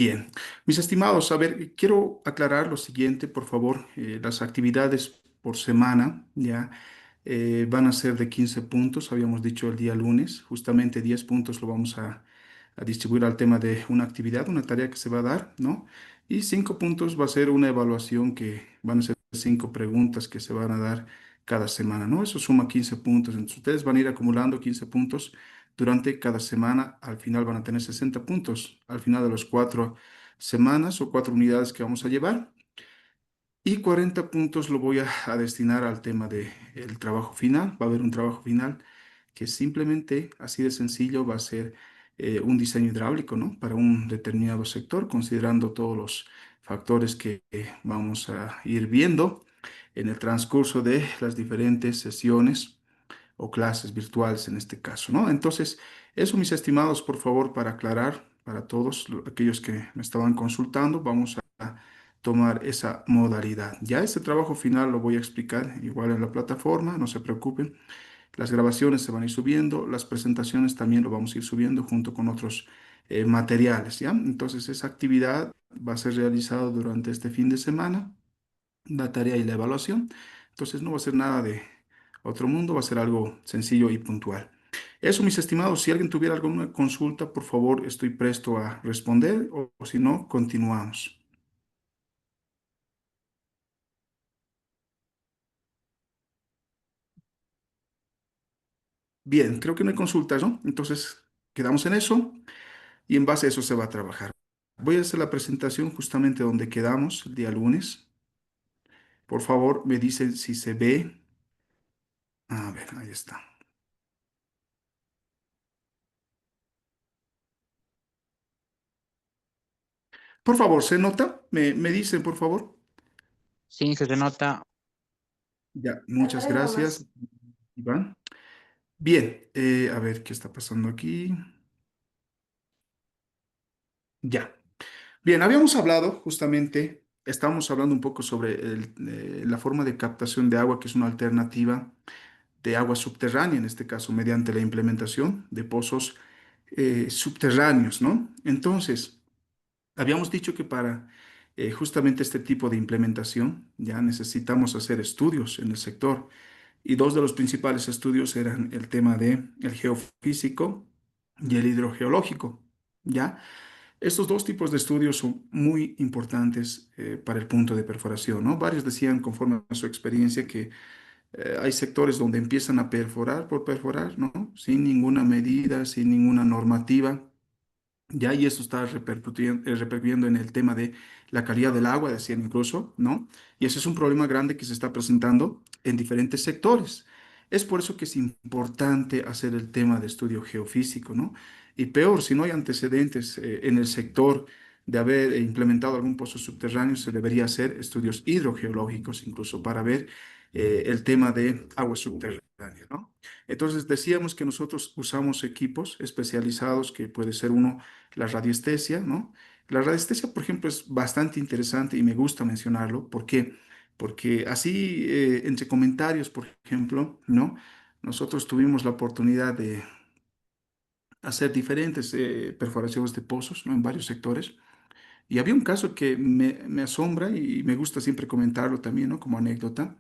Bien, mis estimados, a ver, quiero aclarar lo siguiente, por favor. Las actividades por semana ya van a ser de 15 puntos, habíamos dicho el día lunes. Justamente 10 puntos lo vamos a distribuir al tema de una actividad, una tarea que se va a dar, ¿no? Y 5 puntos va a ser una evaluación que van a ser 5 preguntas que se van a dar cada semana, ¿no? Eso suma 15 puntos. Entonces, ustedes van a ir acumulando 15 puntos durante cada semana. Al final van a tener 60 puntos al final de las 4 semanas o 4 unidades que vamos a llevar. Y 40 puntos lo voy a destinar al tema del trabajo final. Va a haber un trabajo final que simplemente, así de sencillo, va a ser un diseño hidráulico, ¿no? Para un determinado sector, considerando todos los factores que vamos a ir viendo en el transcurso de las diferentes sesiones o clases virtuales en este caso, ¿no? Entonces, eso, mis estimados, por favor, para aclarar para todos aquellos que me estaban consultando, vamos a tomar esa modalidad. Ya este trabajo final lo voy a explicar igual en la plataforma, no se preocupen. Las grabaciones se van a ir subiendo, las presentaciones también lo vamos a ir subiendo junto con otros materiales, ¿ya? Entonces, esa actividad va a ser realizada durante este fin de semana, la tarea y la evaluación. Entonces no va a ser nada de otro mundo, va a ser algo sencillo y puntual. Eso, mis estimados, si alguien tuviera alguna consulta, por favor, estoy presto a responder o si no, continuamos. Bien, creo que no hay consultas, ¿no? Entonces, quedamos en eso y en base a eso se va a trabajar. Voy a hacer la presentación justamente donde quedamos el día lunes. Por favor, me dicen si se ve. A ver, ahí está. Por favor, ¿se nota? ¿Me dicen, por favor? Sí, se te nota. Ya, muchas gracias, Iván. Bien, a ver qué está pasando aquí. Ya. Bien, habíamos hablado justamente, estábamos hablando un poco sobre la forma de captación de agua, que es una alternativa de agua subterránea, en este caso, mediante la implementación de pozos subterráneos, ¿no? Entonces, habíamos dicho que para justamente este tipo de implementación ya necesitamos hacer estudios en el sector. Y dos de los principales estudios eran el tema de el geofísico y el hidrogeológico, ¿ya? Estos dos tipos de estudios son muy importantes para el punto de perforación, ¿no? Varios decían, conforme a su experiencia, que hay sectores donde empiezan a perforar por perforar, ¿no? Sin ninguna medida, sin ninguna normativa. Ya, y eso está repercutiendo en el tema de la calidad del agua, decían incluso, ¿no? Y ese es un problema grande que se está presentando en diferentes sectores. Es por eso que es importante hacer el tema de estudio geofísico, ¿no? Y peor, si no hay antecedentes en el sector de haber implementado algún pozo subterráneo, se debería hacer estudios hidrogeológicos incluso para ver el tema de aguas subterráneas, ¿no? Entonces decíamos que nosotros usamos equipos especializados, que puede ser uno la radiestesia, ¿no? La radiestesia, por ejemplo, es bastante interesante y me gusta mencionarlo. ¿Por qué? Porque así, entre comentarios, por ejemplo, ¿no? Nosotros tuvimos la oportunidad de hacer diferentes perforaciones de pozos, ¿no? En varios sectores. Y había un caso que me asombra y me gusta siempre comentarlo también, ¿no? Como anécdota.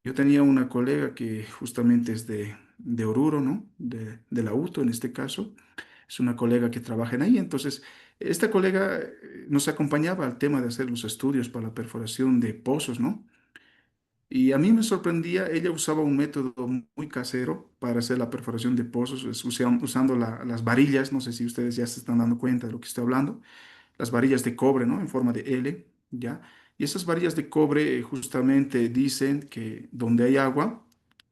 Yo tenía una colega que justamente es de Oruro, ¿no? De la UTO en este caso. Es una colega que trabaja en ahí. Entonces, esta colega nos acompañaba al tema de hacer los estudios para la perforación de pozos, ¿no? Y a mí me sorprendía, ella usaba un método muy casero para hacer la perforación de pozos, usando las varillas, no sé si ustedes ya se están dando cuenta de lo que estoy hablando, las varillas de cobre, ¿no? En forma de L, ¿ya? Y esas varillas de cobre justamente dicen que donde hay agua,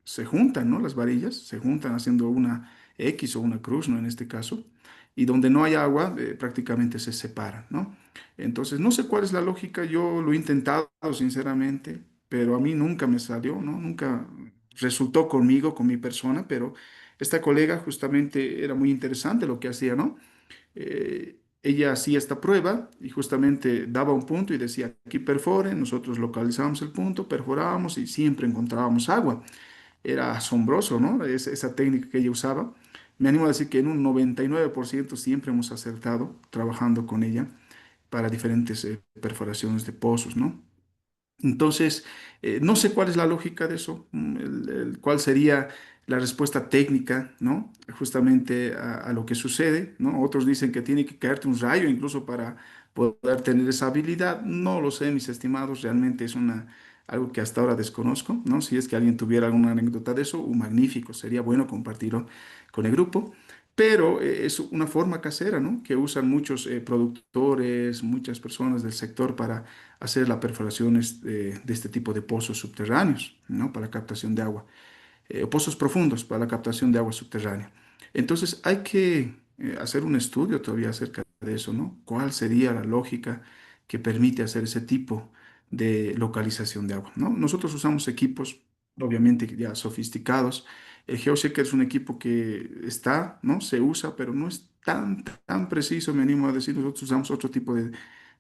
se juntan, ¿no? Las varillas se juntan haciendo una X o una cruz, ¿no? En este caso. Y donde no hay agua, prácticamente se separan, ¿no? Entonces, no sé cuál es la lógica, yo lo he intentado, sinceramente, pero a mí nunca me salió, ¿no? Nunca resultó conmigo, con mi persona, pero esta colega justamente era muy interesante lo que hacía, ¿no? Ella hacía esta prueba y justamente daba un punto y decía, aquí perforen, nosotros localizábamos el punto, perforábamos y siempre encontrábamos agua. Era asombroso, ¿no? Esa técnica que ella usaba. Me animo a decir que en un 99% siempre hemos acertado trabajando con ella. para diferentes perforaciones de pozos, ¿no? Entonces, no sé cuál es la lógica de eso, cuál sería la respuesta técnica, ¿no? Justamente a lo que sucede, ¿no? Otros dicen que tiene que caerte un rayo incluso para poder tener esa habilidad. No lo sé, mis estimados, realmente es algo que hasta ahora desconozco, ¿no? Si es que alguien tuviera alguna anécdota de eso, magnífico, sería bueno compartirlo con el grupo. Pero es una forma casera, ¿no? Que usan muchos productores, muchas personas del sector para hacer la perforación de este tipo de pozos subterráneos, ¿no? Para captación de agua, pozos profundos para la captación de agua subterránea. Entonces hay que hacer un estudio todavía acerca de eso, ¿no? ¿Cuál sería la lógica que permite hacer ese tipo de localización de agua, ¿no? Nosotros usamos equipos, obviamente ya sofisticados. El GeoSeeker es un equipo que está, ¿no? Se usa, pero no es tan preciso, me animo a decir. Nosotros usamos otro tipo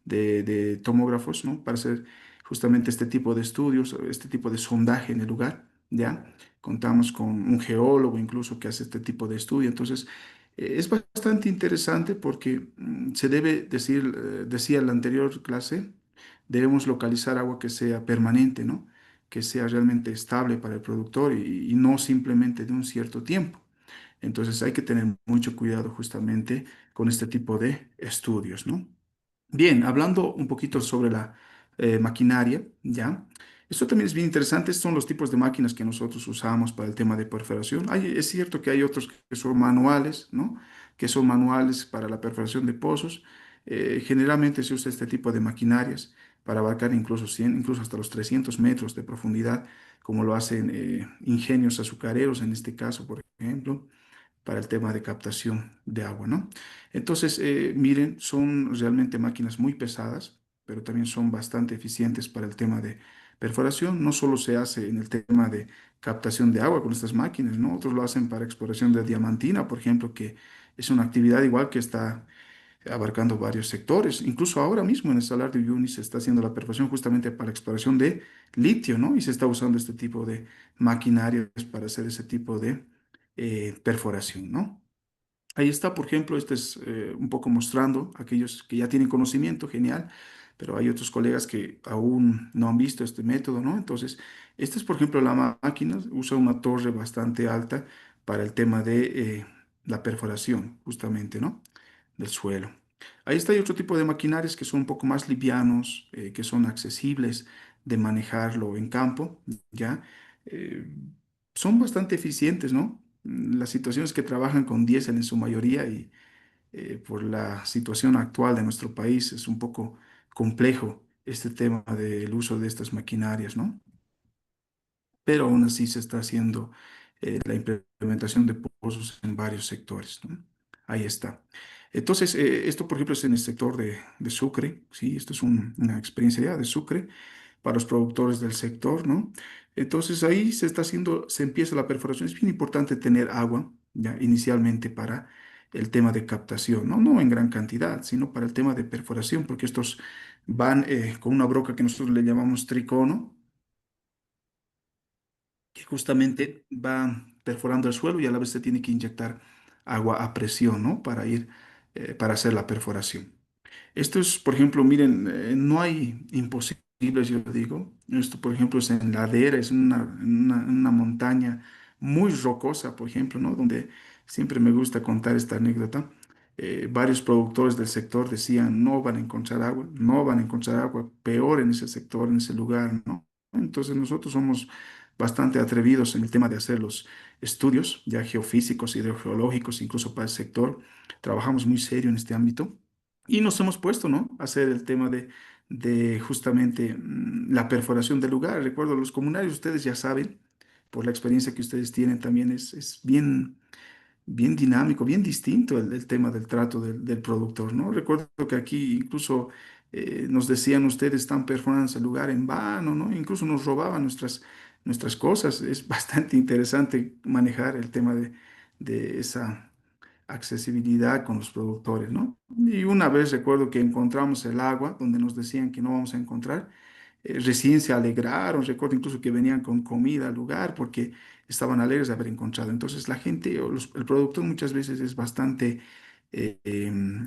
de tomógrafos, ¿no? Para hacer justamente este tipo de estudios, este tipo de sondaje en el lugar, ¿ya? Contamos con un geólogo incluso que hace este tipo de estudio. Entonces, es bastante interesante porque se debe decir, decía en la anterior clase, debemos localizar agua que sea permanente, ¿no? Que sea realmente estable para el productor y no simplemente de un cierto tiempo. Entonces, hay que tener mucho cuidado justamente con este tipo de estudios, ¿no? Bien, hablando un poquito sobre la maquinaria, ¿ya? Esto también es bien interesante. Estos son los tipos de máquinas que nosotros usamos para el tema de perforación. Es cierto que hay otros que son manuales, ¿no? Que son manuales para la perforación de pozos. Generalmente se usa este tipo de maquinarias para abarcar incluso 100, incluso hasta los 300 metros de profundidad, como lo hacen ingenios azucareros en este caso, por ejemplo para el tema de captación de agua, ¿no? Entonces, miren, son realmente máquinas muy pesadas, pero también son bastante eficientes para el tema de perforación. No solo se hace en el tema de captación de agua con estas máquinas, ¿no? Otros lo hacen para exploración de diamantina, por ejemplo, que es una actividad igual que está abarcando varios sectores. Incluso ahora mismo en el Salar de Uyuni se está haciendo la perforación justamente para la exploración de litio, ¿no? Y se está usando este tipo de maquinarias para hacer ese tipo de perforación, ¿no? Ahí está, por ejemplo, este es un poco mostrando aquellos que ya tienen conocimiento, genial, pero hay otros colegas que aún no han visto este método, ¿no? Entonces, esta es, por ejemplo, la máquina, usa una torre bastante alta para el tema de la perforación, justamente, ¿no? Del suelo. Ahí está, hay otro tipo de maquinarias que son un poco más livianos, que son accesibles de manejarlo en campo, ¿ya? Eh, Son bastante eficientes, ¿no? Las situaciones que trabajan con diésel en su mayoría y por la situación actual de nuestro país es un poco complejo este tema del uso de estas maquinarias, ¿no? Pero aún así se está haciendo la implementación de pozos en varios sectores, ¿no? Ahí está. Entonces, esto, por ejemplo, es en el sector de Sucre, ¿sí? Esto es una experiencia ya de Sucre para los productores del sector, ¿no? Entonces, ahí se está haciendo, se empieza la perforación. Es bien importante tener agua, ya, inicialmente para el tema de captación, ¿no? No en gran cantidad, sino para el tema de perforación, porque estos van con una broca que nosotros le llamamos tricono, que justamente va perforando el suelo y a la vez se tiene que inyectar agua a presión, ¿no? Para ir, para hacer la perforación. Esto es, por ejemplo, miren, no hay imposibles, yo digo. Esto, por ejemplo, es en ladera, es en una montaña muy rocosa, por ejemplo, ¿no? Donde siempre me gusta contar esta anécdota. Varios productores del sector decían, no van a encontrar agua, no van a encontrar agua, peor en ese sector, en ese lugar, ¿no? Entonces nosotros somos bastante atrevidos en el tema de hacer los estudios, ya geofísicos, hidrogeológicos, incluso para el sector. Trabajamos muy serio en este ámbito. Y nos hemos puesto, ¿no? A hacer el tema de justamente la perforación del lugar. Recuerdo, los comunarios, ustedes ya saben, por la experiencia que ustedes tienen, también es bien dinámico, bien distinto el tema del trato del productor, ¿no? Recuerdo que aquí incluso nos decían ustedes están perforando el lugar en vano, ¿no? Incluso nos robaban nuestras cosas. Es bastante interesante manejar el tema de esa accesibilidad con los productores, ¿no? Y una vez recuerdo que encontramos el agua donde nos decían que no vamos a encontrar, recién se alegraron, recuerdo incluso que venían con comida al lugar porque estaban alegres de haber encontrado. Entonces la gente, o el productor muchas veces es bastante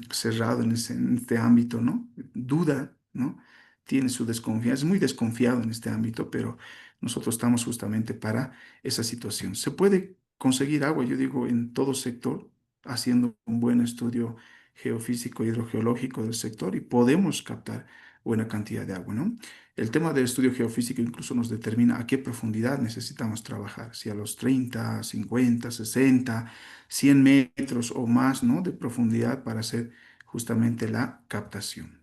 cerrado en este ámbito, ¿no? Duda, ¿no? Tiene su desconfianza, es muy desconfiado en este ámbito, pero nosotros estamos justamente para esa situación. Se puede conseguir agua, yo digo, en todo sector, haciendo un buen estudio geofísico, hidrogeológico del sector y podemos captar buena cantidad de agua, ¿no? El tema del estudio geofísico incluso nos determina a qué profundidad necesitamos trabajar, si a los 30, 50, 60, 100 metros o más, ¿no? de profundidad para hacer justamente la captación.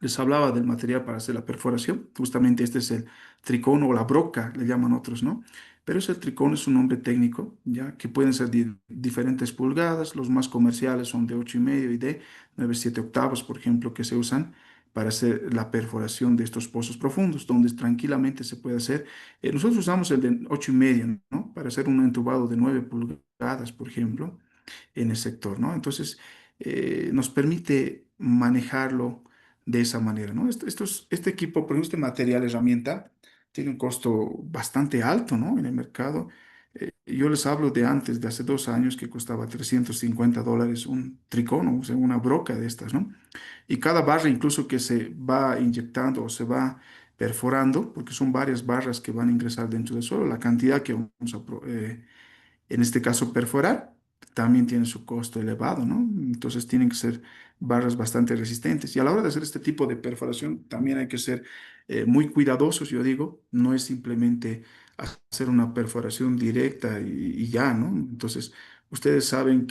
Les hablaba del material para hacer la perforación. Justamente este es el tricono o la broca, le llaman otros, ¿no? Pero ese tricono es un nombre técnico, ya que pueden ser diferentes pulgadas. Los más comerciales son de 8,5 y de 9,7 octavos, por ejemplo, que se usan para hacer la perforación de estos pozos profundos, donde tranquilamente se puede hacer. Nosotros usamos el de 8,5, ¿no? Para hacer un entubado de 9 pulgadas, por ejemplo, en el sector, ¿no? Entonces, nos permite manejarlo de esa manera, ¿no? Este equipo, por ejemplo, este material, herramienta, tiene un costo bastante alto, ¿no? En el mercado. Yo les hablo de antes, de hace 2 años, que costaba $350 un tricono, o sea, una broca de estas, ¿no? Y cada barra incluso que se va inyectando o se va perforando, porque son varias barras que van a ingresar dentro del suelo, la cantidad que vamos a, en este caso perforar, también tiene su costo elevado, ¿no? Entonces tienen que ser barras bastante resistentes. Y a la hora de hacer este tipo de perforación, también hay que ser muy cuidadosos, yo digo, no es simplemente hacer una perforación directa y ya, ¿no? Entonces, ustedes saben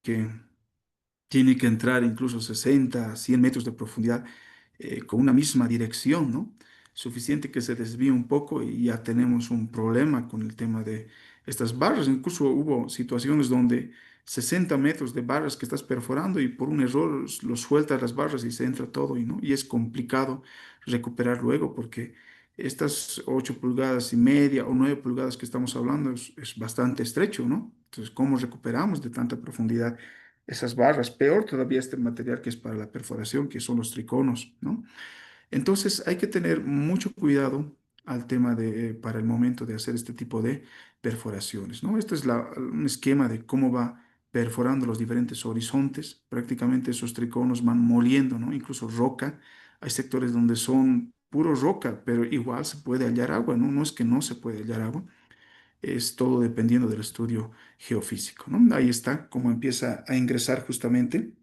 que tiene que entrar incluso 60, 100 metros de profundidad con una misma dirección, ¿no? Suficiente que se desvíe un poco y ya tenemos un problema con el tema de estas barras. Incluso hubo situaciones donde 60 metros de barras que estás perforando y por un error lo sueltas las barras y se entra todo y, ¿no? Y es complicado recuperar luego porque estas 8,5 pulgadas o 9 pulgadas que estamos hablando es bastante estrecho, ¿no? Entonces, ¿cómo recuperamos de tanta profundidad esas barras? Peor todavía este material que es para la perforación, que son los triconos, ¿no? Entonces hay que tener mucho cuidado al tema para el momento de hacer este tipo de perforaciones, ¿no? Este es un esquema de cómo va perforando los diferentes horizontes. Prácticamente esos triconos van moliendo, ¿no? Incluso roca. Hay sectores donde son puro roca, pero igual se puede hallar agua, ¿no? No es que no se puede hallar agua, es todo dependiendo del estudio geofísico, ¿no? Ahí está cómo empieza a ingresar justamente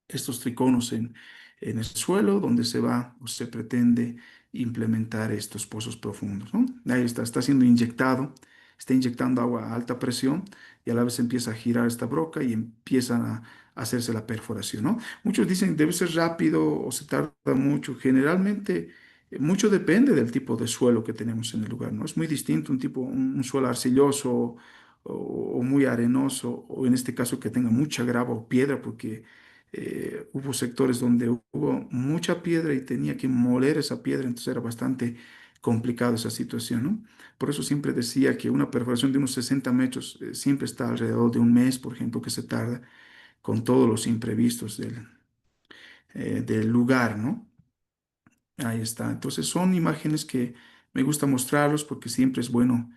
estos triconos en el suelo donde se va o se pretende implementar estos pozos profundos, ¿no? Ahí está siendo inyectado, está inyectando agua a alta presión y a la vez empieza a girar esta broca y empiezan a hacerse la perforación, ¿no? Muchos dicen debe ser rápido o se tarda mucho. Generalmente, mucho depende del tipo de suelo que tenemos en el lugar, ¿no? Es muy distinto un suelo arcilloso o muy arenoso, o en este caso que tenga mucha grava o piedra, porque hubo sectores donde hubo mucha piedra y tenía que moler esa piedra, entonces era bastante complicado esa situación, ¿no? Por eso siempre decía que una perforación de unos 60 metros siempre está alrededor de un mes, por ejemplo, que se tarda con todos los imprevistos del lugar, ¿no? Ahí está. Entonces son imágenes que me gusta mostrarlos porque siempre es bueno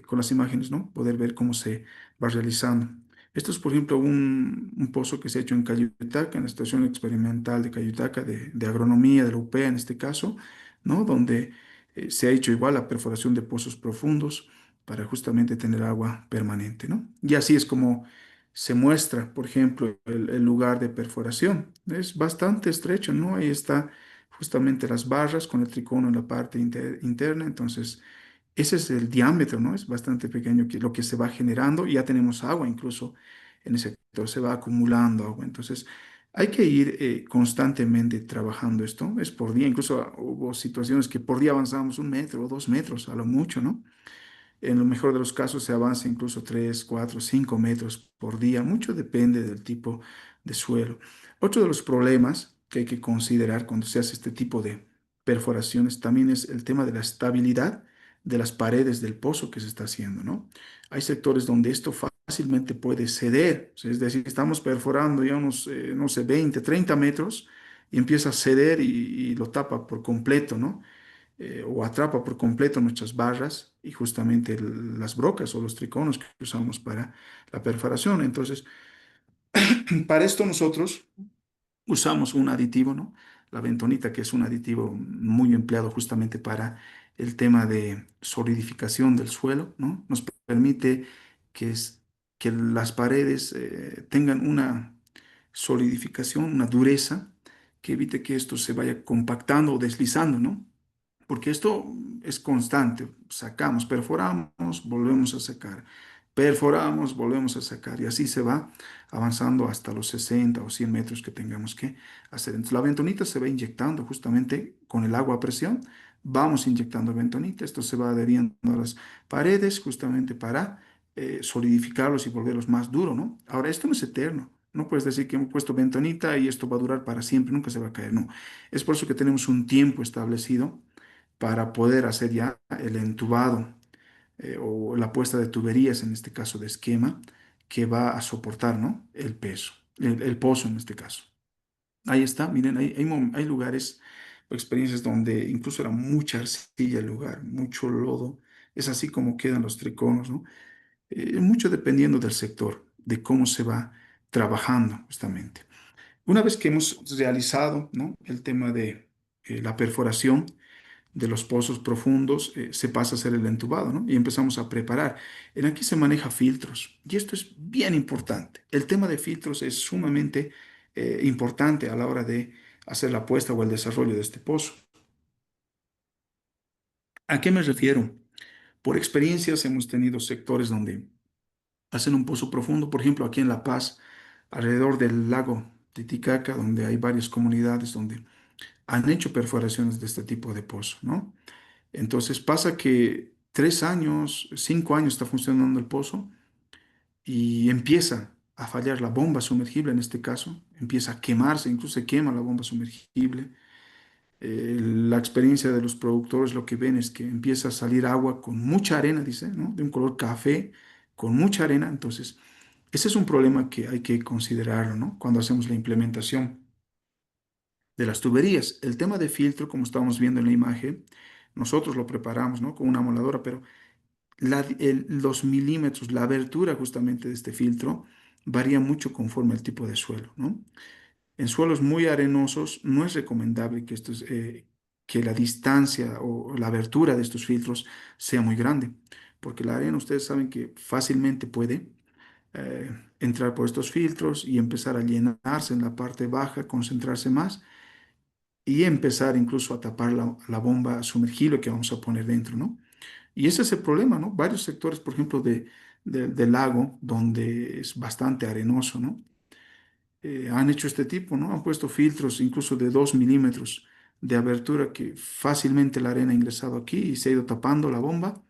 con las imágenes, ¿no? Poder ver cómo se va realizando. Esto es, por ejemplo, un pozo que se ha hecho en Cayutaca, en la Estación Experimental de Cayutaca, de agronomía de la UPEA en este caso, ¿no? Donde se ha hecho igual la perforación de pozos profundos para justamente tener agua permanente, ¿no? Y así es como se muestra, por ejemplo, el lugar de perforación. Es bastante estrecho, ¿no? Ahí está justamente las barras con el tricono en la parte interna. Entonces, ese es el diámetro, ¿no? Es bastante pequeño lo que se va generando y ya tenemos agua incluso en ese sector, se va acumulando agua. Entonces, hay que ir constantemente trabajando esto. Es por día, incluso hubo situaciones que por día avanzábamos 1 metro o 2 metros a lo mucho, ¿no? En lo mejor de los casos se avanza incluso 3, 4, 5 metros por día. Mucho depende del tipo de suelo. Otro de los problemas que hay que considerar cuando se hace este tipo de perforaciones también es el tema de la estabilidad de las paredes del pozo que se está haciendo, ¿no? Hay sectores donde esto fácilmente puede ceder. O sea, es decir, estamos perforando ya unos, no sé, 20, 30 metros y empieza a ceder y lo tapa por completo, ¿no? O atrapa por completo nuestras barras y justamente las brocas o los triconos que usamos para la perforación. Entonces, Para esto nosotros usamos un aditivo, ¿no? La bentonita, que es un aditivo muy empleado justamente para el tema de solidificación del suelo, ¿no? Nos permite que las paredes tengan una solidificación, una dureza, que evite que esto se vaya compactando o deslizando, ¿no? Porque esto es constante. Sacamos, perforamos, volvemos a sacar. Perforamos, volvemos a sacar. Y así se va avanzando hasta los 60 o 100 metros que tengamos que hacer. Entonces, la bentonita se va inyectando justamente con el agua a presión. Vamos inyectando bentonita. Esto se va adheriendo a las paredes justamente para solidificarlos y volverlos más duros, ¿no? Ahora, esto no es eterno. No puedes decir que hemos puesto bentonita y esto va a durar para siempre, nunca se va a caer. No. Es por eso que tenemos un tiempo establecido para poder hacer ya el entubado o la puesta de tuberías, en este caso de esquema, que va a soportar, ¿no? El peso, el pozo en este caso. Ahí está, miren, hay lugares o experiencias donde incluso era mucha arcilla el lugar, mucho lodo. Es así como quedan los triconos, ¿no? Mucho dependiendo del sector, de cómo se va trabajando justamente. Una vez que hemos realizado, ¿no? El tema de la perforación, de los pozos profundos, se pasa a hacer el entubado, ¿no? Y empezamos a preparar. En aquí se maneja filtros y esto es bien importante. El tema de filtros es sumamente importante a la hora de hacer la puesta o el desarrollo de este pozo. ¿A qué me refiero? Por experiencias hemos tenido sectores donde hacen un pozo profundo, por ejemplo, aquí en La Paz, alrededor del lago Titicaca, donde hay varias comunidades donde han hecho perforaciones de este tipo de pozo, ¿no? Entonces pasa que 3 años, 5 años está funcionando el pozo y empieza a fallar la bomba sumergible en este caso, empieza a quemarse, incluso se quema la bomba sumergible. La experiencia de los productores lo que ven es que empieza a salir agua con mucha arena, dice, ¿no? De un color café, con mucha arena. Entonces, ese es un problema que hay que considerarlo, ¿no? Cuando hacemos la implementación de las tuberías. El tema de filtro, como estamos viendo en la imagen, nosotros lo preparamos, ¿no? Con una moladora, pero los milímetros, la abertura justamente de este filtro varía mucho conforme al tipo de suelo, ¿no? En suelos muy arenosos no es recomendable que la distancia o la abertura de estos filtros sea muy grande, porque la arena ustedes saben que fácilmente puede entrar por estos filtros y empezar a llenarse en la parte baja, concentrarse más y empezar incluso a tapar la bomba sumergible que vamos a poner dentro, ¿no? Y ese es el problema, ¿no? Varios sectores, por ejemplo, del lago, donde es bastante arenoso, ¿no? Han hecho este tipo, ¿no? Han puesto filtros incluso de 2 milímetros de abertura que fácilmente la arena ha ingresado aquí y se ha ido tapando la bomba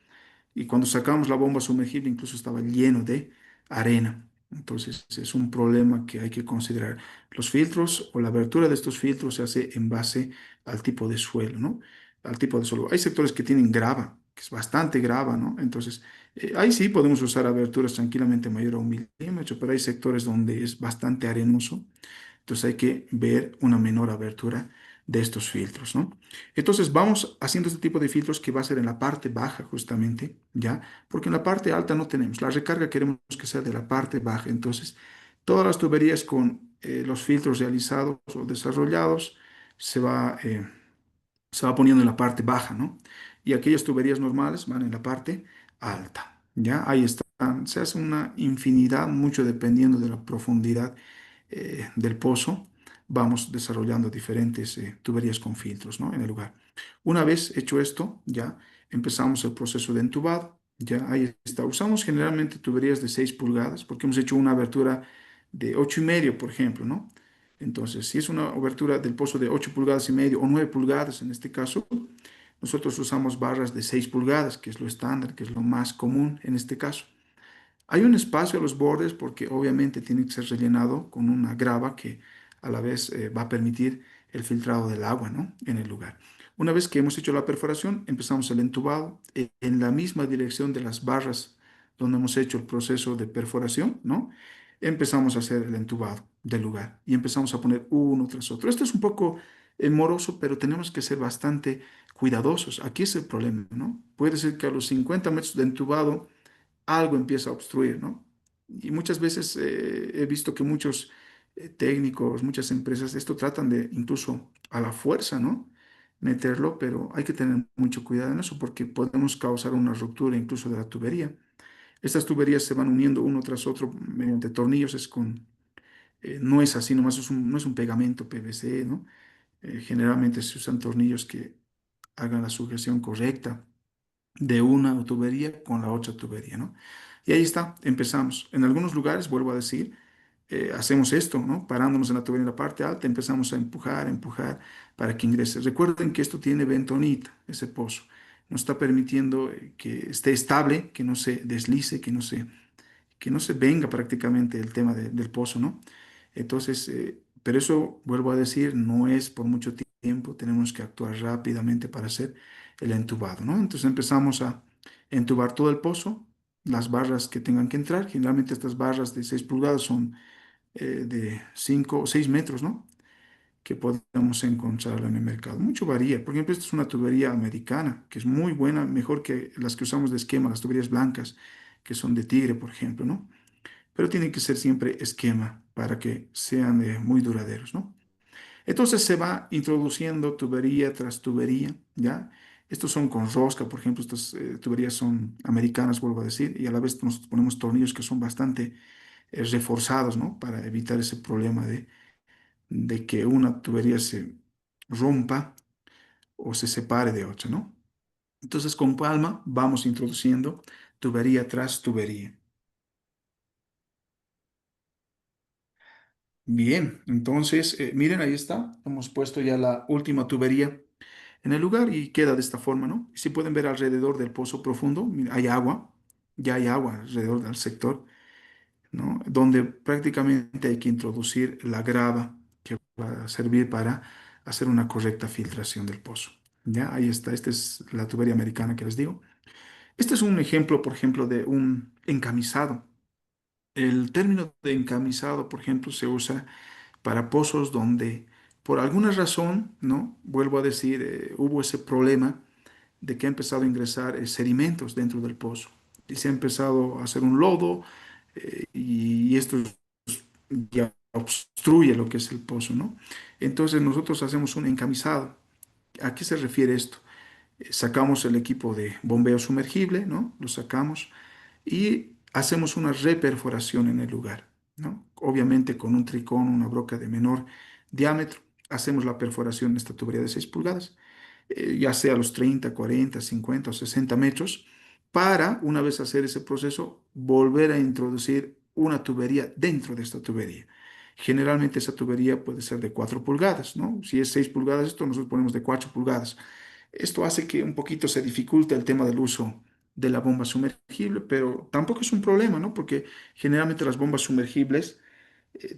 y cuando sacamos la bomba sumergible incluso estaba lleno de arena. Entonces es un problema que hay que considerar. Los filtros o la abertura de estos filtros se hace en base al tipo de suelo, ¿no? Al tipo de suelo. Hay sectores que tienen grava, que es bastante grava, ¿no? Entonces ahí sí podemos usar aberturas tranquilamente mayor a 1 milímetro, pero hay sectores donde es bastante arenoso, entonces hay que ver una menor abertura de estos filtros, ¿no? Entonces vamos haciendo este tipo de filtros que va a ser en la parte baja justamente, ¿ya? Porque en la parte alta no tenemos. La recarga queremos que sea de la parte baja. Entonces, todas las tuberías con los filtros realizados o desarrollados se va, eh, se va poniendo en la parte baja, ¿no? Y aquellas tuberías normales van en la parte alta, ¿ya? Ahí están. Se hace una infinidad, mucho dependiendo de la profundidad del pozo, vamos desarrollando diferentes tuberías con filtros, ¿no? En el lugar. Una vez hecho esto, ya empezamos el proceso de entubado. Ya ahí está. Usamos generalmente tuberías de 6 pulgadas porque hemos hecho una abertura de 8,5, por ejemplo, ¿no? Entonces, si es una abertura del pozo de 8,5 pulgadas o 9 pulgadas en este caso, nosotros usamos barras de 6 pulgadas, que es lo estándar, que es lo más común en este caso. Hay un espacio a los bordes porque obviamente tiene que ser rellenado con una grava que a la vez va a permitir el filtrado del agua, ¿no? En el lugar. Una vez que hemos hecho la perforación, empezamos el entubado en la misma dirección de las barras donde hemos hecho el proceso de perforación, ¿no? Empezamos a hacer el entubado del lugar y empezamos a poner uno tras otro. Esto es un poco moroso, pero tenemos que ser bastante cuidadosos. Aquí es el problema, ¿no? Puede ser que a los 50 metros de entubado algo empieza a obstruir, ¿no? Y muchas veces he visto que muchos técnicos, muchas empresas, esto tratan de incluso a la fuerza, ¿no? Meterlo, pero hay que tener mucho cuidado en eso porque podemos causar una ruptura incluso de la tubería. Estas tuberías se van uniendo uno tras otro mediante tornillos, no es así, nomás no es un pegamento PVC, ¿no? Generalmente se usan tornillos que hagan la sujeción correcta de una tubería con la otra tubería, ¿no? Y ahí está, empezamos. En algunos lugares, vuelvo a decir, hacemos esto, ¿no? Parándonos en la tubería en la parte alta, empezamos a empujar, empujar para que ingrese. Recuerden que esto tiene bentonita, ese pozo. Nos está permitiendo que esté estable, que no se deslice, que no se venga prácticamente el tema del pozo, ¿no? Entonces, pero eso, vuelvo a decir, no es por mucho tiempo, tenemos que actuar rápidamente para hacer el entubado, ¿no? Entonces empezamos a entubar todo el pozo, las barras que tengan que entrar, generalmente estas barras de 6 pulgadas son de 5 o 6 metros, ¿no? Que podemos encontrarla en el mercado. Mucho varía. Por ejemplo, esta es una tubería americana, que es muy buena, mejor que las que usamos de esquema, las tuberías blancas, que son de tigre, por ejemplo, ¿no? Pero tienen que ser siempre esquema para que sean muy duraderos, ¿no? Entonces se va introduciendo tubería tras tubería, ¿ya? Estos son con rosca, por ejemplo, estas tuberías son americanas, vuelvo a decir, y a la vez nosotros ponemos tornillos que son bastante reforzados, ¿no? Para evitar ese problema de que una tubería se rompa o se separe de otra, ¿no? Entonces con palma vamos introduciendo tubería tras tubería. Bien, entonces, miren, ahí está. Hemos puesto ya la última tubería en el lugar y queda de esta forma, ¿no? Si pueden ver alrededor del pozo profundo, mira, hay agua, ya hay agua alrededor del sector, ¿no? Donde prácticamente hay que introducir la grava que va a servir para hacer una correcta filtración del pozo. Ya, ahí está. Esta es la tubería americana que les digo. Este es un ejemplo, por ejemplo, de un encamisado. El término de encamisado, por ejemplo, se usa para pozos donde por alguna razón, ¿no? Vuelvo a decir, hubo ese problema de que ha empezado a ingresar sedimentos dentro del pozo y se ha empezado a hacer un lodo y esto ya obstruye lo que es el pozo, ¿no? Entonces nosotros hacemos un encamisado. ¿A qué se refiere esto? Sacamos el equipo de bombeo sumergible, ¿no? Lo sacamos y hacemos una reperforación en el lugar, ¿no? Obviamente con un tricón, una broca de menor diámetro, hacemos la perforación en esta tubería de 6 pulgadas, ya sea a los 30, 40, 50 o 60 metros, para, una vez hacer ese proceso, volver a introducir una tubería dentro de esta tubería. Generalmente esa tubería puede ser de 4 pulgadas, ¿no? Si es 6 pulgadas, esto nosotros ponemos de 4 pulgadas. Esto hace que un poquito se dificulte el tema del uso de la bomba sumergible, pero tampoco es un problema, ¿no? Porque generalmente las bombas sumergibles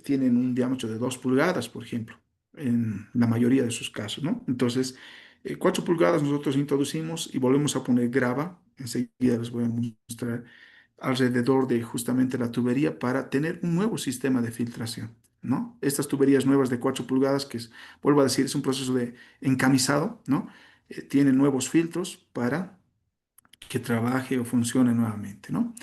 tienen un diámetro de 2 pulgadas, por ejemplo, en la mayoría de sus casos, ¿no? Entonces, 4 pulgadas nosotros introducimos y volvemos a poner grava, enseguida les voy a mostrar, alrededor de justamente la tubería para tener un nuevo sistema de filtración, ¿no? Estas tuberías nuevas de 4 pulgadas, vuelvo a decir, es un proceso de encamisado, ¿no? Tienen nuevos filtros para que trabaje o funcione nuevamente, ¿no?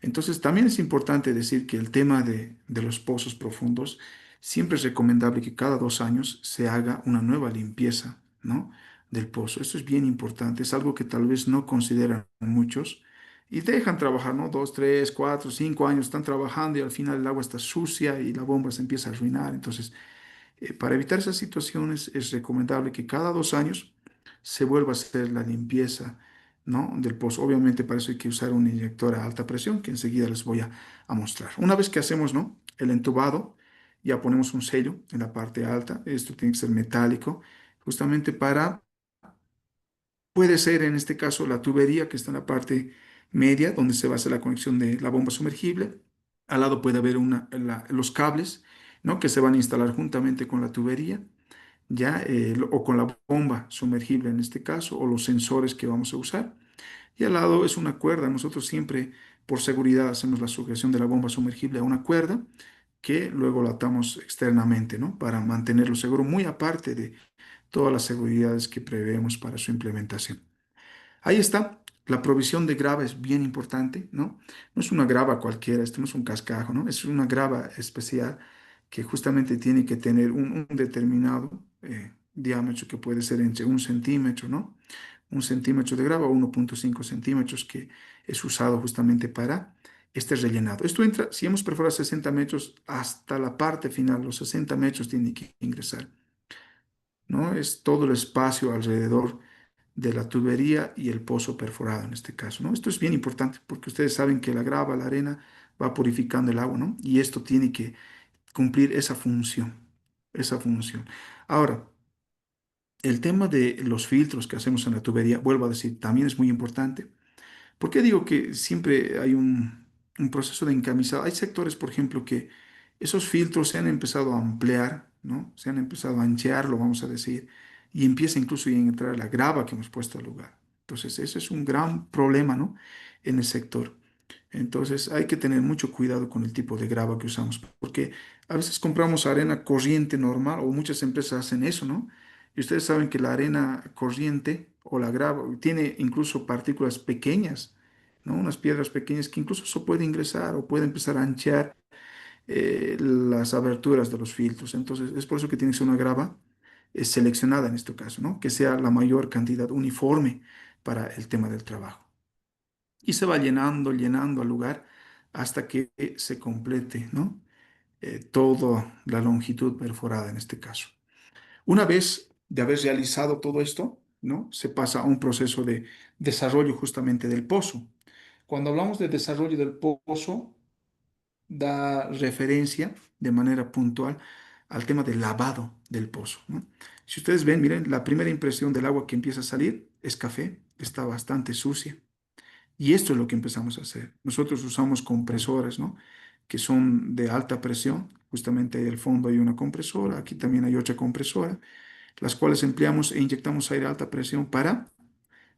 Entonces, también es importante decir que el tema de los pozos profundos, siempre es recomendable que cada 2 años se haga una nueva limpieza, ¿no? Del pozo. Esto es bien importante, es algo que tal vez no consideran muchos y dejan trabajar, ¿no? 2, 3, 4, 5 años están trabajando y al final el agua está sucia y la bomba se empieza a arruinar. Entonces, para evitar esas situaciones es recomendable que cada 2 años se vuelva a hacer la limpieza, ¿no? Del pozo. Obviamente para eso hay que usar un inyector a alta presión que enseguida les voy a mostrar. Una vez que hacemos, ¿no? El entubado, ya ponemos un sello en la parte alta. Esto tiene que ser metálico, justamente para, puede ser en este caso la tubería que está en la parte media, donde se va a hacer la conexión de la bomba sumergible. Al lado puede haber los cables, ¿no? Que se van a instalar juntamente con la tubería ya, o con la bomba sumergible en este caso, o los sensores que vamos a usar. Y al lado es una cuerda. Nosotros siempre, por seguridad, hacemos la sujeción de la bomba sumergible a una cuerda que luego la atamos externamente, ¿no? Para mantenerlo seguro, muy aparte de todas las seguridades que preveemos para su implementación. Ahí está. La provisión de grava es bien importante, ¿no? No es una grava cualquiera, esto no es un cascajo, ¿no? Es una grava especial que justamente tiene que tener un determinado diámetro que puede ser entre 1 centímetro, ¿no? 1 centímetro de grava o 1,5 centímetros que es usado justamente para este rellenado. Esto entra, si hemos perforado 60 metros, hasta la parte final, los 60 metros tiene que ingresar, ¿no? Es todo el espacio alrededor de la tubería y el pozo perforado en este caso, ¿no? Esto es bien importante porque ustedes saben que la grava, la arena, va purificando el agua, ¿no? Y esto tiene que cumplir esa función, esa función. Ahora, el tema de los filtros que hacemos en la tubería, vuelvo a decir, también es muy importante. ¿Por qué digo que siempre hay un proceso de encamisado? Hay sectores, por ejemplo, que esos filtros se han empezado a ampliar, ¿no? Se han empezado a anchearlo, vamos a decir, y empieza incluso a entrar la grava que hemos puesto al lugar. Entonces, ese es un gran problema, ¿no? En el sector. Entonces, hay que tener mucho cuidado con el tipo de grava que usamos, porque a veces compramos arena corriente normal, o muchas empresas hacen eso, ¿no? Y ustedes saben que la arena corriente o la grava tiene incluso partículas pequeñas, ¿no? Unas piedras pequeñas que incluso eso puede ingresar o puede empezar a anchar las aberturas de los filtros. Entonces, es por eso que tiene que ser una grava seleccionada en este caso, ¿no? Que sea la mayor cantidad uniforme para el tema del trabajo. Y se va llenando, llenando al lugar hasta que se complete, ¿no? Toda la longitud perforada en este caso. Una vez de haber realizado todo esto, ¿no? Se pasa a un proceso de desarrollo justamente del pozo. Cuando hablamos de desarrollo del pozo, da referencia de manera puntual al tema del lavado del pozo, ¿no? Si ustedes ven, miren, la primera impresión del agua que empieza a salir es café, está bastante sucia. Y esto es lo que empezamos a hacer. Nosotros usamos compresoras, ¿no? Que son de alta presión. Justamente ahí al fondo hay una compresora, aquí también hay otra compresora, las cuales empleamos e inyectamos aire a alta presión para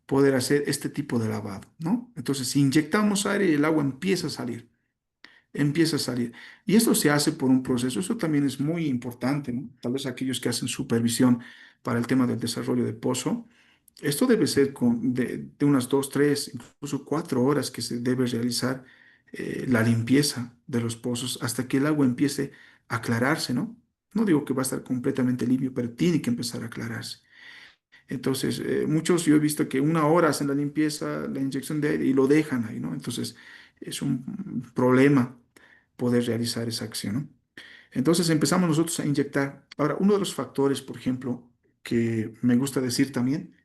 poder hacer este tipo de lavado, ¿no? Entonces, si inyectamos aire, el agua empieza a salir, empieza a salir. Y esto se hace por un proceso, eso también es muy importante, ¿no? Tal vez aquellos que hacen supervisión para el tema del desarrollo de pozo, esto debe ser de unas 2, 3, incluso 4 horas que se debe realizar la limpieza de los pozos hasta que el agua empiece a aclararse, ¿no? No digo que va a estar completamente limpio, pero tiene que empezar a aclararse. Entonces, muchos yo he visto que 1 hora hacen la limpieza, la inyección de aire y lo dejan ahí, ¿no? Entonces, es un problema poder realizar esa acción, ¿no? Entonces, empezamos nosotros a inyectar. Ahora, uno de los factores, por ejemplo, que me gusta decir también,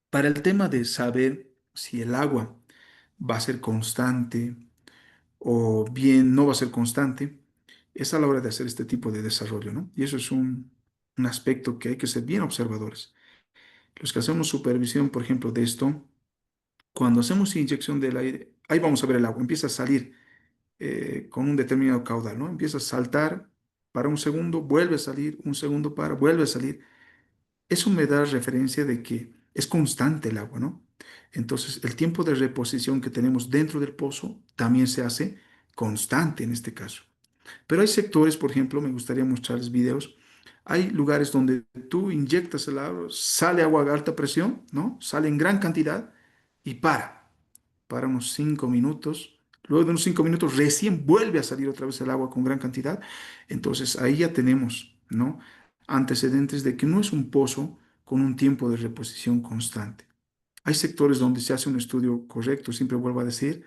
para el tema de saber si el agua va a ser constante o bien no va a ser constante, es a la hora de hacer este tipo de desarrollo, ¿no? Y eso es un aspecto que hay que ser bien observadores. Los que hacemos supervisión, por ejemplo, de esto, cuando hacemos inyección del aire, ahí vamos a ver el agua, empieza a salir con un determinado caudal, ¿no? Empieza a saltar para un segundo, vuelve a salir, un segundo para, vuelve a salir. Eso me da referencia de que es constante el agua, ¿no? Entonces, el tiempo de reposición que tenemos dentro del pozo también se hace constante en este caso. Pero hay sectores, por ejemplo, me gustaría mostrarles videos. Hay lugares donde tú inyectas el agua, sale agua a alta presión, ¿no? Sale en gran cantidad y para unos 5 minutos. Luego de unos 5 minutos recién vuelve a salir otra vez el agua con gran cantidad. Entonces ahí ya tenemos, ¿no? Antecedentes de que no es un pozo con un tiempo de reposición constante. Hay sectores donde se hace un estudio correcto, siempre vuelvo a decir,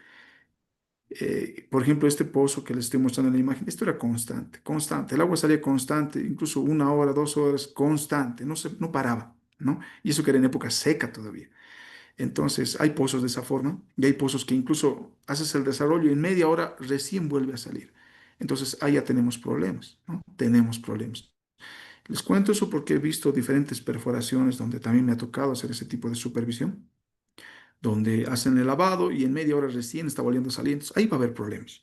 por ejemplo, este pozo que les estoy mostrando en la imagen, esto era constante, constante. El agua salía constante, incluso 1 hora, 2 horas, constante, no paraba, ¿no? Y eso que era en época seca todavía. Entonces, hay pozos de esa forma y hay pozos que incluso haces el desarrollo y en media hora recién vuelve a salir. Entonces, ahí ya tenemos problemas, ¿no? Tenemos problemas. Les cuento eso porque he visto diferentes perforaciones donde también me ha tocado hacer ese tipo de supervisión, donde hacen el lavado y en media hora recién está volviendo a salir. Entonces, ahí va a haber problemas.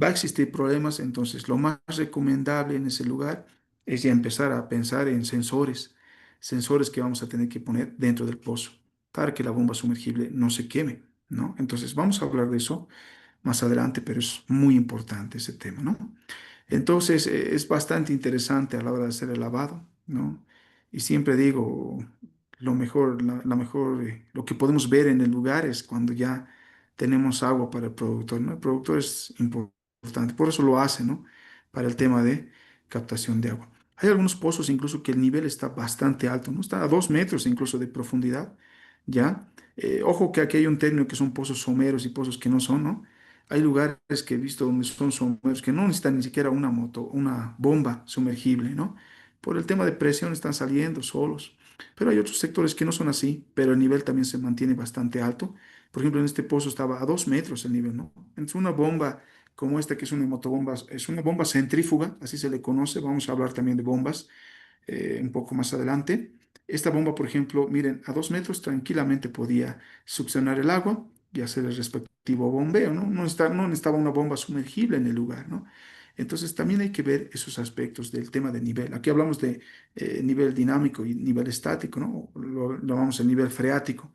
Va a existir problemas, entonces lo más recomendable en ese lugar es ya empezar a pensar en sensores, sensores que vamos a tener que poner dentro del pozo para que la bomba sumergible no se queme, ¿no? Entonces vamos a hablar de eso más adelante, pero es muy importante ese tema, ¿no? Entonces es bastante interesante a la hora de hacer el lavado, ¿no? Y siempre digo, lo mejor, la mejor, lo que podemos ver en el lugar es cuando ya tenemos agua para el productor, ¿no? El productor es importante, por eso lo hace, ¿no? Para el tema de captación de agua. Hay algunos pozos incluso que el nivel está bastante alto, ¿no? Está a 2 metros incluso de profundidad, ¿ya? Ojo que aquí hay un término que son pozos someros y pozos que no son, ¿no? Hay lugares que he visto donde son someros que no necesitan ni siquiera una moto, una bomba sumergible, ¿no? Por el tema de presión están saliendo solos. Pero hay otros sectores que no son así, pero el nivel también se mantiene bastante alto. Por ejemplo, en este pozo estaba a 2 metros el nivel, ¿no? Entonces, una bomba como esta, que es una motobomba, es una bomba centrífuga, así se le conoce. Vamos a hablar también de bombas un poco más adelante. Esta bomba, por ejemplo, miren, a 2 metros tranquilamente podía succionar el agua y hacer el respectivo bombeo, ¿no? No necesitaba una bomba sumergible en el lugar, ¿no? Entonces también hay que ver esos aspectos del tema de nivel. Aquí hablamos de nivel dinámico y nivel estático, ¿no? Lo llamamos el nivel freático.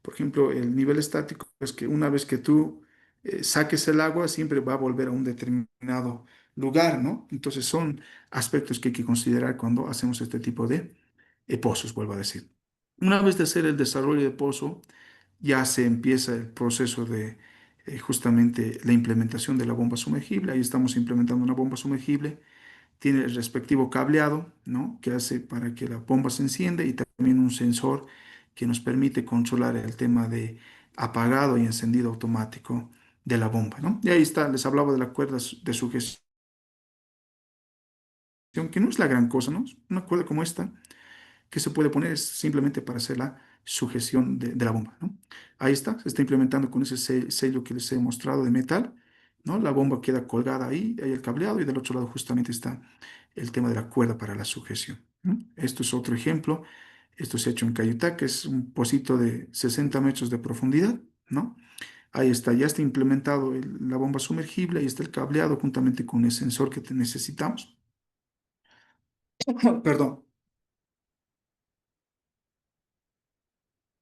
Por ejemplo, el nivel estático es que una vez que tú saques el agua, siempre va a volver a un determinado lugar, ¿no? Entonces son aspectos que hay que considerar cuando hacemos este tipo de pozos, vuelvo a decir. Una vez de hacer el desarrollo de pozo, ya se empieza el proceso de justamente la implementación de la bomba sumergible. Ahí estamos implementando una bomba sumergible, tiene el respectivo cableado, ¿no? Que hace para que la bomba se encienda y también un sensor que nos permite controlar el tema de apagado y encendido automático de la bomba, ¿no? Y ahí está, les hablaba de la cuerda de sujeción, que no es la gran cosa, ¿no? Una cuerda como esta que se puede poner es simplemente para hacer la sujeción de la bomba, ¿no? Ahí está, se está implementando con ese sello que les he mostrado de metal, ¿no? La bomba queda colgada ahí, hay el cableado y del otro lado justamente está el tema de la cuerda para la sujeción, ¿no? Esto es otro ejemplo. Esto se ha hecho en Cayutá, que es un pocito de 60 metros de profundidad, ¿no? Ahí está, ya está implementado la bomba sumergible, ahí está el cableado juntamente con el sensor que necesitamos. Perdón.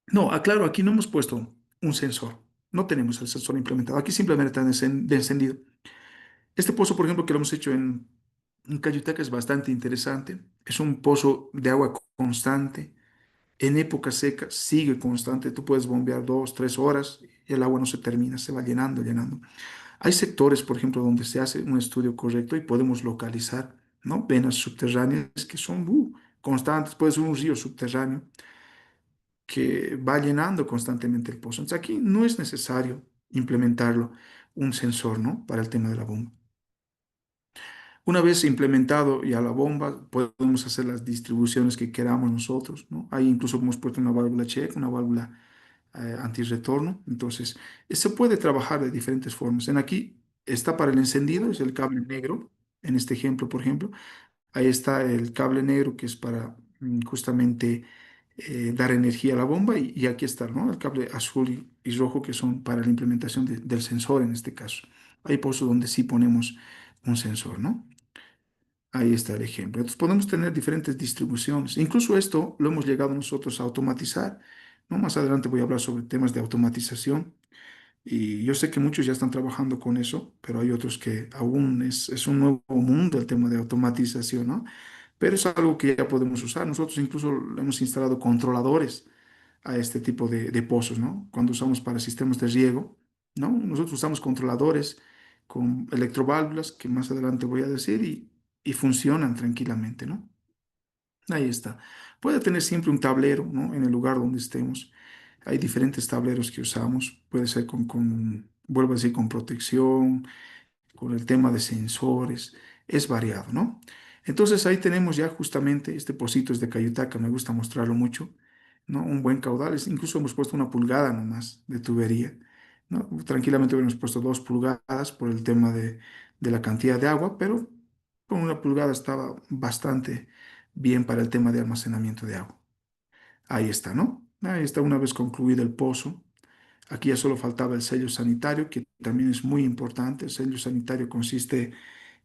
No, aclaro, aquí no hemos puesto un sensor. No tenemos el sensor implementado. Aquí simplemente está de encendido. Este pozo, por ejemplo, que lo hemos hecho en Cayutaca es bastante interesante. Es un pozo de agua constante. En época seca sigue constante. Tú puedes bombear 2, 3 horas y el agua no se termina, se va llenando, llenando. Hay sectores, por ejemplo, donde se hace un estudio correcto y podemos localizar, ¿no? Venas subterráneas que son constantes. Puede ser un río subterráneo que va llenando constantemente el pozo. Entonces aquí no es necesario implementarlo un sensor, ¿no? Para el tema de la bomba. Una vez implementado ya la bomba, podemos hacer las distribuciones que queramos nosotros, ¿no? Ahí incluso hemos puesto una válvula check, una válvula antirretorno. Entonces, se puede trabajar de diferentes formas. En aquí está para el encendido, es el cable negro, en este ejemplo, por ejemplo. Ahí está el cable negro que es para justamente dar energía a la bomba y aquí está, ¿no? El cable azul y rojo que son para la implementación del sensor en este caso. Hay pozos donde sí ponemos un sensor, ¿no? Ahí está el ejemplo. Entonces podemos tener diferentes distribuciones. Incluso esto lo hemos llegado nosotros a automatizar, ¿no? Más adelante voy a hablar sobre temas de automatización. Y yo sé que muchos ya están trabajando con eso, pero hay otros que aún es un nuevo mundo el tema de automatización, ¿no? Pero es algo que ya podemos usar. Nosotros incluso le hemos instalado controladores a este tipo de pozos, ¿no? Cuando usamos para sistemas de riego, ¿no? Nosotros usamos controladores con electroválvulas, que más adelante voy a decir, y funcionan tranquilamente, ¿no? Ahí está. Puede tener siempre un tablero, ¿no? En el lugar donde estemos. Hay diferentes tableros que usamos. Puede ser vuelvo a decir, con protección, con el tema de sensores, es variado, ¿no? Entonces ahí tenemos ya justamente este pocito es de Cayutaca, me gusta mostrarlo mucho, ¿no? Un buen caudal, incluso hemos puesto 1 pulgada nomás de tubería, ¿no? Tranquilamente hubiéramos puesto 2 pulgadas por el tema de la cantidad de agua, pero con 1 pulgada estaba bastante bien para el tema de almacenamiento de agua. Ahí está, ¿no? Ahí está una vez concluido el pozo. Aquí ya solo faltaba el sello sanitario, que también es muy importante. El sello sanitario consiste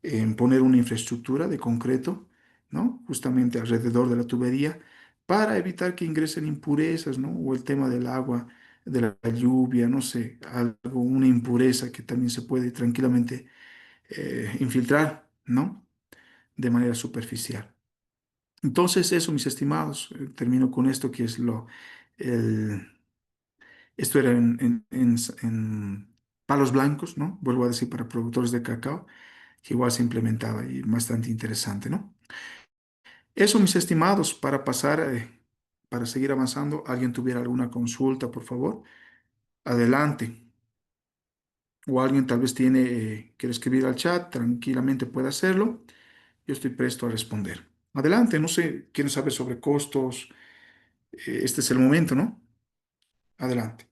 en poner una infraestructura de concreto, ¿no? Justamente alrededor de la tubería para evitar que ingresen impurezas, ¿no? O el tema del agua, de la lluvia, no sé, algo, una impureza que también se puede tranquilamente infiltrar, ¿no? De manera superficial. Entonces, eso, mis estimados, termino con esto que es el, esto era en palos blancos, ¿no? Vuelvo a decir, para productores de cacao, que igual se implementaba y bastante interesante, ¿no? Eso, mis estimados, para pasar, para seguir avanzando, ¿alguien tuviera alguna consulta, por favor? Adelante. O alguien tal vez tiene, quiere escribir al chat, tranquilamente puede hacerlo. Yo estoy presto a responder. Adelante, no sé, quieren saber sobre costos. Este es el momento, ¿no? Adelante.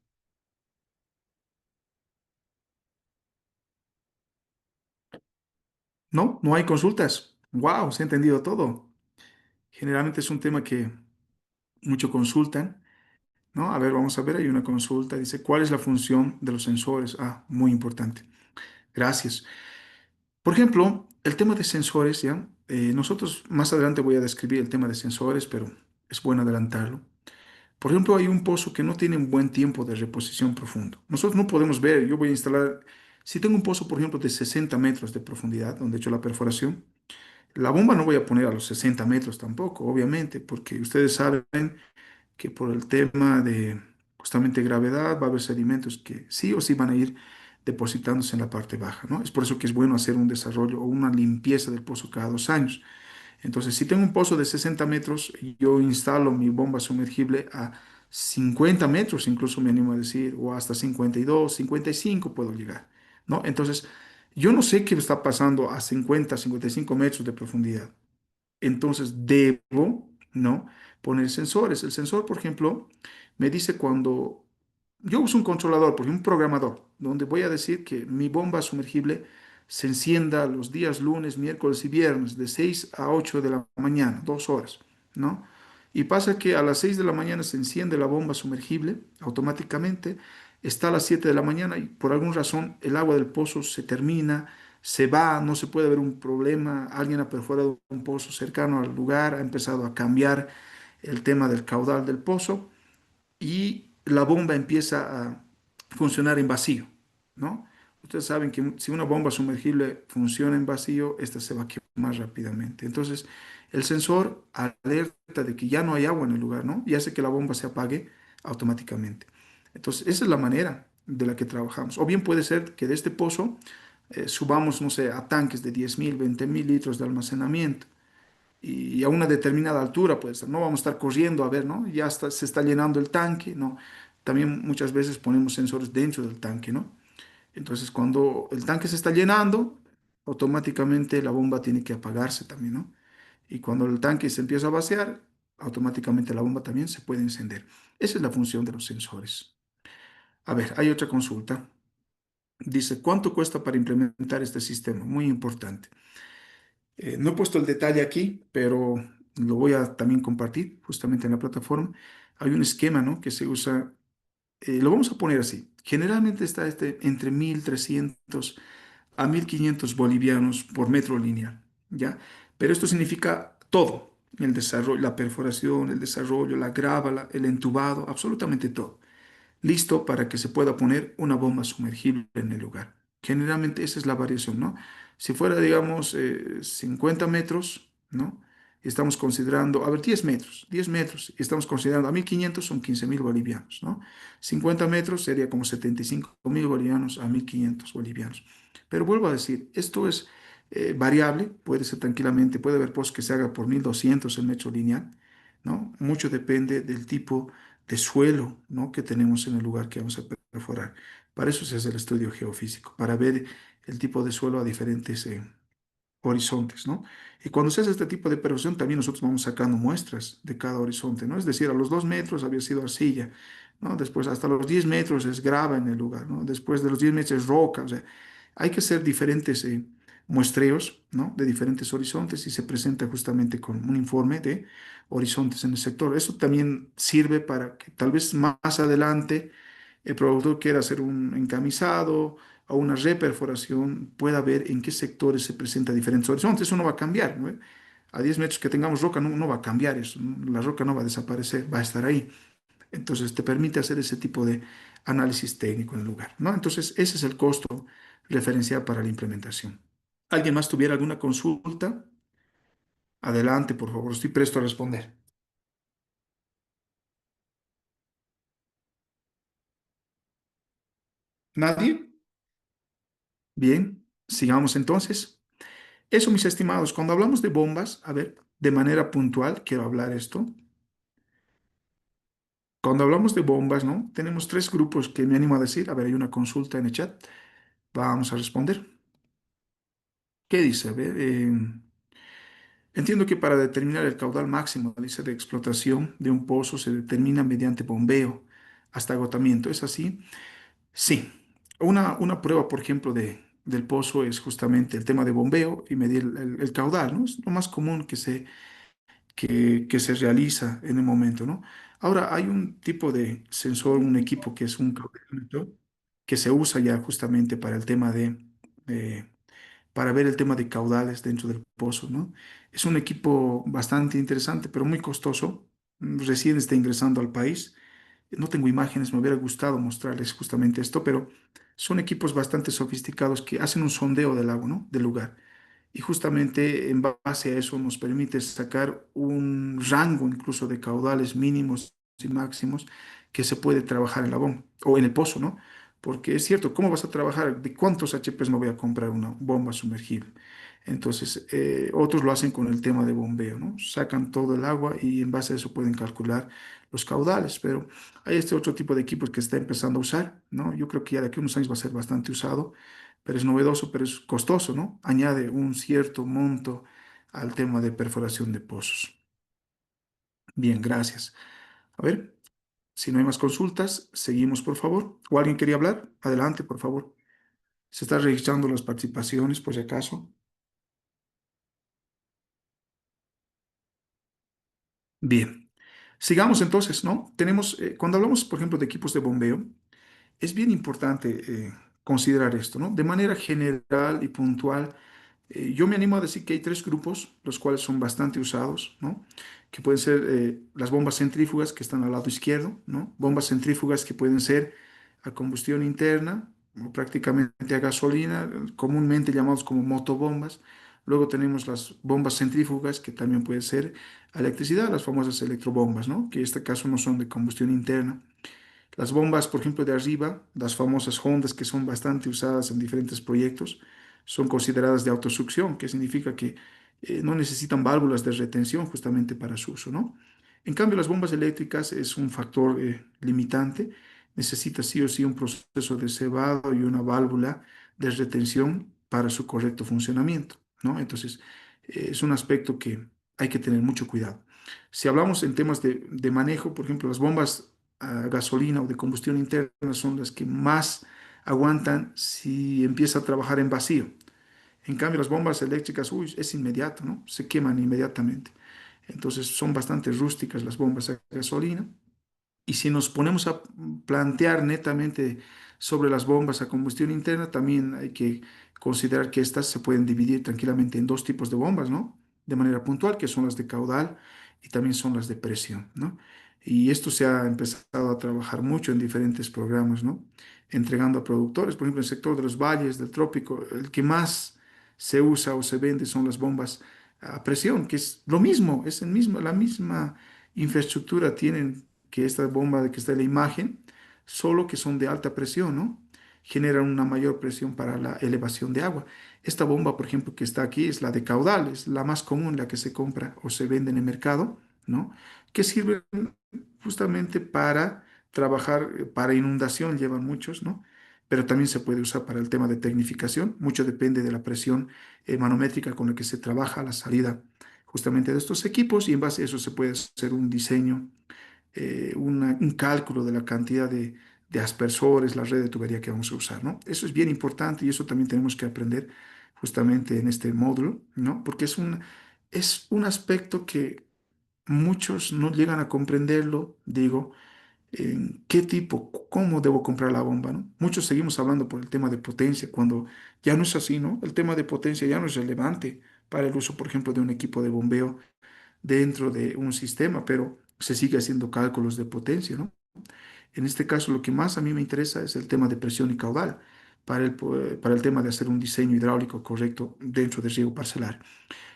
No, no hay consultas. Wow, se ha entendido todo. Generalmente es un tema que mucho consultan, ¿no? A ver, vamos a ver, hay una consulta. Dice, ¿cuál es la función de los sensores? Ah, muy importante. Gracias. Por ejemplo, el tema de sensores, ¿ya? Nosotros más adelante voy a describir el tema de sensores, pero es bueno adelantarlo. Por ejemplo, hay un pozo que no tiene un buen tiempo de reposición profundo. Nosotros no podemos ver, yo voy a instalar, si tengo un pozo, por ejemplo, de 60 metros de profundidad, donde he hecho la perforación, la bomba no voy a poner a los 60 metros tampoco, obviamente, porque ustedes saben que por el tema de justamente gravedad va a haber sedimentos que sí o sí van a ir depositándose en la parte baja, ¿no? Es por eso que es bueno hacer un desarrollo o una limpieza del pozo cada 2 años. Entonces, si tengo un pozo de 60 metros, yo instalo mi bomba sumergible a 50 metros, incluso me animo a decir, o hasta 52, 55 puedo llegar, ¿no? Entonces, yo no sé qué está pasando a 50, 55 metros de profundidad. Entonces debo, ¿no? Poner sensores. El sensor, por ejemplo, me dice cuando yo uso un controlador, por ejemplo, un programador, donde voy a decir que mi bomba sumergible se encienda los días lunes, miércoles y viernes de 6 a 8 de la mañana, 2 horas, ¿no? Y pasa que a las 6 de la mañana se enciende la bomba sumergible automáticamente, está a las 7 de la mañana y por alguna razón el agua del pozo se termina, se va, no se puede ver un problema, alguien ha perforado un pozo cercano al lugar, ha empezado a cambiar el tema del caudal del pozo y la bomba empieza a funcionar en vacío, ¿no? Ustedes saben que si una bomba sumergible funciona en vacío, esta se va a quemar rápidamente. Entonces, el sensor alerta de que ya no hay agua en el lugar, ¿no? Y hace que la bomba se apague automáticamente. Entonces, esa es la manera de la que trabajamos. O bien puede ser que de este pozo subamos, no sé, a tanques de 10.000, 20.000 litros de almacenamiento y a una determinada altura, pues no vamos a estar corriendo a ver, ¿no? Ya está, se está llenando el tanque, ¿no? También muchas veces ponemos sensores dentro del tanque, ¿no? Entonces, cuando el tanque se está llenando, automáticamente la bomba tiene que apagarse también, ¿no? Y cuando el tanque se empieza a vaciar, automáticamente la bomba también se puede encender. Esa es la función de los sensores. A ver, hay otra consulta. Dice, ¿cuánto cuesta para implementar este sistema? Muy importante. No he puesto el detalle aquí, pero lo voy a también compartir justamente en la plataforma. Hay un esquema, ¿no? Que se usa, lo vamos a poner así. Generalmente está entre 1.300 a 1.500 bolivianos por metro lineal, ¿ya? Pero esto significa todo, el desarrollo, la perforación, el desarrollo, la grava, el entubado, absolutamente todo listo para que se pueda poner una bomba sumergible en el lugar. Generalmente esa es la variación, ¿no? Si fuera, digamos, 50 metros, ¿no? Estamos considerando, a ver, 10 metros, y estamos considerando a 1.500 son 15.000 bolivianos, ¿no? 50 metros sería como 75.000 bolivianos a 1.500 bolivianos. Pero vuelvo a decir, esto es variable, puede ser tranquilamente, puede haber pozos que se haga por 1.200 el metro lineal, ¿no? Mucho depende del tipo de suelo, ¿no? que tenemos en el lugar que vamos a perforar. Para eso se hace el estudio geofísico, para ver el tipo de suelo a diferentes horizontes, ¿no? Y cuando se hace este tipo de perforación, también nosotros vamos sacando muestras de cada horizonte, ¿no? Es decir, a los 2 metros había sido arcilla, ¿no? Después hasta los 10 metros es grava en el lugar, ¿no? Después de los 10 metros es roca, o sea, hay que hacer diferentes muestreos, ¿no? De diferentes horizontes y se presenta justamente con un informe de horizontes en el sector. Eso también sirve para que tal vez más adelante el productor quiera hacer un encamisado o una reperforación, pueda ver en qué sectores se presenta diferentes horizontes. Eso no va a cambiar, ¿no? A 10 metros que tengamos roca no va a cambiar eso, ¿no? La roca no va a desaparecer, va a estar ahí. Entonces te permite hacer ese tipo de análisis técnico en el lugar, ¿no? Entonces ese es el costo referencial para la implementación. ¿Alguien más tuviera alguna consulta? Adelante, por favor, estoy presto a responder. ¿Nadie? Bien, sigamos entonces. Eso, mis estimados, cuando hablamos de bombas, a ver, de manera puntual, quiero hablar esto. Cuando hablamos de bombas, ¿no? Tenemos tres grupos que me animo a decir. A ver, hay una consulta en el chat. Vamos a responder. ¿Qué dice? A ver, entiendo que para determinar el caudal máximo, dice, de explotación de un pozo se determina mediante bombeo hasta agotamiento. ¿Es así? Sí. Una prueba, por ejemplo, del pozo es justamente el tema de bombeo y medir el caudal, ¿no? Es lo más común que se realiza en el momento, ¿no? Ahora, hay un tipo de sensor, un equipo que es un caudelómetro, que se usa ya justamente para el tema de- para ver el tema de caudales dentro del pozo, ¿no? Es un equipo bastante interesante, pero muy costoso. Recién está ingresando al país. No tengo imágenes, me hubiera gustado mostrarles justamente esto, pero son equipos bastante sofisticados que hacen un sondeo del agua, ¿no? Del lugar. Y justamente en base a eso nos permite sacar un rango incluso de caudales mínimos y máximos que se puede trabajar en la bomba o en el pozo, ¿no? Porque es cierto, ¿cómo vas a trabajar? ¿De cuántos HPs me voy a comprar una bomba sumergible? Entonces, otros lo hacen con el tema de bombeo, ¿no? Sacan todo el agua y en base a eso pueden calcular los caudales, pero hay este otro tipo de equipos que está empezando a usar, ¿no? Yo creo que ya de aquí a unos años va a ser bastante usado, pero es novedoso, pero es costoso, ¿no? Añade un cierto monto al tema de perforación de pozos. Bien, gracias. A ver, si no hay más consultas, seguimos, por favor. ¿O alguien quería hablar? Adelante, por favor. Se están registrando las participaciones, por si acaso. Bien. Sigamos entonces, ¿no? Tenemos, cuando hablamos, por ejemplo, de equipos de bombeo, es bien importante considerar esto, ¿no? De manera general y puntual, yo me animo a decir que hay tres grupos, los cuales son bastante usados, ¿no? Que pueden ser las bombas centrífugas que están al lado izquierdo, ¿no? Bombas centrífugas que pueden ser a combustión interna o prácticamente a gasolina, comúnmente llamados como motobombas. Luego tenemos las bombas centrífugas que también pueden ser a electricidad, las famosas electrobombas, ¿no? Que en este caso no son de combustión interna. Las bombas, por ejemplo, de arriba, las famosas Hondas, que son bastante usadas en diferentes proyectos, son consideradas de autosucción, que significa que no necesitan válvulas de retención justamente para su uso, ¿no? En cambio, las bombas eléctricas es un factor limitante, necesita sí o sí un proceso de cebado y una válvula de retención para su correcto funcionamiento, ¿no? Entonces, es un aspecto que hay que tener mucho cuidado. Si hablamos en temas de manejo, por ejemplo, las bombas a gasolina o de combustión interna son las que más aguantan si empieza a trabajar en vacío. En cambio, las bombas eléctricas, uy, es inmediato, ¿no? Se queman inmediatamente. Entonces son bastante rústicas las bombas a gasolina. Y si nos ponemos a plantear netamente sobre las bombas a combustión interna, también hay que considerar que estas se pueden dividir tranquilamente en dos tipos de bombas, ¿no? De manera puntual, que son las de caudal y también son las de presión, ¿no? Y esto se ha empezado a trabajar mucho en diferentes programas, ¿no? Entregando a productores, por ejemplo, en el sector de los valles, del trópico, el que más se usa o se vende son las bombas a presión, que es lo mismo, es el mismo, la misma infraestructura tienen que esta bomba de que está en la imagen, solo que son de alta presión, ¿no? Generan una mayor presión para la elevación de agua. Esta bomba, por ejemplo, que está aquí es la de caudal, es la más común, la que se compra o se vende en el mercado, ¿no? Que sirve justamente para trabajar, para inundación, llevan muchos, ¿no? Pero también se puede usar para el tema de tecnificación. Mucho depende de la presión manométrica con la que se trabaja la salida justamente de estos equipos y en base a eso se puede hacer un diseño un cálculo de la cantidad de aspersores, la red de tubería que vamos a usar, ¿no? Eso es bien importante y eso también tenemos que aprender justamente en este módulo, ¿no? Porque es un aspecto que muchos no llegan a comprenderlo, digo, en qué tipo, cómo debo comprar la bomba, ¿no? Muchos seguimos hablando por el tema de potencia, cuando ya no es así, ¿no? El tema de potencia ya no es relevante para el uso, por ejemplo, de un equipo de bombeo dentro de un sistema, pero se sigue haciendo cálculos de potencia, ¿no? En este caso, lo que más a mí me interesa es el tema de presión y caudal, para el tema de hacer un diseño hidráulico correcto dentro del riego parcelar.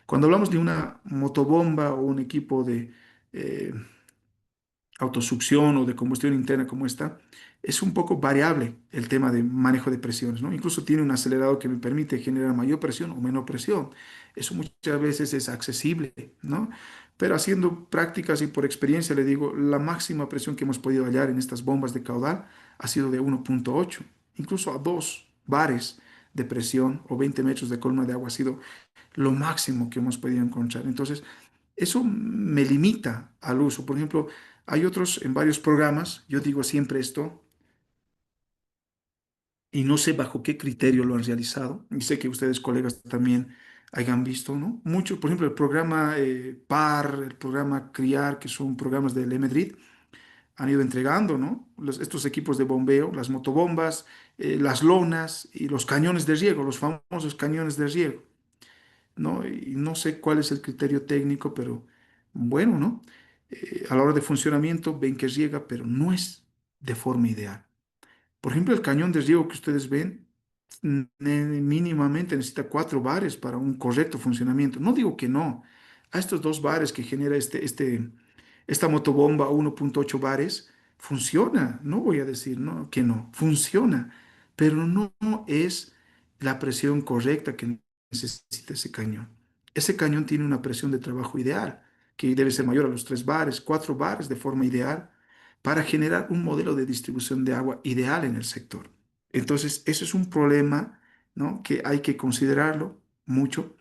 Cuando hablamos de una motobomba o un equipo de eh, autosucción o de combustión interna como esta, es un poco variable el tema de manejo de presiones, ¿no? Incluso tiene un acelerador que me permite generar mayor presión o menor presión. Eso muchas veces es accesible, ¿no? Pero haciendo prácticas y por experiencia le digo, la máxima presión que hemos podido hallar en estas bombas de caudal ha sido de 1,8, incluso a 2 bares de presión o 20 metros de columna de agua ha sido lo máximo que hemos podido encontrar. Entonces, eso me limita al uso. Por ejemplo, hay otros en varios programas, yo digo siempre esto, y no sé bajo qué criterio lo han realizado, y sé que ustedes, colegas, también hayan visto, ¿no? Mucho, por ejemplo, el programa PAR, el programa CRIAR, que son programas del EMEDRID, han ido entregando, ¿no? Estos equipos de bombeo, las motobombas, las lonas y los cañones de riego, los famosos cañones de riego. ¿No? Y no sé cuál es el criterio técnico, pero bueno, ¿no? A la hora de funcionamiento ven que riega, pero no es de forma ideal. Por ejemplo, el cañón de riego que ustedes ven mínimamente necesita 4 bares para un correcto funcionamiento. No digo que no. A estos 2 bares que genera esta motobomba a 1,8 bares, funciona. No voy a decir no, que no, funciona, pero no es la presión correcta que necesita ese cañón. Ese cañón tiene una presión de trabajo ideal, que debe ser mayor a los 3 bares, 4 bares de forma ideal, para generar un modelo de distribución de agua ideal en el sector. Entonces, eso es un problema, ¿no? Que hay que considerarlo mucho,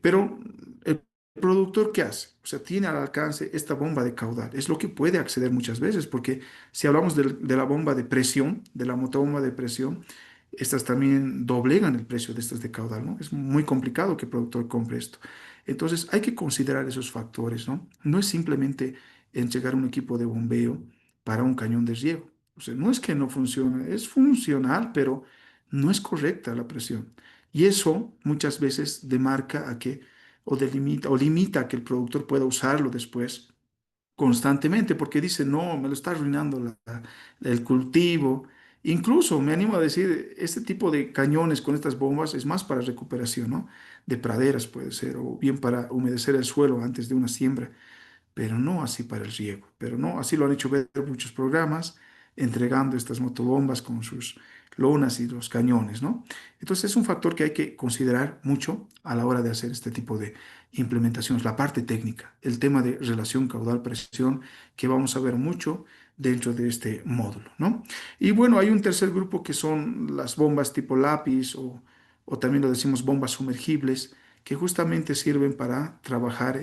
pero el productor, ¿qué hace? O sea, tiene al alcance esta bomba de caudal. Es lo que puede acceder muchas veces, porque si hablamos de la bomba de presión, de la motobomba de presión, estas también doblegan el precio de estas de caudal, ¿no? Es muy complicado que el productor compre esto. Entonces, hay que considerar esos factores, ¿no? No es simplemente entregar un equipo de bombeo para un cañón de riego. O sea, no es que no funcione, es funcional, pero no es correcta la presión. Y eso muchas veces demarca a que, o delimita, o limita a que el productor pueda usarlo después constantemente, porque dice, no, me lo está arruinando el cultivo. Incluso me animo a decir, este tipo de cañones con estas bombas es más para recuperación, ¿no? De praderas puede ser, o bien para humedecer el suelo antes de una siembra, pero no así para el riego, pero no, así lo han hecho ver muchos programas, entregando estas motobombas con sus lonas y los cañones, ¿no? Entonces es un factor que hay que considerar mucho a la hora de hacer este tipo de implementaciones, la parte técnica, el tema de relación caudal-presión, que vamos a ver mucho dentro de este módulo, ¿no? Y bueno, hay un tercer grupo que son las bombas tipo lápiz o también lo decimos bombas sumergibles, que justamente sirven para trabajar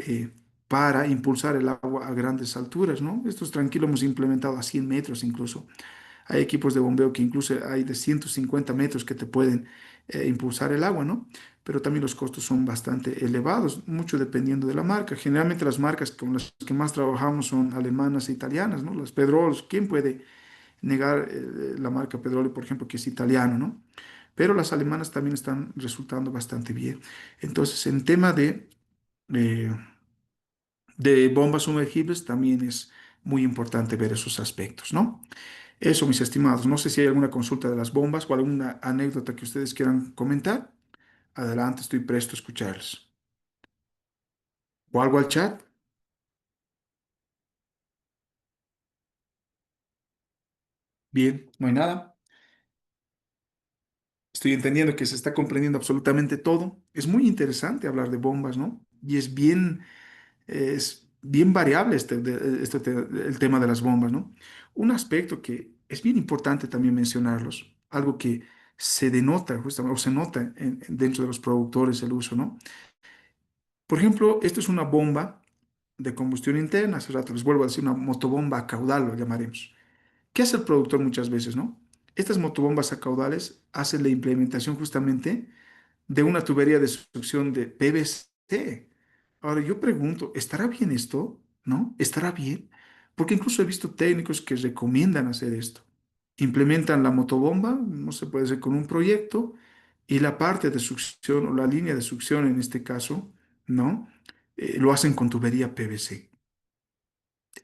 para impulsar el agua a grandes alturas, ¿no? Estos tranquilos hemos implementado a 100 metros incluso. Hay equipos de bombeo que incluso hay de 150 metros que te pueden impulsar el agua, ¿no? Pero también los costos son bastante elevados, mucho dependiendo de la marca. Generalmente las marcas con las que más trabajamos son alemanas e italianas, ¿no? Las Pedrols, ¿quién puede negar la marca Pedroli, por ejemplo, que es italiano, ¿no? Pero las alemanas también están resultando bastante bien. Entonces, en tema eh, de bombas sumergibles también es muy importante ver esos aspectos, ¿no? Eso, mis estimados. No sé si hay alguna consulta de las bombas o alguna anécdota que ustedes quieran comentar. Adelante, estoy presto a escucharles. ¿O algo al chat? Bien, no hay nada. Estoy entendiendo que se está comprendiendo absolutamente todo. Es muy interesante hablar de bombas, ¿no? Y es bien variable el tema de las bombas, ¿no? Un aspecto que es bien importante también mencionarlos, algo que se denota justamente, o se nota dentro de los productores el uso, ¿no? Por ejemplo, esto es una bomba de combustión interna, hace rato les vuelvo a decir, una motobomba a caudal, lo llamaremos. ¿Qué hace el productor muchas veces, no? Estas motobombas a caudales hacen la implementación justamente de una tubería de succión de PVC. Ahora yo pregunto, ¿estará bien esto? ¿No? ¿Estará bien? Porque incluso he visto técnicos que recomiendan hacer esto. Implementan la motobomba, no se puede hacer con un proyecto, y la parte de succión o la línea de succión en este caso, ¿no? Lo hacen con tubería PVC.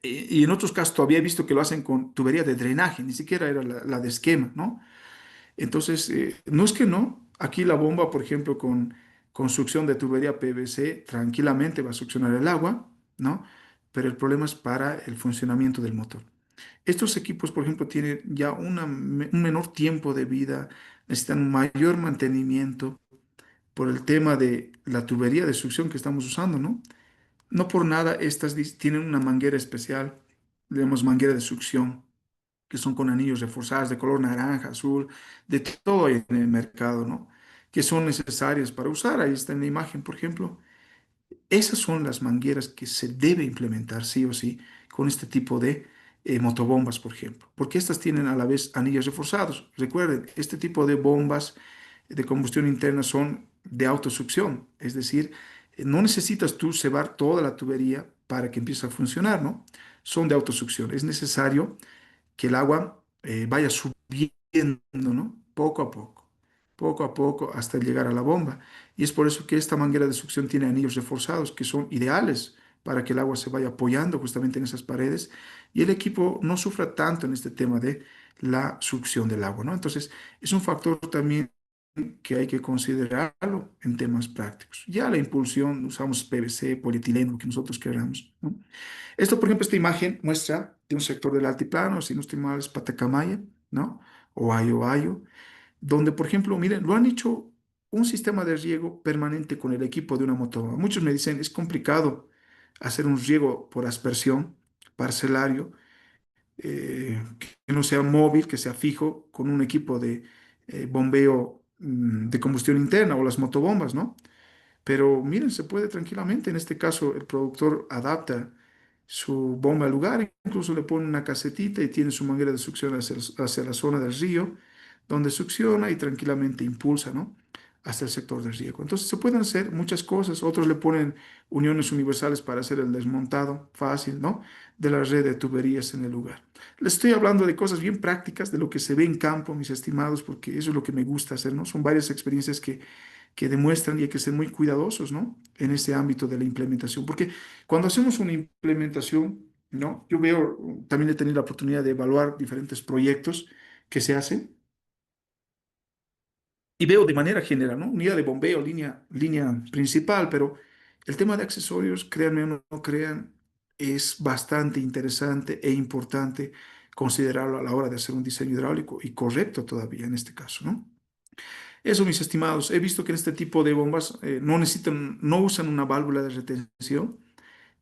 Y en otros casos todavía he visto que lo hacen con tubería de drenaje, ni siquiera era la de esquema, ¿no? Entonces, no es que no. Aquí la bomba, por ejemplo, con succión de tubería PVC, tranquilamente va a succionar el agua, ¿no? Pero el problema es para el funcionamiento del motor. Estos equipos, por ejemplo, tienen ya un menor tiempo de vida, necesitan un mayor mantenimiento por el tema de la tubería de succión que estamos usando, ¿no? No por nada estas tienen una manguera especial, le llamamos manguera de succión, que son con anillos reforzados de color naranja, azul, de todo hay en el mercado, ¿no? Que son necesarias para usar. Ahí está en la imagen, por ejemplo. Esas son las mangueras que se debe implementar sí o sí con este tipo de motobombas, por ejemplo, porque estas tienen a la vez anillos reforzados. Recuerden, este tipo de bombas de combustión interna son de autosucción, es decir, no necesitas tú cebar toda la tubería para que empiece a funcionar, ¿no? Son de autosucción. Es necesario que el agua vaya subiendo, ¿no? Poco a poco, hasta llegar a la bomba. Y es por eso que esta manguera de succión tiene anillos reforzados que son ideales para que el agua se vaya apoyando justamente en esas paredes y el equipo no sufra tanto en este tema de la succión del agua, ¿no? Entonces, es un factor también que hay que considerarlo en temas prácticos. Ya la impulsión, usamos PVC, polietileno, lo que nosotros queramos, ¿no? Esto, por ejemplo, esta imagen muestra de un sector del altiplano, si no estoy mal, es Patacamaya, ¿no? O Ayo, donde, por ejemplo, miren, lo han hecho un sistema de riego permanente con el equipo de una motobombas. Muchos me dicen, es complicado hacer un riego por aspersión parcelario, que no sea móvil, que sea fijo, con un equipo de bombeo de combustión interna o las motobombas, ¿no? Pero miren, se puede tranquilamente. En este caso, el productor adapta su bomba al lugar, incluso le pone una casetita y tiene su manguera de succión hacia la zona del río, donde succiona y tranquilamente impulsa, ¿no? Hasta el sector del riego. Entonces se pueden hacer muchas cosas. Otros le ponen uniones universales para hacer el desmontado fácil, ¿no? De la red de tuberías en el lugar. Les estoy hablando de cosas bien prácticas, de lo que se ve en campo, mis estimados, porque eso es lo que me gusta hacer, ¿no? Son varias experiencias que demuestran y hay que ser muy cuidadosos, ¿no? En ese ámbito de la implementación, porque cuando hacemos una implementación, ¿no? Yo veo, también he tenido la oportunidad de evaluar diferentes proyectos que se hacen y veo de manera general, ¿no? Unidad de bombeo, línea principal, pero el tema de accesorios, créanme o no crean, es bastante interesante e importante considerarlo a la hora de hacer un diseño hidráulico y correcto todavía en este caso, ¿no? Eso, mis estimados, he visto que en este tipo de bombas no necesitan, no usan una válvula de retención,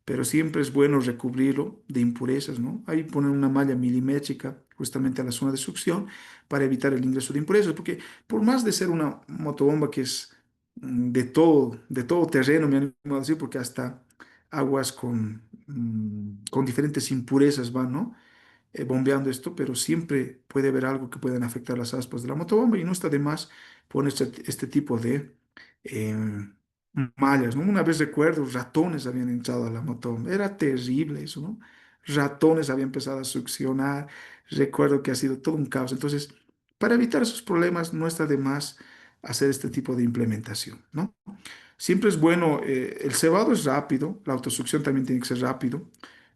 pero siempre es bueno recubrirlo de impurezas, ¿no? Ahí ponen una malla milimétrica justamente a la zona de succión para evitar el ingreso de impurezas, porque por más de ser una motobomba que es de todo terreno, me animo a decir, porque hasta aguas con diferentes impurezas van, ¿no? Bombeando esto, pero siempre puede haber algo que puedan afectar las aspas de la motobomba y no está de más poner este tipo de eh, mallas, ¿no? Una vez recuerdo, ratones habían entrado a la motobomba, era terrible eso, ¿no? Ratones habían empezado a succionar, recuerdo que ha sido todo un caos. Entonces, para evitar esos problemas, no está de más hacer este tipo de implementación, ¿no? Siempre es bueno, el cebado es rápido, la autosucción también tiene que ser rápido.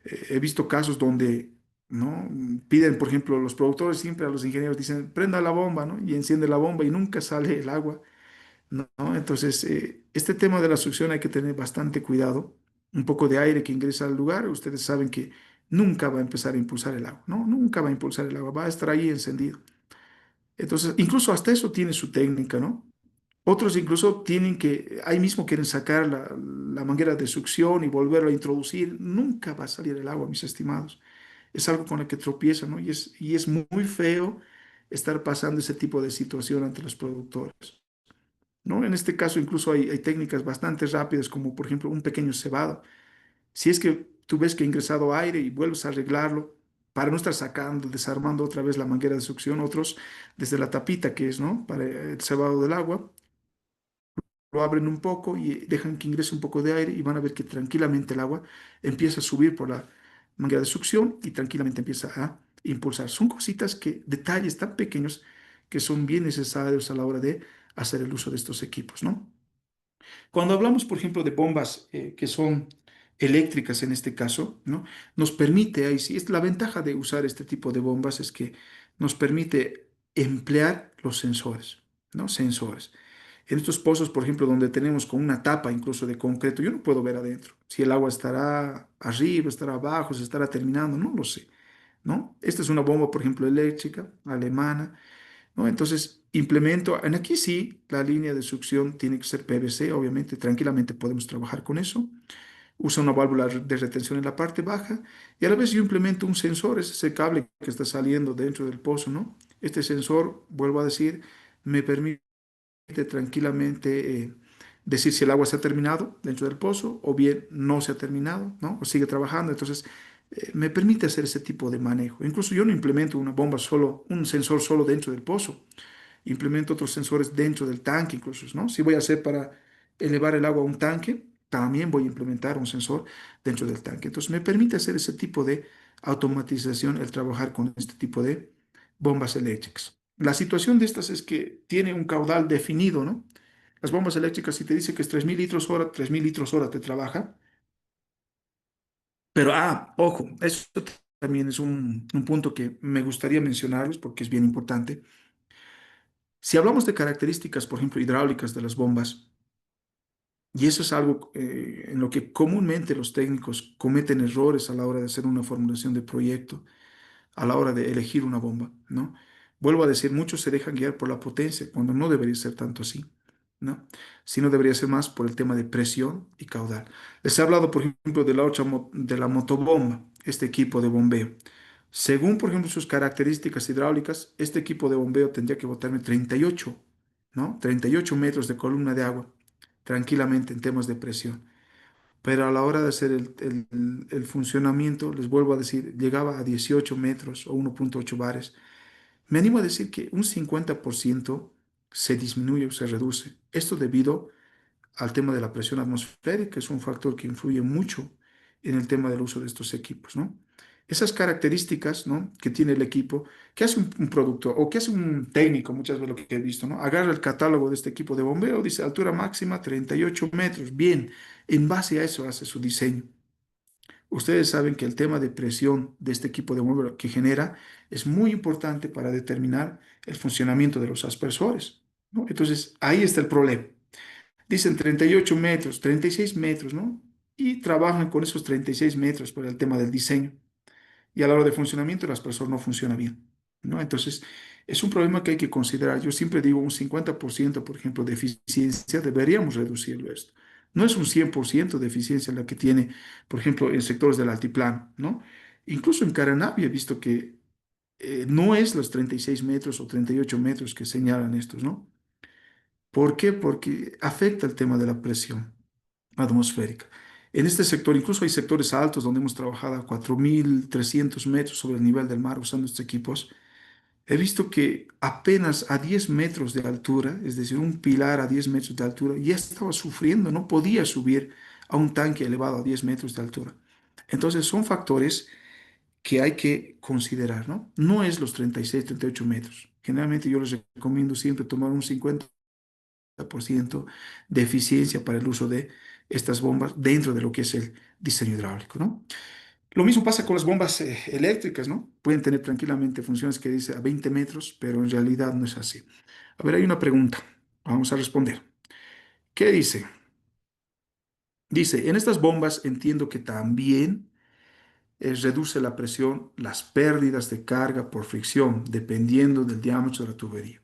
He visto casos donde, ¿no? Piden, por ejemplo, los productores siempre a los ingenieros dicen, prenda la bomba, ¿no? Y enciende la bomba y nunca sale el agua, ¿no? Entonces, este tema de la succión hay que tener bastante cuidado. Un poco de aire que ingresa al lugar, ustedes saben que nunca va a empezar a impulsar el agua, ¿no? Nunca va a impulsar el agua, va a estar ahí encendido. Entonces, incluso hasta eso tiene su técnica, ¿no? Otros incluso tienen que, ahí mismo quieren sacar la manguera de succión y volverlo a introducir. Nunca va a salir el agua, mis estimados. Es algo con el que tropiezan, ¿no? Y es muy feo estar pasando ese tipo de situación ante los productores, ¿no? En este caso incluso hay técnicas bastante rápidas, como por ejemplo un pequeño cebado. Si es que tú ves que ha ingresado aire y vuelves a arreglarlo, para no estar sacando, desarmando otra vez la manguera de succión, otros desde la tapita que es, ¿no? Para el cebado del agua lo abren un poco y dejan que ingrese un poco de aire y van a ver que tranquilamente el agua empieza a subir por la manguera de succión y tranquilamente empieza a impulsar. Son cositas que, detalles tan pequeños que son bien necesarios a la hora de hacer el uso de estos equipos, ¿no? Cuando hablamos, por ejemplo, de bombas que son eléctricas en este caso, ¿no? Nos permite, ahí sí, es la ventaja de usar este tipo de bombas es que nos permite emplear los sensores, ¿no? Sensores. En estos pozos, por ejemplo, donde tenemos con una tapa incluso de concreto, yo no puedo ver adentro. Si el agua estará arriba, estará abajo, se estará terminando, no lo sé, ¿no? Esta es una bomba, por ejemplo, eléctrica, alemana, ¿no? Entonces, implemento, en aquí sí, la línea de succión tiene que ser PVC, obviamente, tranquilamente podemos trabajar con eso. Usa una válvula de retención en la parte baja y a la vez yo implemento un sensor, es ese cable que está saliendo dentro del pozo, ¿no? Este sensor, vuelvo a decir, me permite tranquilamente decir si el agua se ha terminado dentro del pozo o bien no se ha terminado, ¿no? O sigue trabajando. Entonces, me permite hacer ese tipo de manejo. Incluso yo no implemento una bomba solo, un sensor solo dentro del pozo. Implemento otros sensores dentro del tanque, incluso, ¿no? Si voy a hacer para elevar el agua a un tanque, también voy a implementar un sensor dentro del tanque. Entonces, me permite hacer ese tipo de automatización, el trabajar con este tipo de bombas eléctricas. La situación de estas es que tiene un caudal definido, ¿no? Las bombas eléctricas, si te dice que es 3.000 litros hora, 3.000 litros hora te trabaja. Pero, ojo, eso también es un punto que me gustaría mencionarles porque es bien importante. Si hablamos de características, por ejemplo, hidráulicas de las bombas, y eso es algo en lo que comúnmente los técnicos cometen errores a la hora de hacer una formulación de proyecto, a la hora de elegir una bomba, ¿no? Vuelvo a decir, muchos se dejan guiar por la potencia, cuando no debería ser tanto así, ¿no? Sino debería ser más por el tema de presión y caudal. Les he hablado, por ejemplo, de la otra, de la motobomba, este equipo de bombeo. Según, por ejemplo, sus características hidráulicas, este equipo de bombeo tendría que botarme 38, ¿no? 38 metros de columna de agua, tranquilamente en temas de presión. Pero a la hora de hacer el funcionamiento, les vuelvo a decir, llegaba a 18 metros o 1,8 bares. Me animo a decir que un 50% se disminuye o se reduce. Esto debido al tema de la presión atmosférica, que es un factor que influye mucho en el tema del uso de estos equipos, ¿no? Esas características, ¿no?, que tiene el equipo, que hace un producto o que hace un técnico, muchas veces lo que he visto, ¿no? Agarra el catálogo de este equipo de bombeo, dice altura máxima 38 metros, bien, en base a eso hace su diseño. Ustedes saben que el tema de presión de este equipo de bombeo que genera es muy importante para determinar el funcionamiento de los aspersores, ¿no? Entonces, ahí está el problema. Dicen 38 metros, 36 metros, ¿no? Y trabajan con esos 36 metros por el tema del diseño. Y a la hora de funcionamiento, el aspersor no funciona bien, ¿no? Entonces, es un problema que hay que considerar. Yo siempre digo un 50%, por ciento, por ejemplo, de eficiencia, deberíamos reducirlo esto. No es un 100% de eficiencia la que tiene, por ejemplo, en sectores del altiplano, ¿no? Incluso en Caranavi he visto que no es los 36 metros o 38 metros que señalan estos, ¿no? ¿Por qué? Porque afecta el tema de la presión atmosférica. En este sector, incluso hay sectores altos donde hemos trabajado a 4.300 metros sobre el nivel del mar usando estos equipos. He visto que apenas a 10 metros de altura, es decir, un pilar a 10 metros de altura, ya estaba sufriendo, no podía subir a un tanque elevado a 10 metros de altura. Entonces, son factores que hay que considerar, ¿no? No es los 36, 38 metros. Generalmente yo les recomiendo siempre tomar un 50% de eficiencia para el uso de estas bombas dentro de lo que es el diseño hidráulico, ¿no? Lo mismo pasa con las bombas eléctricas, ¿no? Pueden tener tranquilamente funciones que dice a 20 metros, pero en realidad no es así. A ver, hay una pregunta. Vamos a responder. ¿Qué dice? Dice, en estas bombas entiendo que también reduce la presión, las pérdidas de carga por fricción, dependiendo del diámetro de la tubería.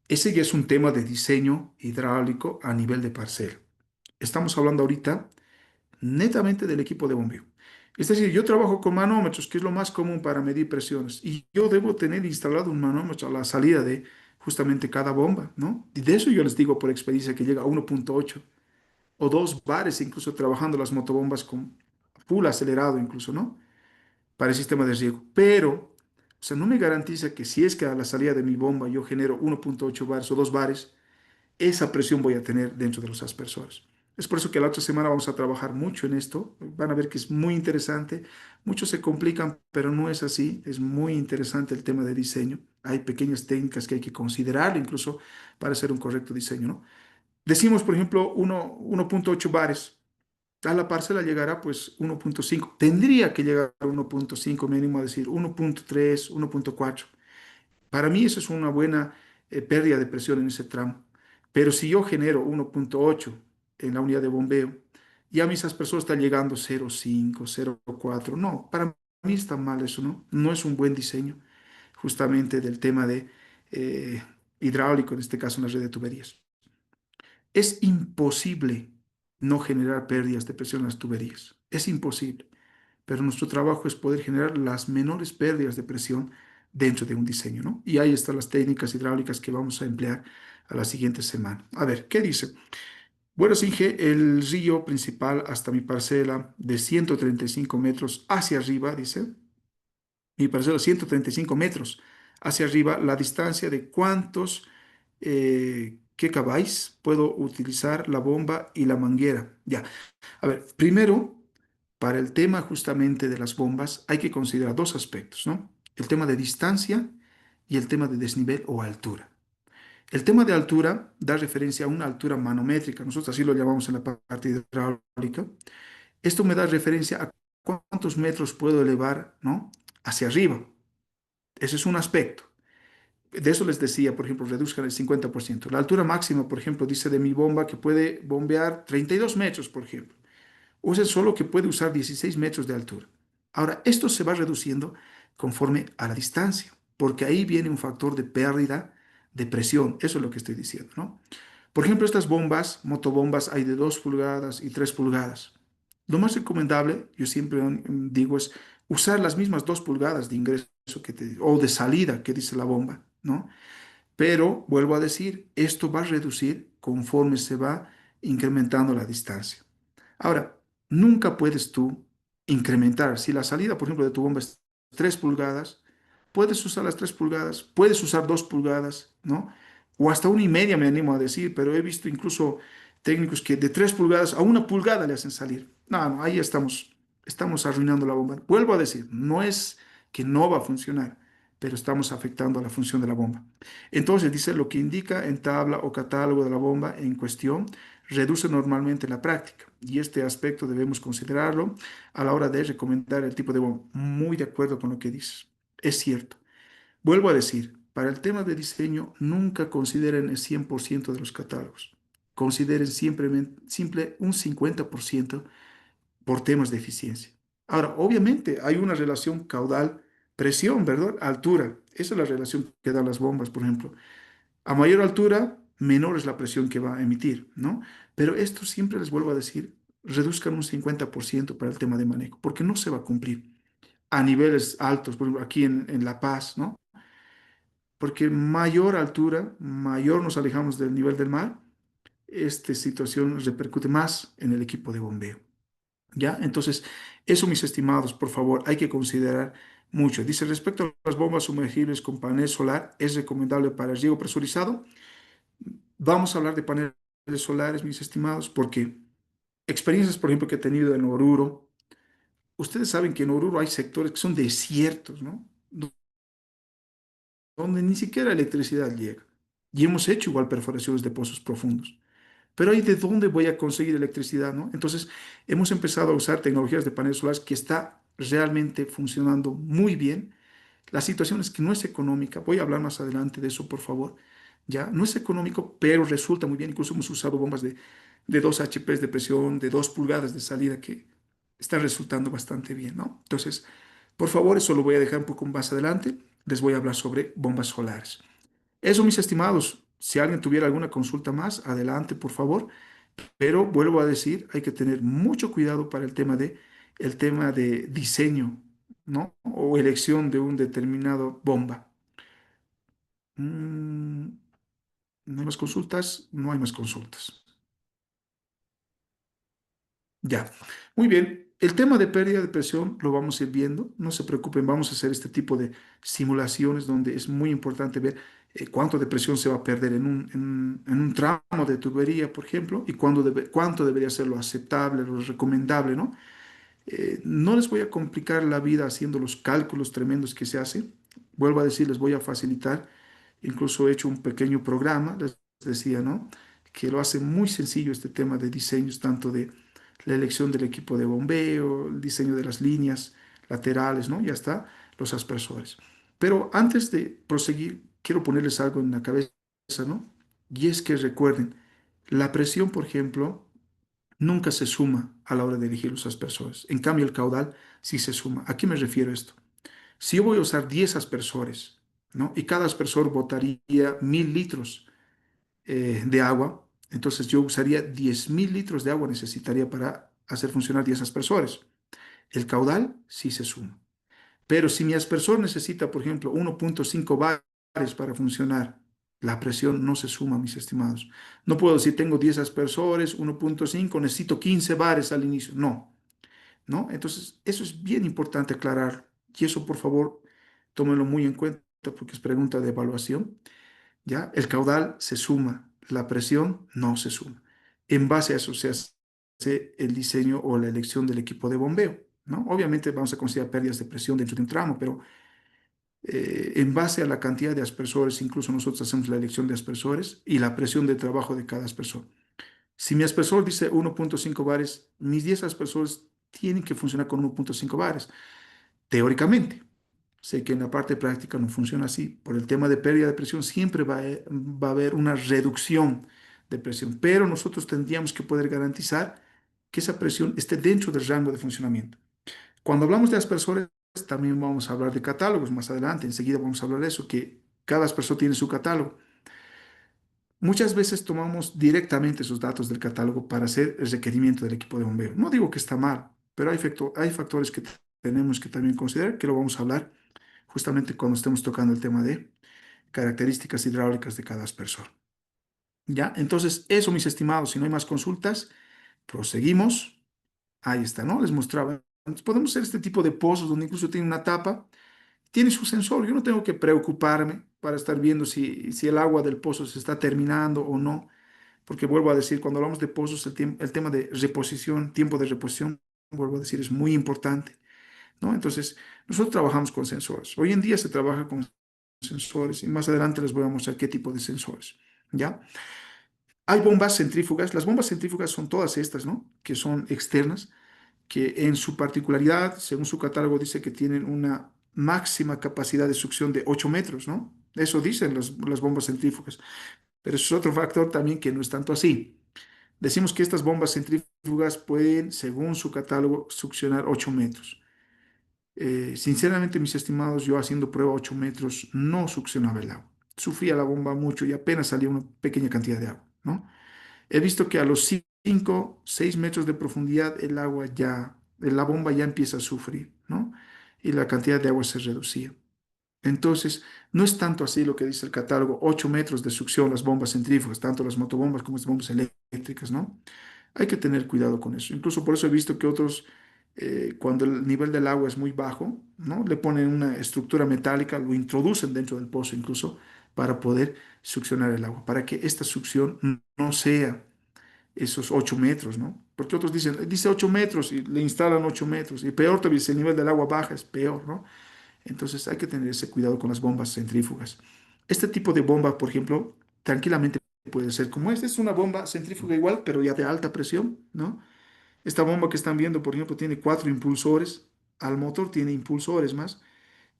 Ese ya es un tema de diseño hidráulico a nivel de parcela. Estamos hablando ahorita netamente del equipo de bombeo. Es decir, yo trabajo con manómetros, que es lo más común para medir presiones, y yo debo tener instalado un manómetro a la salida de justamente cada bomba, ¿no? Y de eso yo les digo por experiencia que llega a 1,8 o 2 bares, incluso trabajando las motobombas con full acelerado, incluso, ¿no? Para el sistema de riego. Pero, o sea, no me garantiza que si es que a la salida de mi bomba yo genero 1,8 bares o 2 bares, esa presión voy a tener dentro de los aspersores. Es por eso que la otra semana vamos a trabajar mucho en esto. Van a ver que es muy interesante. Muchos se complican, pero no es así. Es muy interesante el tema de diseño. Hay pequeñas técnicas que hay que considerar incluso para hacer un correcto diseño, ¿no? Decimos, por ejemplo, 1,8 bares. A la parcela llegará pues 1,5. Tendría que llegar a 1,5 mínimo, a decir 1,3, 1,4. Para mí eso es una buena pérdida de presión en ese tramo. Pero si yo genero 1,8 en la unidad de bombeo y a mí esas personas están llegando 0,5, 0,4, no, para mí está mal eso, ¿no? No es un buen diseño justamente del tema de eh, hidráulico, en este caso en la red de tuberías. Es imposible no generar pérdidas de presión en las tuberías. Es imposible. Pero nuestro trabajo es poder generar las menores pérdidas de presión dentro de un diseño, ¿no? Y ahí están las técnicas hidráulicas que vamos a emplear a la siguiente semana. A ver, ¿qué dice? Bueno, Singe, el río principal hasta mi parcela de 135 metros hacia arriba, dice, mi parcela 135 metros hacia arriba, la distancia de cuántos ¿qué cabáis? Puedo utilizar la bomba y la manguera. Ya, a ver, primero, para el tema justamente de las bombas, hay que considerar dos aspectos, ¿no? El tema de distancia y el tema de desnivel o altura. El tema de altura da referencia a una altura manométrica, nosotros así lo llamamos en la parte hidráulica. Esto me da referencia a cuántos metros puedo elevar, ¿no? Hacia arriba. Ese es un aspecto. De eso les decía, por ejemplo, reduzcan el 50%. La altura máxima, por ejemplo, dice de mi bomba que puede bombear 32 metros, por ejemplo. Usen solo que puede usar 16 metros de altura. Ahora, esto se va reduciendo conforme a la distancia, porque ahí viene un factor de pérdida de presión. Eso es lo que estoy diciendo, ¿no? Por ejemplo, estas bombas, motobombas, hay de 2 pulgadas y 3 pulgadas. Lo más recomendable, yo siempre digo, es usar las mismas 2 pulgadas de ingreso o de salida que dice la bomba, ¿no? Pero, vuelvo a decir, esto va a reducir conforme se va incrementando la distancia. Ahora, nunca puedes tú incrementar. Si la salida, por ejemplo, de tu bomba es 3 pulgadas, puedes usar las 3 pulgadas, puedes usar 2 pulgadas, ¿no? O hasta 1,5 me animo a decir, pero he visto incluso técnicos que de 3 pulgadas a 1 pulgada le hacen salir. No, no, ahí estamos arruinando la bomba. Vuelvo a decir, no es que no va a funcionar, pero estamos afectando a la función de la bomba. Entonces, dice lo que indica en tabla o catálogo de la bomba en cuestión reduce normalmente la práctica y este aspecto debemos considerarlo a la hora de recomendar el tipo de bomba. Muy de acuerdo con lo que dices. Es cierto. Vuelvo a decir, para el tema de diseño, nunca consideren el 100% de los catálogos. Consideren simple un 50% por temas de eficiencia. Ahora, obviamente hay una relación caudal-presión, ¿verdad? Altura. Esa es la relación que dan las bombas, por ejemplo. A mayor altura, menor es la presión que va a emitir, ¿no? Pero esto siempre les vuelvo a decir, reduzcan un 50% para el tema de manejo, porque no se va a cumplir a niveles altos, por ejemplo, aquí en La Paz, ¿no? Porque mayor altura, mayor nos alejamos del nivel del mar, esta situación repercute más en el equipo de bombeo, ¿ya? Entonces, eso, mis estimados, por favor, hay que considerar mucho. Dice, respecto a las bombas sumergibles con panel solar, ¿es recomendable para el riego presurizado? Vamos a hablar de paneles solares, mis estimados, porque experiencias, por ejemplo, que he tenido en Oruro, ustedes saben que en Oruro hay sectores que son desiertos, ¿no? Donde ni siquiera electricidad llega. Y hemos hecho igual perforaciones de pozos profundos. Pero ahí de dónde voy a conseguir electricidad, ¿no? Entonces, hemos empezado a usar tecnologías de paneles solares que está realmente funcionando muy bien. La situación es que no es económica. Voy a hablar más adelante de eso, por favor. Ya, no es económico, pero resulta muy bien. Incluso hemos usado bombas de 2 HP de presión, de 2 pulgadas de salida, que están resultando bastante bien, ¿no? Entonces, por favor, eso lo voy a dejar un poco más adelante. Les voy a hablar sobre bombas solares. Eso, mis estimados. Si alguien tuviera alguna consulta más, adelante, por favor. Pero vuelvo a decir, hay que tener mucho cuidado para el tema de diseño, ¿no? O elección de un determinado bomba. Mm, ¿no hay más consultas? No hay más consultas. Ya. Muy bien. El tema de pérdida de presión lo vamos a ir viendo. No se preocupen, vamos a hacer este tipo de simulaciones donde es muy importante ver cuánto de presión se va a perder en un tramo de tubería, por ejemplo, y cuánto debería ser lo aceptable, lo recomendable, ¿no? No les voy a complicar la vida haciendo los cálculos tremendos que se hacen. Vuelvo a decir, les voy a facilitar. Incluso he hecho un pequeño programa, les decía, ¿no? Que lo hace muy sencillo este tema de diseños, tanto de la elección del equipo de bombeo, el diseño de las líneas laterales, ¿no? Ya está, los aspersores. Pero antes de proseguir, quiero ponerles algo en la cabeza, ¿no? Y es que recuerden, la presión, por ejemplo, nunca se suma a la hora de elegir los aspersores. En cambio, el caudal sí se suma. ¿A qué me refiero esto? Si yo voy a usar 10 aspersores, ¿no? Y cada aspersor botaría 1000 litros de agua, entonces yo usaría 10.000 litros de agua necesitaría para hacer funcionar 10 aspersores. El caudal sí se suma. Pero si mi aspersor necesita, por ejemplo, 1.5 bares para funcionar, la presión no se suma, mis estimados. No puedo decir tengo 10 aspersores, 1.5, necesito 15 bares al inicio. No, ¿no? Entonces, eso es bien importante aclarar. Y eso, por favor, tómenlo muy en cuenta porque es pregunta de evaluación. ¿Ya? El caudal se suma, la presión no se suma. En base a eso se hace el diseño o la elección del equipo de bombeo, ¿no? Obviamente vamos a considerar pérdidas de presión dentro de un tramo, pero en base a la cantidad de aspersores, incluso nosotros hacemos la elección de aspersores y la presión de trabajo de cada aspersor. Si mi aspersor dice 1.5 bares, mis 10 aspersores tienen que funcionar con 1.5 bares, teóricamente. Sé que en la parte práctica no funciona así. Por el tema de pérdida de presión siempre va a haber una reducción de presión, pero nosotros tendríamos que poder garantizar que esa presión esté dentro del rango de funcionamiento. Cuando hablamos de aspersores, también vamos a hablar de catálogos más adelante. Enseguida vamos a hablar de eso, que cada aspersor tiene su catálogo. Muchas veces tomamos directamente esos datos del catálogo para hacer el requerimiento del equipo de bombeo. No digo que está mal, pero hay factores que tenemos que también considerar, que lo vamos a hablar justamente cuando estemos tocando el tema de características hidráulicas de cada aspersor. ¿Ya? Entonces, eso, mis estimados, si no hay más consultas, proseguimos. Ahí está, ¿no? Les mostraba. Entonces, podemos hacer este tipo de pozos donde incluso tiene una tapa, tiene su sensor. Yo no tengo que preocuparme para estar viendo si el agua del pozo se está terminando o no, porque vuelvo a decir, cuando hablamos de pozos, el tema de reposición, tiempo de reposición, vuelvo a decir, es muy importante, ¿no? Entonces, nosotros trabajamos con sensores. Hoy en día se trabaja con sensores y más adelante les voy a mostrar qué tipo de sensores, ¿ya? Hay bombas centrífugas. Las bombas centrífugas son todas estas, ¿no? Que son externas, que en su particularidad, según su catálogo, dice que tienen una máxima capacidad de succión de 8 metros, ¿no? Eso dicen las bombas centrífugas. Pero eso es otro factor también que no es tanto así. Decimos que estas bombas centrífugas pueden, según su catálogo, succionar 8 metros. Sinceramente, mis estimados, yo haciendo prueba 8 metros no succionaba el agua. Sufría la bomba mucho y apenas salía una pequeña cantidad de agua, ¿no? He visto que a los 5, 6 metros de profundidad el agua ya, la bomba ya empieza a sufrir, ¿no? Y la cantidad de agua se reducía. Entonces, no es tanto así lo que dice el catálogo, 8 metros de succión las bombas centrífugas, tanto las motobombas como las bombas eléctricas, ¿no? Hay que tener cuidado con eso. Incluso por eso he visto que otros, cuando el nivel del agua es muy bajo, ¿no? Le ponen una estructura metálica, lo introducen dentro del pozo incluso para poder succionar el agua, para que esta succión no sea esos 8 metros, ¿no? Porque otros dicen, dice 8 metros y le instalan 8 metros. Y peor todavía, si el nivel del agua baja, es peor, ¿no? Entonces hay que tener ese cuidado con las bombas centrífugas. Este tipo de bomba, por ejemplo, tranquilamente puede ser como esta. Es una bomba centrífuga igual, pero ya de alta presión, ¿no? Esta bomba que están viendo, por ejemplo, tiene 4 impulsores. Al motor tiene impulsores más.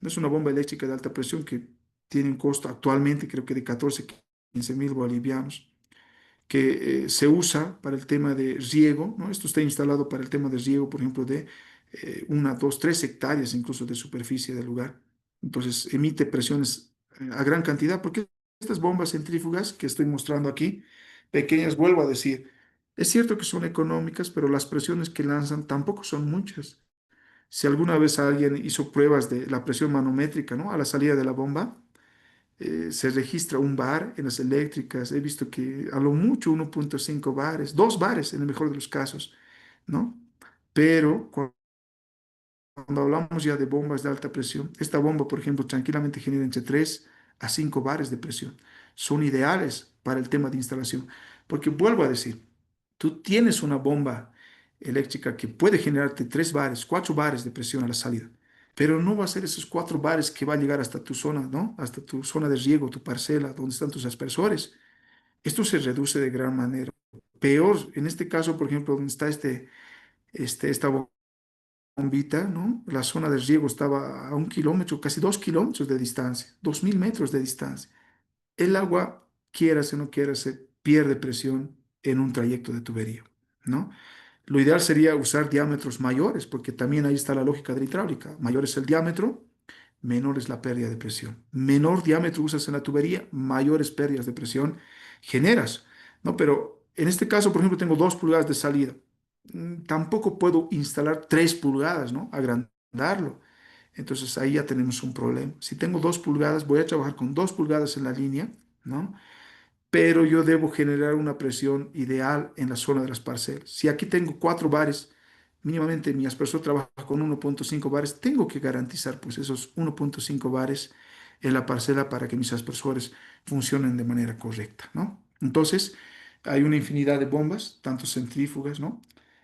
No es una bomba eléctrica de alta presión que tiene un costo actualmente, creo que de 14, 15.000 bolivianos, que se usa para el tema de riego, ¿no? Esto está instalado para el tema de riego, por ejemplo, de 1, 2, 3 hectáreas incluso de superficie del lugar. Entonces emite presiones a gran cantidad, porque estas bombas centrífugas que estoy mostrando aquí, pequeñas, vuelvo a decir, es cierto que son económicas, pero las presiones que lanzan tampoco son muchas. Si alguna vez alguien hizo pruebas de la presión manométrica, ¿no? A la salida de la bomba, se registra un bar en las eléctricas. He visto que a lo mucho 1.5 bares, 2 bares en el mejor de los casos, ¿no? Pero cuando hablamos ya de bombas de alta presión, esta bomba, por ejemplo, tranquilamente genera entre 3 a 5 bares de presión. Son ideales para el tema de instalación. Porque vuelvo a decir, tú tienes una bomba eléctrica que puede generarte 3 bares, 4 bares de presión a la salida, pero no va a ser esos 4 bares que va a llegar hasta tu zona, ¿no? Hasta tu zona de riego, tu parcela, donde están tus aspersores. Esto se reduce de gran manera. Peor, en este caso, por ejemplo, donde está esta bomba bombita, ¿no? La zona de riego estaba a 1 kilómetro, casi 2 kilómetros de distancia, 2000 metros de distancia. El agua, quieras o no quieras, se pierde presión en un trayecto de tubería, ¿no? Lo ideal sería usar diámetros mayores, porque también ahí está la lógica de la hidráulica. Mayor es el diámetro, menor es la pérdida de presión. Menor diámetro usas en la tubería, mayores pérdidas de presión generas, ¿no? Pero en este caso, por ejemplo, tengo 2 pulgadas de salida. Tampoco puedo instalar 3 pulgadas, ¿no? Agrandarlo. Entonces ahí ya tenemos un problema. Si tengo 2 pulgadas, voy a trabajar con 2 pulgadas en la línea, ¿no? Pero yo debo generar una presión ideal en la zona de las parcelas. Si aquí tengo 4 bares, mínimamente mi aspersor trabaja con 1,5 bares, tengo que garantizar pues esos 1,5 bares en la parcela para que mis aspersores funcionen de manera correcta, ¿no? Entonces, hay una infinidad de bombas, tanto centrífugas, ¿no?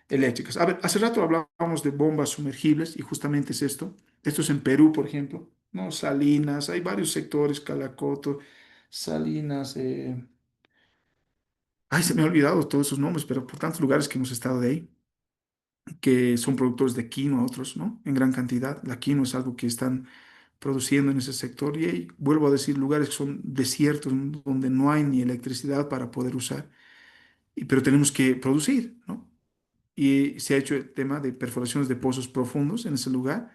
Eléctricas. A ver, hace rato hablábamos de bombas sumergibles y justamente es esto. Esto es en Perú, por ejemplo, ¿no? Salinas, hay varios sectores, Calacoto, Salinas, ay, se me ha olvidado todos esos nombres, pero por tantos lugares que hemos estado de ahí, que son productores de quinoa, otros, ¿no? En gran cantidad. La quinoa es algo que están produciendo en ese sector y hay, vuelvo a decir, lugares que son desiertos, ¿no? Donde no hay ni electricidad para poder usar, pero tenemos que producir, ¿no? Y se ha hecho el tema de perforaciones de pozos profundos en ese lugar.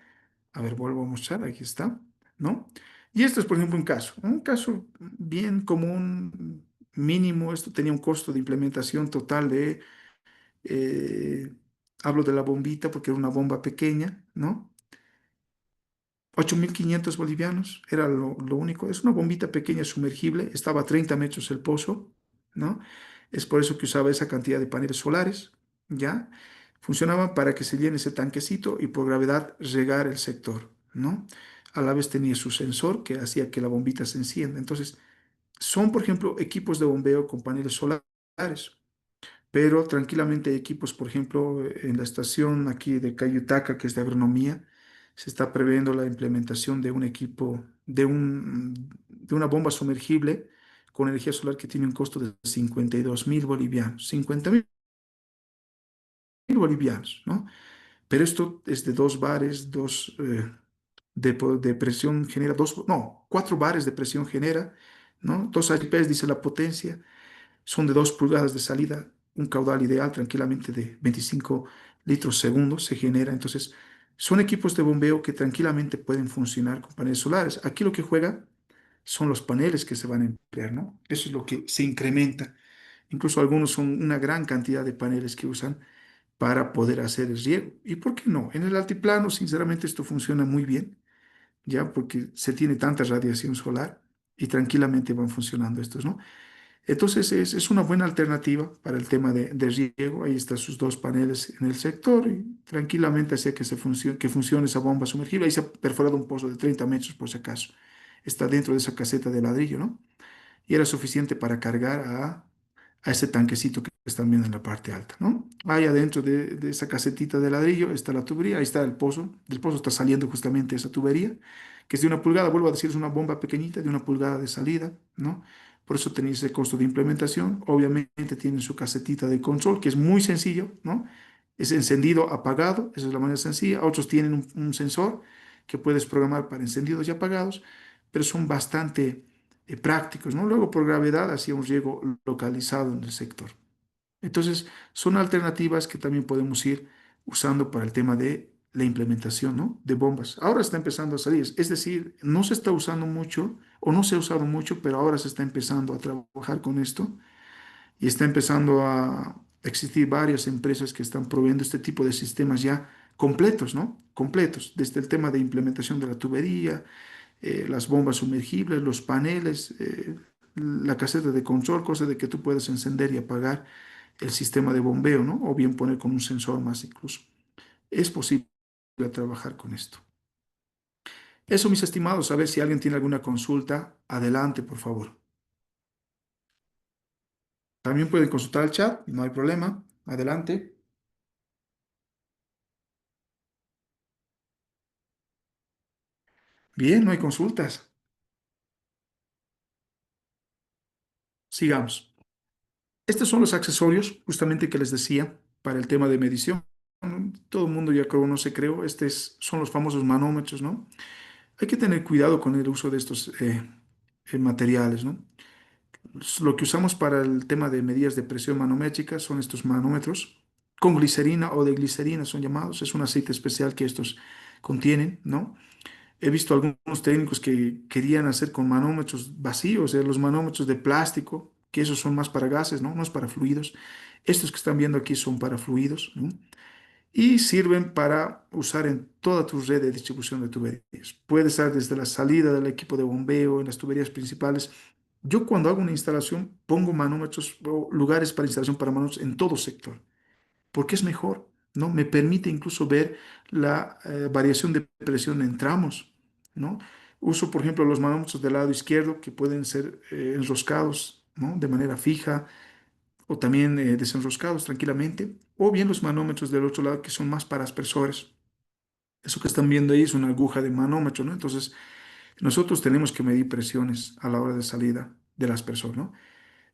A ver, vuelvo a mostrar, aquí está, ¿no? Y esto es, por ejemplo, un caso bien común, mínimo. Esto tenía un costo de implementación total de eh, hablo de la bombita porque era una bomba pequeña, ¿no? 8.500 bolivianos, era lo único. Es una bombita pequeña sumergible, estaba a 30 metros el pozo, ¿no? Es por eso que usaba esa cantidad de paneles solares, ¿ya? Funcionaba para que se llene ese tanquecito y por gravedad regar el sector, ¿no? A la vez tenía su sensor que hacía que la bombita se encienda. Entonces, son, por ejemplo, equipos de bombeo con paneles solares, pero tranquilamente hay equipos, por ejemplo, en la estación aquí de Cayutaca, que es de agronomía, se está previendo la implementación de un equipo, de una bomba sumergible con energía solar que tiene un costo de 52.000 bolivianos, 50.000 bolivianos, ¿no? Pero esto es de 2 bares, de presión genera dos, no, 4 bares de presión genera, ¿no? 2 APs, dice la potencia. Son de 2 pulgadas de salida, un caudal ideal tranquilamente de 25 litros segundo se genera. Entonces, son equipos de bombeo que tranquilamente pueden funcionar con paneles solares. Aquí lo que juega son los paneles que se van a emplear, ¿no? Eso es lo que se incrementa. Incluso algunos son una gran cantidad de paneles que usan para poder hacer el riego. ¿Y por qué no? En el altiplano, sinceramente, esto funciona muy bien, ya porque se tiene tanta radiación solar y tranquilamente van funcionando estos, ¿no? Entonces es una buena alternativa para el tema de riego. Ahí están sus 2 paneles en el sector y tranquilamente hacía que funcione esa bomba sumergible. Ahí se ha perforado un pozo de 30 metros por si acaso. Está dentro de esa caseta de ladrillo, ¿no? Y era suficiente para cargar a ese tanquecito que están viendo en la parte alta, ¿no? Ahí adentro de esa casetita de ladrillo está la tubería, ahí está el pozo. Del pozo está saliendo justamente esa tubería, que es de 1 pulgada, vuelvo a decir, es una bomba pequeñita de 1 pulgada de salida, ¿no? Por eso tenéis ese costo de implementación. Obviamente tienen su casetita de control, que es muy sencillo, ¿no? Es encendido, apagado, esa es la manera sencilla. Otros tienen un sensor que puedes programar para encendidos y apagados, pero son bastante prácticos, ¿no? Luego, por gravedad, hacía un riego localizado en el sector. Entonces, son alternativas que también podemos ir usando para el tema de la implementación, ¿no? De bombas. Ahora está empezando a salir, es decir, no se está usando mucho o no se ha usado mucho, pero ahora se está empezando a trabajar con esto y está empezando a existir varias empresas que están proveyendo este tipo de sistemas ya completos, ¿no? Completos, desde el tema de implementación de la tubería, las bombas sumergibles, los paneles, la caseta de control, cosa de que tú puedes encender y apagar el sistema de bombeo, ¿no? O bien poner con un sensor más incluso. Es posible trabajar con esto. Eso, mis estimados, a ver si alguien tiene alguna consulta, adelante, por favor. También pueden consultar el chat, no hay problema. Adelante. Bien, no hay consultas. Sigamos. Estos son los accesorios justamente que les decía para el tema de medición. todo el mundo ya conoce, creo, son los famosos manómetros, ¿no? Hay que tener cuidado con el uso de estos materiales, ¿no? Lo que usamos para el tema de medidas de presión manométrica son estos manómetros con glicerina o de glicerina son llamados. Es un aceite especial que estos contienen, ¿no? He visto algunos técnicos que querían hacer con manómetros vacíos, o sea, los manómetros de plástico, que esos son más para gases, ¿no? No es para fluidos. Estos que están viendo aquí son para fluidos, ¿no? Y sirven para usar en toda tu red de distribución de tuberías. Puede ser desde la salida del equipo de bombeo, en las tuberías principales. Yo cuando hago una instalación pongo manómetros o lugares para instalación para manómetros en todo sector, porque es mejor, ¿no? Me permite incluso ver la variación de presión en tramos, ¿no? Uso, por ejemplo, los manómetros del lado izquierdo que pueden ser enroscados, ¿no? De manera fija o también desenroscados tranquilamente, o bien los manómetros del otro lado que son más para aspersores. Eso que están viendo ahí es una aguja de manómetro, ¿no? Entonces, nosotros tenemos que medir presiones a la hora de salida del aspersor, ¿no?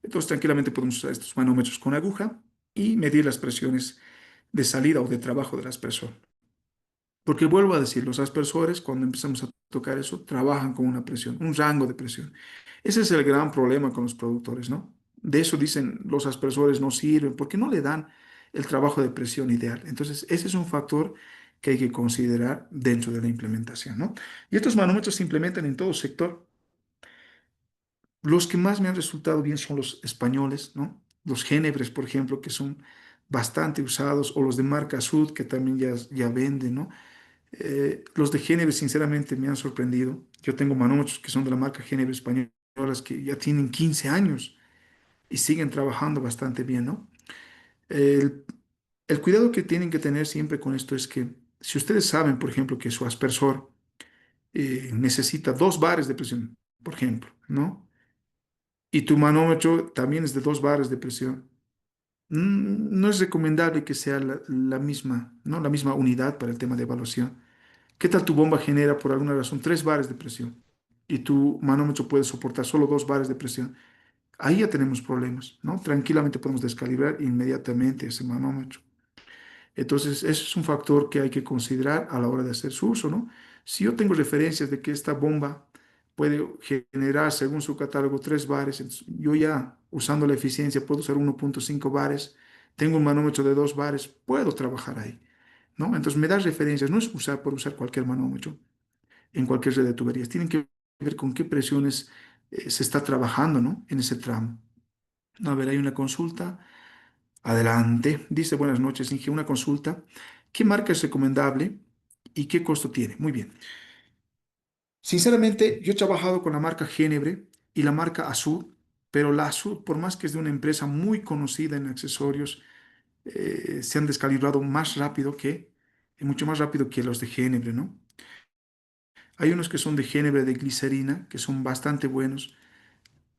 Entonces, tranquilamente podemos usar estos manómetros con aguja y medir las presiones de salida o de trabajo del aspersor. Porque vuelvo a decir, los aspersores, cuando empezamos a tocar eso, trabajan con una presión, un rango de presión. Ese es el gran problema con los productores, ¿no? De eso dicen, los aspersores no sirven porque no le dan el trabajo de presión ideal. Entonces, ese es un factor que hay que considerar dentro de la implementación, ¿no? Y estos manómetros se implementan en todo sector. Los que más me han resultado bien son los españoles, ¿no? Los Génebres, por ejemplo, que son bastante usados, o los de marca Sud, que también ya venden, ¿no? Los de Génere, sinceramente, me han sorprendido. Yo tengo manómetros que son de la marca Génere españolas que ya tienen 15 años y siguen trabajando bastante bien, ¿no? El, el cuidado que tienen que tener siempre con esto es que si ustedes saben, por ejemplo, que su aspersor necesita 2 bares de presión, por ejemplo, ¿no? Y tu manómetro también es de 2 bares de presión. No es recomendable que sea la misma, ¿no? La misma unidad para el tema de evaluación. ¿Qué tal tu bomba genera por alguna razón 3 bares de presión y tu manómetro puede soportar solo 2 bares de presión? Ahí ya tenemos problemas, ¿no? Tranquilamente podemos descalibrar inmediatamente ese manómetro. Entonces, ese es un factor que hay que considerar a la hora de hacer su uso, ¿no? Si yo tengo referencias de que esta bomba puede generar, según su catálogo, 3 bares, entonces yo ya usando la eficiencia puedo usar 1,5 bares, tengo un manómetro de 2 bares, puedo trabajar ahí, ¿no? Entonces, me da referencias, no es usar por usar cualquier manómetro en cualquier red de tuberías. Tienen que ver con qué presiones se está trabajando, ¿no? En ese tramo. A ver, hay una consulta. Adelante. Dice, buenas noches, Inge, una consulta. ¿Qué marca es recomendable y qué costo tiene? Muy bien. Sinceramente, yo he trabajado con la marca Génebre y la marca Azur, pero la Azur, por más que es de una empresa muy conocida en accesorios, se han descalibrado más rápido mucho más rápido que los de Génebre, ¿no? Hay unos que son de Génebre de glicerina, que son bastante buenos.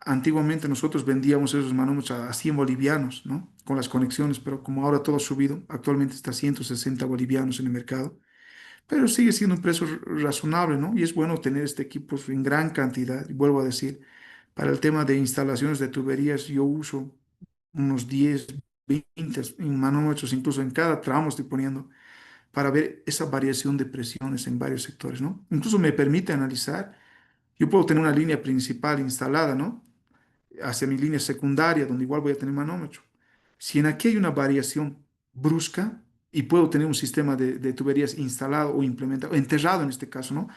Antiguamente nosotros vendíamos esos manómetros a 100 bolivianos, ¿no? Con las conexiones, pero como ahora todo ha subido, actualmente está a 160 bolivianos en el mercado, pero sigue siendo un precio razonable, ¿no? Y es bueno tener este equipo en gran cantidad. Y vuelvo a decir, para el tema de instalaciones de tuberías, yo uso unos 10, 20 manómetros, incluso en cada tramo estoy poniendo, para ver esa variación de presiones en varios sectores, ¿no? Incluso me permite analizar, yo puedo tener una línea principal instalada, ¿no? Hacia mi línea secundaria, donde igual voy a tener manómetro. Si en aquí hay una variación brusca y puedo tener un sistema de tuberías instalado o implementado, enterrado en este caso, ¿no?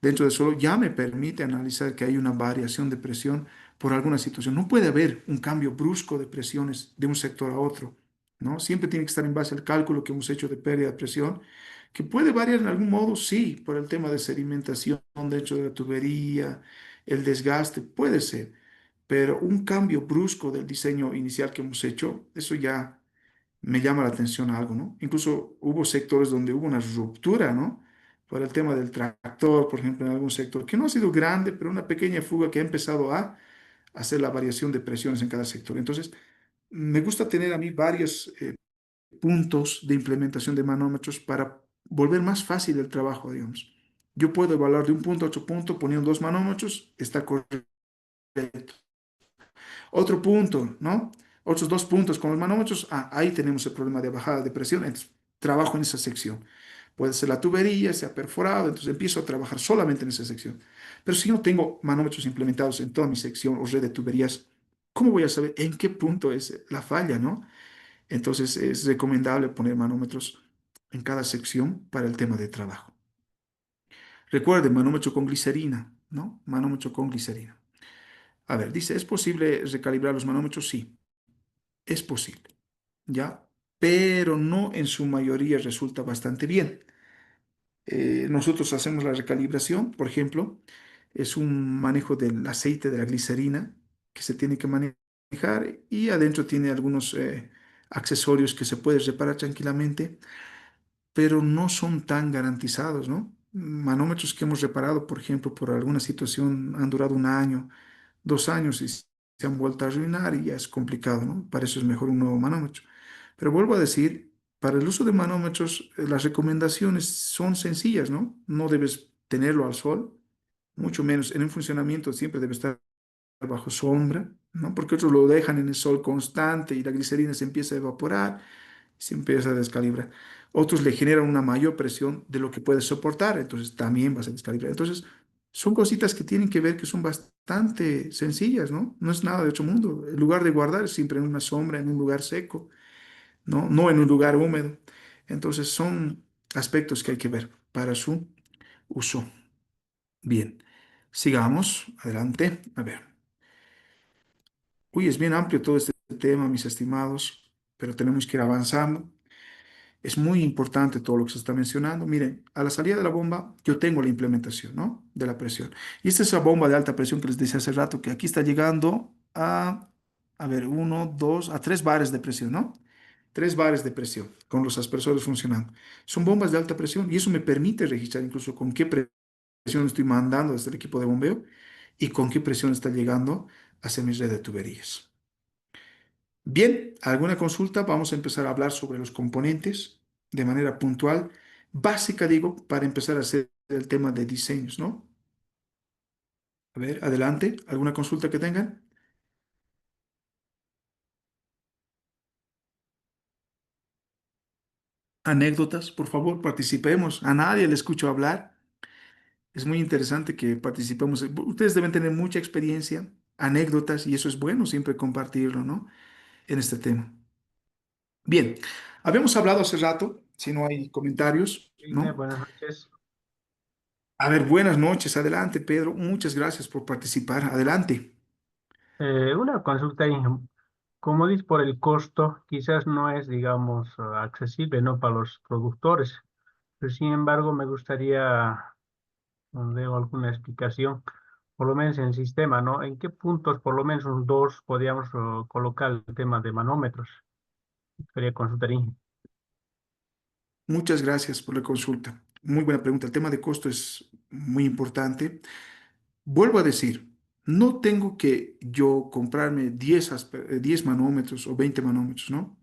Dentro del suelo, ya me permite analizar que hay una variación de presión por alguna situación. No puede haber un cambio brusco de presiones de un sector a otro, ¿no? Siempre tiene que estar en base al cálculo que hemos hecho de pérdida de presión, que puede variar en algún modo, sí, por el tema de sedimentación dentro de la tubería, el desgaste, puede ser, pero un cambio brusco del diseño inicial que hemos hecho, eso ya me llama la atención a algo, ¿no? Incluso hubo sectores donde hubo una ruptura, ¿no? Por el tema del tractor, por ejemplo, en algún sector, que no ha sido grande, pero una pequeña fuga que ha empezado a hacer la variación de presiones en cada sector. Entonces, me gusta tener a mí varios puntos de implementación de manómetros para volver más fácil el trabajo, digamos. Yo puedo evaluar de un punto a otro punto poniendo 2 manómetros, está correcto. Otro punto, ¿no? Otros 2 puntos con los manómetros, ahí tenemos el problema de bajada de presión. Entonces, trabajo en esa sección. Puede ser la tubería, se ha perforado, entonces empiezo a trabajar solamente en esa sección. Pero si no tengo manómetros implementados en toda mi sección o red de tuberías, ¿cómo voy a saber en qué punto es la falla, no? Entonces es recomendable poner manómetros en cada sección para el tema de trabajo. Recuerde, manómetro con glicerina, ¿no? Manómetro con glicerina. A ver, dice, ¿es posible recalibrar los manómetros? Sí, es posible, ¿ya? Pero no en su mayoría resulta bastante bien. Nosotros hacemos la recalibración, por ejemplo, es un manejo del aceite de la glicerina que se tiene que manejar y adentro tiene algunos accesorios que se puede reparar tranquilamente, pero no son tan garantizados, ¿no? Manómetros que hemos reparado, por ejemplo, por alguna situación han durado un año, 2 años y se han vuelto a arruinar y ya es complicado, ¿no? Para eso es mejor un nuevo manómetro. Pero vuelvo a decir, para el uso de manómetros, las recomendaciones son sencillas, ¿no? No debes tenerlo al sol, mucho menos en un funcionamiento siempre debe estar bajo sombra, ¿no? Porque otros lo dejan en el sol constante y la glicerina se empieza a evaporar, se empieza a descalibrar. Otros le generan una mayor presión de lo que puede soportar, entonces también vas a descalibrar. Entonces, son cositas que tienen que ver que son bastante sencillas, ¿no? No es nada de otro mundo. El lugar de guardar es siempre en una sombra, en un lugar seco, ¿no? No en un lugar húmedo. Entonces, son aspectos que hay que ver para su uso. Bien, sigamos adelante. A ver. Uy, es bien amplio todo este tema, mis estimados, pero tenemos que ir avanzando. Es muy importante todo lo que se está mencionando. Miren, a la salida de la bomba yo tengo la implementación, ¿no? De la presión. Y esta es la bomba de alta presión que les decía hace rato, que aquí está llegando a ver, 1, 2, a 3 bares de presión, ¿no? 3 bares de presión con los aspersores funcionando. Son bombas de alta presión y eso me permite registrar incluso con qué presión estoy mandando desde el equipo de bombeo y con qué presión está llegando hacia mi red de tuberías. Bien, ¿alguna consulta? Vamos a empezar a hablar sobre los componentes de manera puntual, básica, digo, para empezar a hacer el tema de diseños, ¿no? A ver, adelante, ¿alguna consulta que tengan? Anécdotas, por favor, participemos. A nadie le escucho hablar. Es muy interesante que participemos. Ustedes deben tener mucha experiencia, anécdotas, y eso es bueno siempre compartirlo, ¿no? En este tema. Bien, habíamos hablado hace rato, si no hay comentarios, ¿no? Buenas noches. A ver, buenas noches. Adelante, Pedro. Muchas gracias por participar. Adelante. Una consulta ahí. Como dices, por el costo, quizás no es, digamos, accesible, ¿no? Para los productores. Pero sin embargo, me gustaría, veo alguna explicación, por lo menos en el sistema, ¿no? ¿En qué puntos, por lo menos un dos, podríamos colocar el tema de manómetros? Quería consultar ahí. Muchas gracias por la consulta. Muy buena pregunta. El tema de costo es muy importante. Vuelvo a decir, no tengo que yo comprarme 10 manómetros o 20 manómetros, ¿no?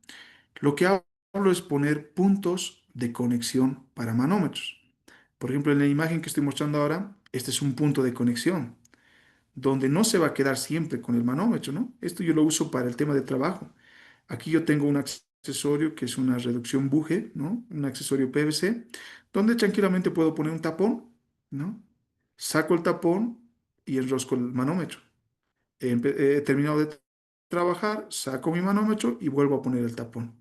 Lo que hablo es poner puntos de conexión para manómetros. Por ejemplo, en la imagen que estoy mostrando ahora, este es un punto de conexión, donde no se va a quedar siempre con el manómetro, ¿no? Esto yo lo uso para el tema de trabajo. Aquí yo tengo un accesorio que es una reducción buje, ¿no? Un accesorio PVC, donde tranquilamente puedo poner un tapón, ¿no? Saco el tapón y enrosco el manómetro. He terminado de trabajar, saco mi manómetro y vuelvo a poner el tapón.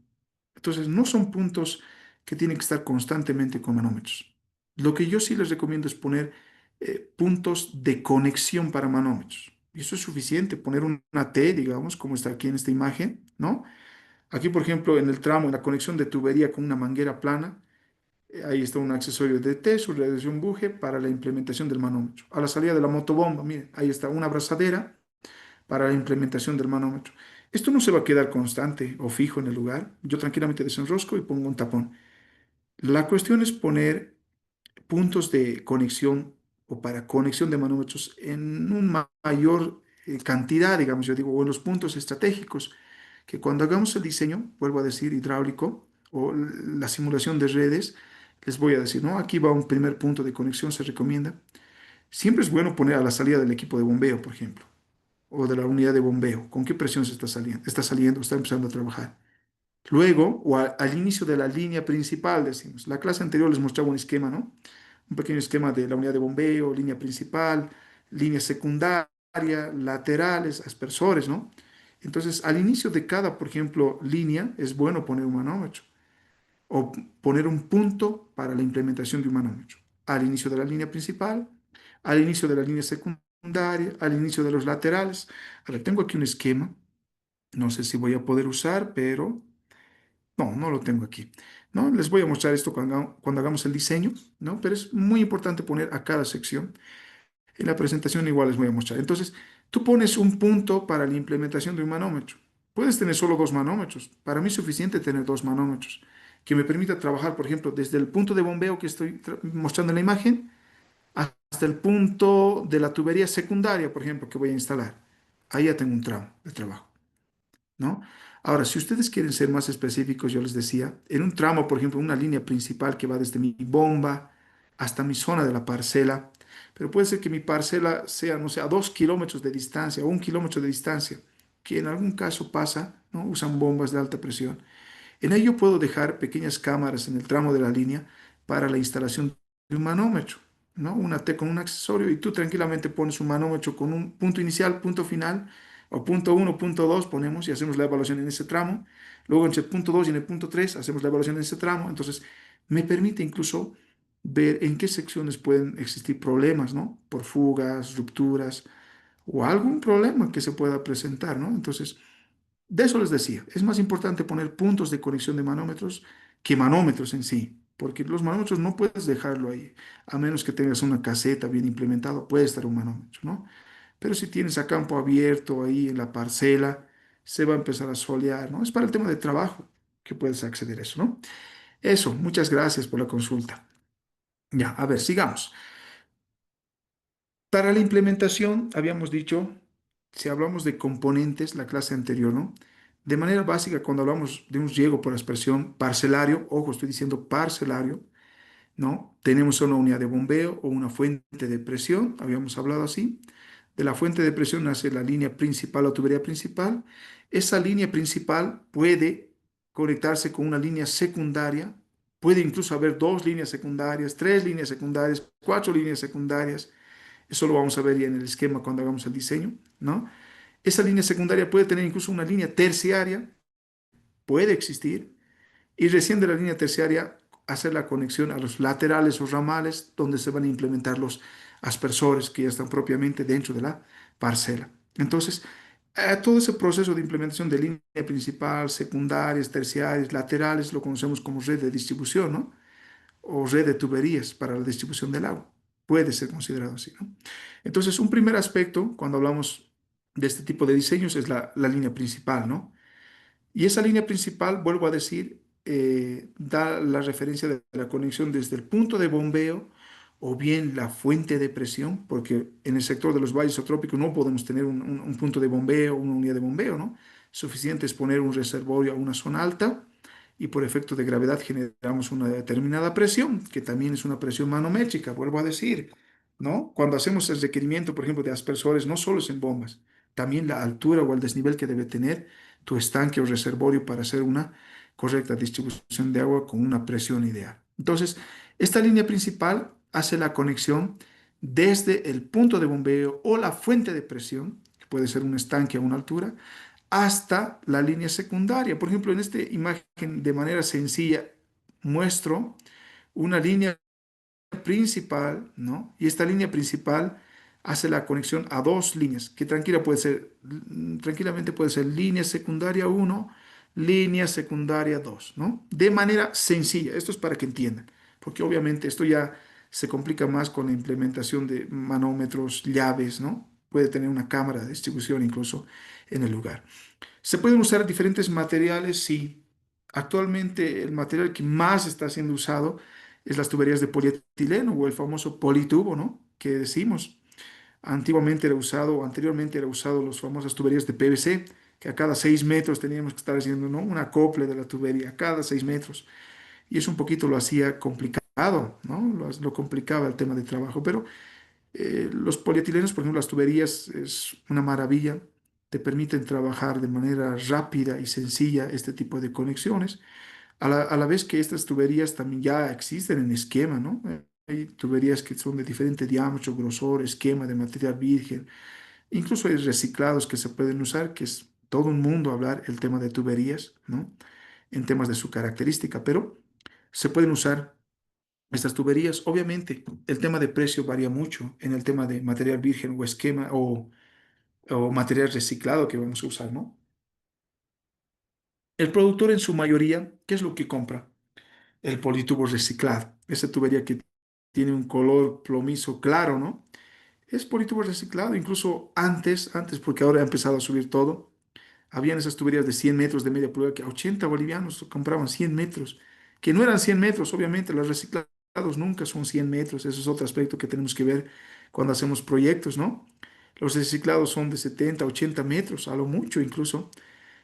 Entonces, no son puntos que tienen que estar constantemente con manómetros. Lo que yo sí les recomiendo es poner puntos de conexión para manómetros. Y eso es suficiente, poner una T, digamos, como está aquí en esta imagen, ¿no? Aquí, por ejemplo, en el tramo, en la conexión de tubería con una manguera plana, ahí está un accesorio de T, su reducción buje para la implementación del manómetro. A la salida de la motobomba, miren, ahí está una abrazadera para la implementación del manómetro. Esto no se va a quedar constante o fijo en el lugar. Yo tranquilamente desenrosco y pongo un tapón. La cuestión es poner puntos de conexión o para conexión de manómetros en una mayor cantidad, digamos, yo digo, o en los puntos estratégicos, que cuando hagamos el diseño, vuelvo a decir, hidráulico o la simulación de redes, les voy a decir, ¿no? Aquí va un primer punto de conexión, se recomienda. Siempre es bueno poner a la salida del equipo de bombeo, por ejemplo, o de la unidad de bombeo, con qué presión se está saliendo, está empezando a trabajar. Luego, al inicio de la línea principal, decimos. La clase anterior les mostraba un esquema, ¿no? Un pequeño esquema de la unidad de bombeo, línea principal, línea secundaria, laterales, aspersores, ¿no? Entonces, al inicio de cada, por ejemplo, línea, es bueno poner un manómetro o poner un punto para la implementación de un manómetro. Al inicio de la línea principal, al inicio de la línea secundaria, al inicio de los laterales. Ahora, tengo aquí un esquema. No sé si voy a poder usar, pero no, no lo tengo aquí. ¿No? Les voy a mostrar esto cuando hagamos el diseño, ¿no? Pero es muy importante poner a cada sección. En la presentación igual les voy a mostrar. Entonces, tú pones un punto para la implementación de un manómetro. Puedes tener solo dos manómetros. Para mí es suficiente tener dos manómetros que me permita trabajar, por ejemplo, desde el punto de bombeo que estoy mostrando en la imagen hasta el punto de la tubería secundaria, por ejemplo, que voy a instalar. Ahí ya tengo un tramo de trabajo. ¿No? Ahora, si ustedes quieren ser más específicos, yo les decía, en un tramo, por ejemplo, una línea principal que va desde mi bomba hasta mi zona de la parcela, pero puede ser que mi parcela sea, no sé, a 2 kilómetros de distancia o 1 kilómetro de distancia, que en algún caso pasa, ¿no? Usan bombas de alta presión. En ello puedo dejar pequeñas cámaras en el tramo de la línea para la instalación de un manómetro, ¿no? Una T con un accesorio y tú tranquilamente pones un manómetro con un punto inicial, punto final, o punto uno, punto 2 ponemos y hacemos la evaluación en ese tramo. Luego entre el punto 2 y en el punto 3 hacemos la evaluación en ese tramo. Entonces me permite incluso ver en qué secciones pueden existir problemas, ¿no? Por fugas, rupturas o algún problema que se pueda presentar, ¿no? Entonces, de eso les decía, es más importante poner puntos de conexión de manómetros que manómetros en sí, porque los manómetros no puedes dejarlo ahí, a menos que tengas una caseta bien implementada, puede estar un manómetro, ¿no? Pero si tienes a campo abierto ahí en la parcela, se va a empezar a solear, ¿no? Es para el tema de trabajo que puedes acceder a eso, ¿no? Eso, muchas gracias por la consulta. Ya, a ver, sigamos. Para la implementación, habíamos dicho, si hablamos de componentes, la clase anterior, ¿no? De manera básica, cuando hablamos de un riego por aspersión parcelario, ojo, estoy diciendo parcelario, ¿no? Tenemos una unidad de bombeo o una fuente de presión, habíamos hablado así. De la fuente de presión nace la línea principal o tubería principal. Esa línea principal puede conectarse con una línea secundaria, puede incluso haber dos líneas secundarias, tres líneas secundarias, cuatro líneas secundarias. Eso lo vamos a ver ya en el esquema cuando hagamos el diseño, ¿no? Esa línea secundaria puede tener incluso una línea terciaria, puede existir, y recién de la línea terciaria hacer la conexión a los laterales o ramales donde se van a implementar los aspersores que ya están propiamente dentro de la parcela. Entonces, todo ese proceso de implementación de línea principal, secundarias, terciarias, laterales, lo conocemos como red de distribución, ¿no? O red de tuberías para la distribución del agua. Puede ser considerado así, ¿no? Entonces, un primer aspecto cuando hablamos de este tipo de diseños es la línea principal, ¿no? Y esa línea principal, vuelvo a decir, da la referencia de la conexión desde el punto de bombeo o bien la fuente de presión, porque en el sector de los valles isotrópicos no podemos tener un punto de bombeo, una unidad de bombeo, ¿no? Suficiente es poner un reservorio a una zona alta y por efecto de gravedad generamos una determinada presión, que también es una presión manométrica, vuelvo a decir, ¿no? Cuando hacemos el requerimiento, por ejemplo, de aspersores, no solo es en bombas, también la altura o el desnivel que debe tener tu estanque o reservorio para hacer una correcta distribución de agua con una presión ideal. Entonces, esta línea principal hace la conexión desde el punto de bombeo o la fuente de presión, que puede ser un estanque a una altura, hasta la línea secundaria. Por ejemplo, en esta imagen de manera sencilla muestro una línea principal, ¿no? Y esta línea principal hace la conexión a dos líneas, que tranquilamente puede ser línea secundaria uno, línea secundaria 2, ¿no? De manera sencilla, esto es para que entiendan, porque obviamente esto ya se complica más con la implementación de manómetros, llaves, ¿no? Puede tener una cámara de distribución incluso en el lugar. ¿Se pueden usar diferentes materiales? Sí. Actualmente el material que más está siendo usado es las tuberías de polietileno o el famoso politubo, ¿no? Que decimos. Antiguamente era usado, o anteriormente era usado las famosas tuberías de PVC, que a cada 6 metros teníamos que estar haciendo, ¿no? Un acople de la tubería, a cada 6 metros. Y eso un poquito lo hacía complicado, ¿no? Lo complicaba el tema de trabajo. Pero los polietilenos, por ejemplo, las tuberías es una maravilla te permiten trabajar de manera rápida y sencilla este tipo de conexiones, a la vez que estas tuberías también ya existen en esquema, ¿no? Hay tuberías que son de diferente diámetro, grosor, esquema de material virgen. Incluso hay reciclados que se pueden usar, que es todo un mundo hablar el tema de tuberías, ¿no? En temas de su característica, pero se pueden usar estas tuberías. Obviamente, el tema de precio varía mucho en el tema de material virgen o esquema o material reciclado que vamos a usar, ¿no? El productor en su mayoría, ¿qué es lo que compra? El politubo reciclado. Esa tubería que tiene un color plomizo claro, ¿no? Es politubo reciclado, incluso antes, porque ahora ha empezado a subir todo. Habían esas tuberías de 100 metros de media pulgada que a 80 bolivianos compraban 100 metros, que no eran 100 metros, obviamente, los reciclados nunca son 100 metros, eso es otro aspecto que tenemos que ver cuando hacemos proyectos, ¿no? Los reciclados son de 70, 80 metros, a lo mucho incluso,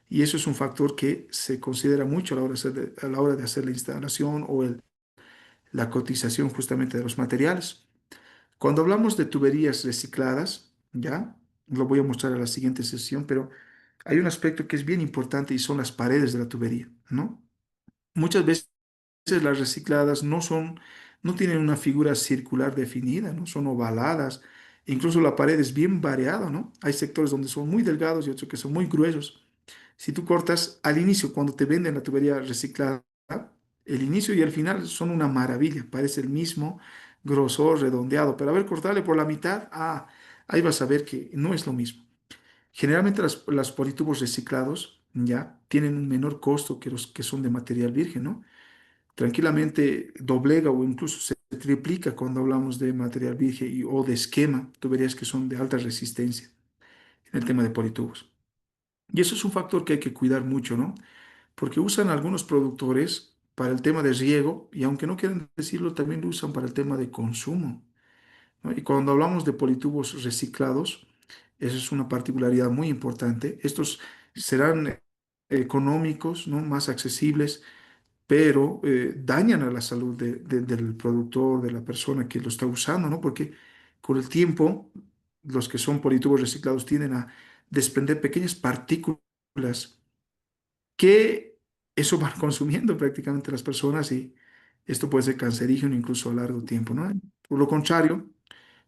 y eso es un factor que se considera mucho a la hora a la hora de hacer la instalación o la cotización justamente de los materiales. Cuando hablamos de tuberías recicladas, ya lo voy a mostrar a la siguiente sesión, pero hay un aspecto que es bien importante y son las paredes de la tubería, ¿no? Muchas veces las recicladas no tienen una figura circular definida, ¿no? Son ovaladas, incluso la pared es bien variada, ¿no? Hay sectores donde son muy delgados y otros que son muy gruesos. Si tú cortas al inicio, cuando te venden la tubería reciclada, el inicio y el final son una maravilla, parece el mismo grosor, redondeado, pero a ver, cortarle por la mitad, ahí vas a ver que no es lo mismo. Generalmente las politubos reciclados ya tienen un menor costo que los que son de material virgen, ¿no? Tranquilamente doblega o incluso se triplica cuando hablamos de material virgen o de esquema, tuberías que son de alta resistencia en el tema de politubos. Y eso es un factor que hay que cuidar mucho, ¿no? Porque usan algunos productores para el tema de riego y aunque no quieran decirlo, también lo usan para el tema de consumo, ¿no? Y cuando hablamos de politubos reciclados, eso es una particularidad muy importante. Estos serán económicos, ¿no? Más accesibles, pero dañan a la salud del productor, de la persona que lo está usando, ¿no? Porque con el tiempo, los que son politubos reciclados tienden a desprender pequeñas partículas que eso van consumiendo prácticamente las personas y esto puede ser cancerígeno incluso a largo tiempo, ¿no? Por lo contrario,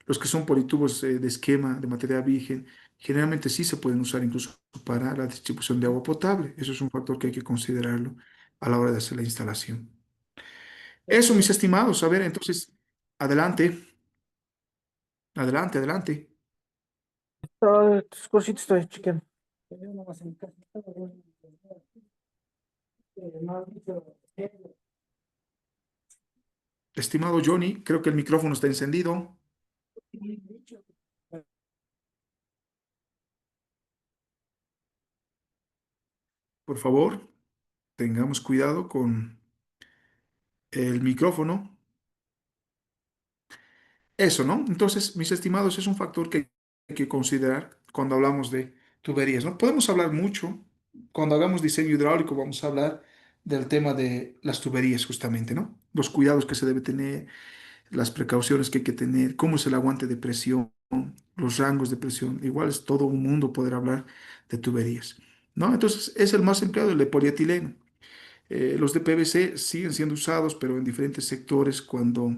los que son politubos de esquema de material virgen generalmente sí se pueden usar incluso para la distribución de agua potable. Eso es un factor que hay que considerarlo a la hora de hacer la instalación. Eso, mis estimados. A ver, entonces, adelante, adelante. Tus cositas estoy chequeando. Estimado Johnny, creo que el micrófono está encendido. Por favor, tengamos cuidado con el micrófono. Eso, ¿no? Entonces, mis estimados, es un factor que hay que considerar cuando hablamos de tuberías, ¿no? Podemos hablar mucho, cuando hagamos diseño hidráulico, vamos a hablar del tema de las tuberías, justamente, ¿no? Los cuidados que se debe tener, las precauciones que hay que tener, cómo es el aguante de presión, los rangos de presión. Igual es todo un mundo poder hablar de tuberías, ¿no? Entonces, es el más empleado, el de polietileno. Los de PVC siguen siendo usados, pero en diferentes sectores cuando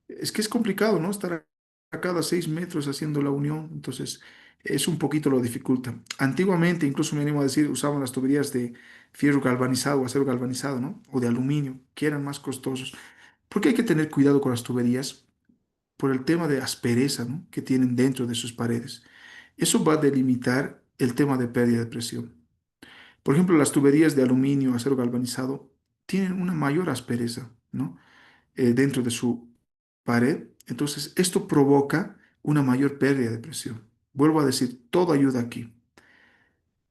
es que es complicado, ¿no? Estar a cada 6 metros haciendo la unión, entonces es un poquito lo dificulta. Antiguamente, incluso me animo a decir, usaban las tuberías de fierro galvanizado o acero galvanizado, ¿no? O de aluminio, que eran más costosos. Porque hay que tener cuidado con las tuberías por el tema de aspereza, ¿no? Que tienen dentro de sus paredes. Eso va a delimitar el tema de pérdida de presión. Por ejemplo, las tuberías de aluminio, acero galvanizado, tienen una mayor aspereza, ¿no? Dentro de su pared. Entonces, esto provoca una mayor pérdida de presión. Vuelvo a decir, todo ayuda aquí.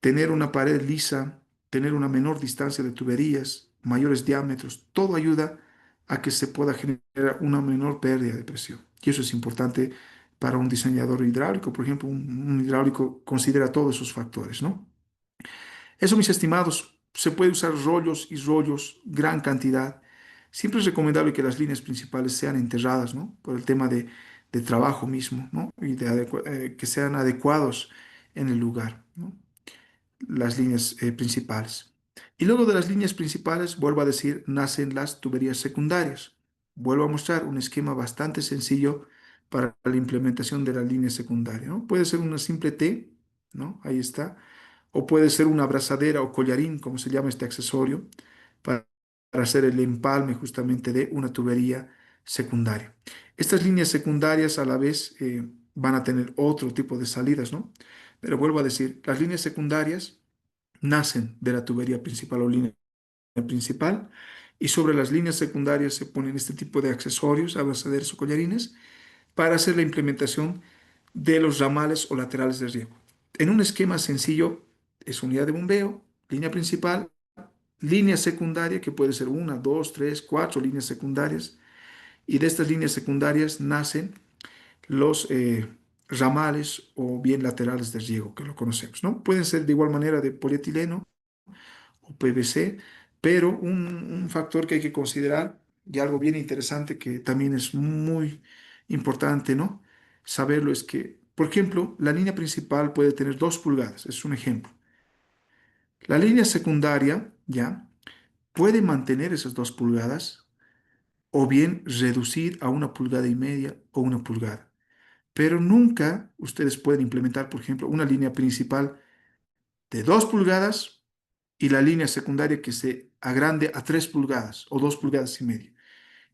Tener una pared lisa, tener una menor distancia de tuberías, mayores diámetros, todo ayuda a que se pueda generar una menor pérdida de presión. Y eso es importante para un diseñador hidráulico. Por ejemplo, un hidráulico considera todos esos factores, ¿no? Eso, mis estimados, se puede usar rollos y rollos, gran cantidad. Siempre es recomendable que las líneas principales sean enterradas, ¿no? Por el tema de trabajo mismo, ¿no? Y que sean adecuados en el lugar. ¿no? Las líneas principales. Y luego de las líneas principales, vuelvo a decir, nacen las tuberías secundarias. Vuelvo a mostrar un esquema bastante sencillo para la implementación de la línea secundaria, ¿no? Puede ser una simple T, ¿no? Ahí está. O puede ser una abrazadera o collarín, como se llama este accesorio, para, para hacer el empalme justamente de una tubería secundaria. Estas líneas secundarias a la vez van a tener otro tipo de salidas, ¿no? Pero vuelvo a decir, las líneas secundarias nacen de la tubería principal o línea principal y sobre las líneas secundarias se ponen este tipo de accesorios, abrazaderas o collarines para hacer la implementación de los ramales o laterales de riego. En un esquema sencillo es unidad de bombeo, línea principal, línea secundaria que puede ser una, dos, tres, cuatro líneas secundarias y de estas líneas secundarias nacen los ramales o bien laterales de riego, que lo conocemos, ¿no? Pueden ser de igual manera de polietileno o PVC, pero un factor que hay que considerar y algo bien interesante que también es muy importante, ¿no? Saberlo es que, por ejemplo, la línea principal puede tener 2 pulgadas, es un ejemplo. La línea secundaria, ya, puede mantener esas 2 pulgadas o bien reducir a 1,5 pulgadas o 1 pulgada. Pero nunca ustedes pueden implementar, por ejemplo, una línea principal de 2 pulgadas y la línea secundaria que se agrande a 3 pulgadas o 2,5 pulgadas.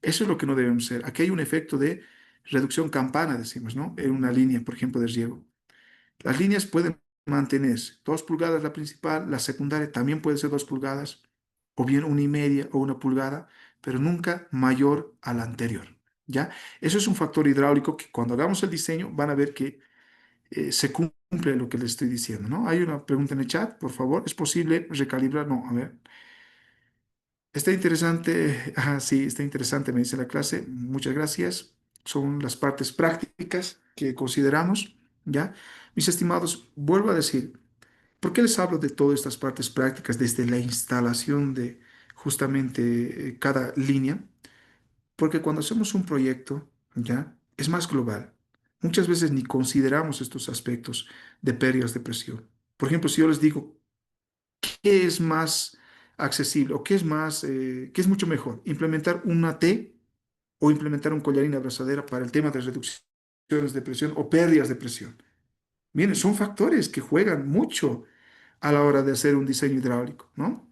Eso es lo que no debemos hacer. Aquí hay un efecto de reducción campana, decimos, ¿no? En una línea, por ejemplo, de riego. Las líneas pueden mantenerse 2 pulgadas la principal, la secundaria también puede ser 2 pulgadas, o bien 1,5 o 1 pulgada, pero nunca mayor a la anterior, ¿ya? Eso es un factor hidráulico que cuando hagamos el diseño van a ver que se cumple lo que les estoy diciendo, ¿no? Hay una pregunta en el chat, por favor. ¿Es posible recalibrar? No, a ver. Está interesante. Ah, sí, está interesante, me dice la clase. Muchas gracias. Son las partes prácticas que consideramos, ¿ya? Mis estimados, vuelvo a decir, ¿por qué les hablo de todas estas partes prácticas desde la instalación de justamente cada línea? Porque cuando hacemos un proyecto, ¿ya? Es más global. Muchas veces ni consideramos estos aspectos de pérdidas de presión. Por ejemplo, si yo les digo, ¿qué es más accesible o qué es más, qué es mucho mejor? ¿Implementar una T o implementar un collarín abrazadera para el tema de reducciones de presión o pérdidas de presión? Miren, son factores que juegan mucho a la hora de hacer un diseño hidráulico, ¿no?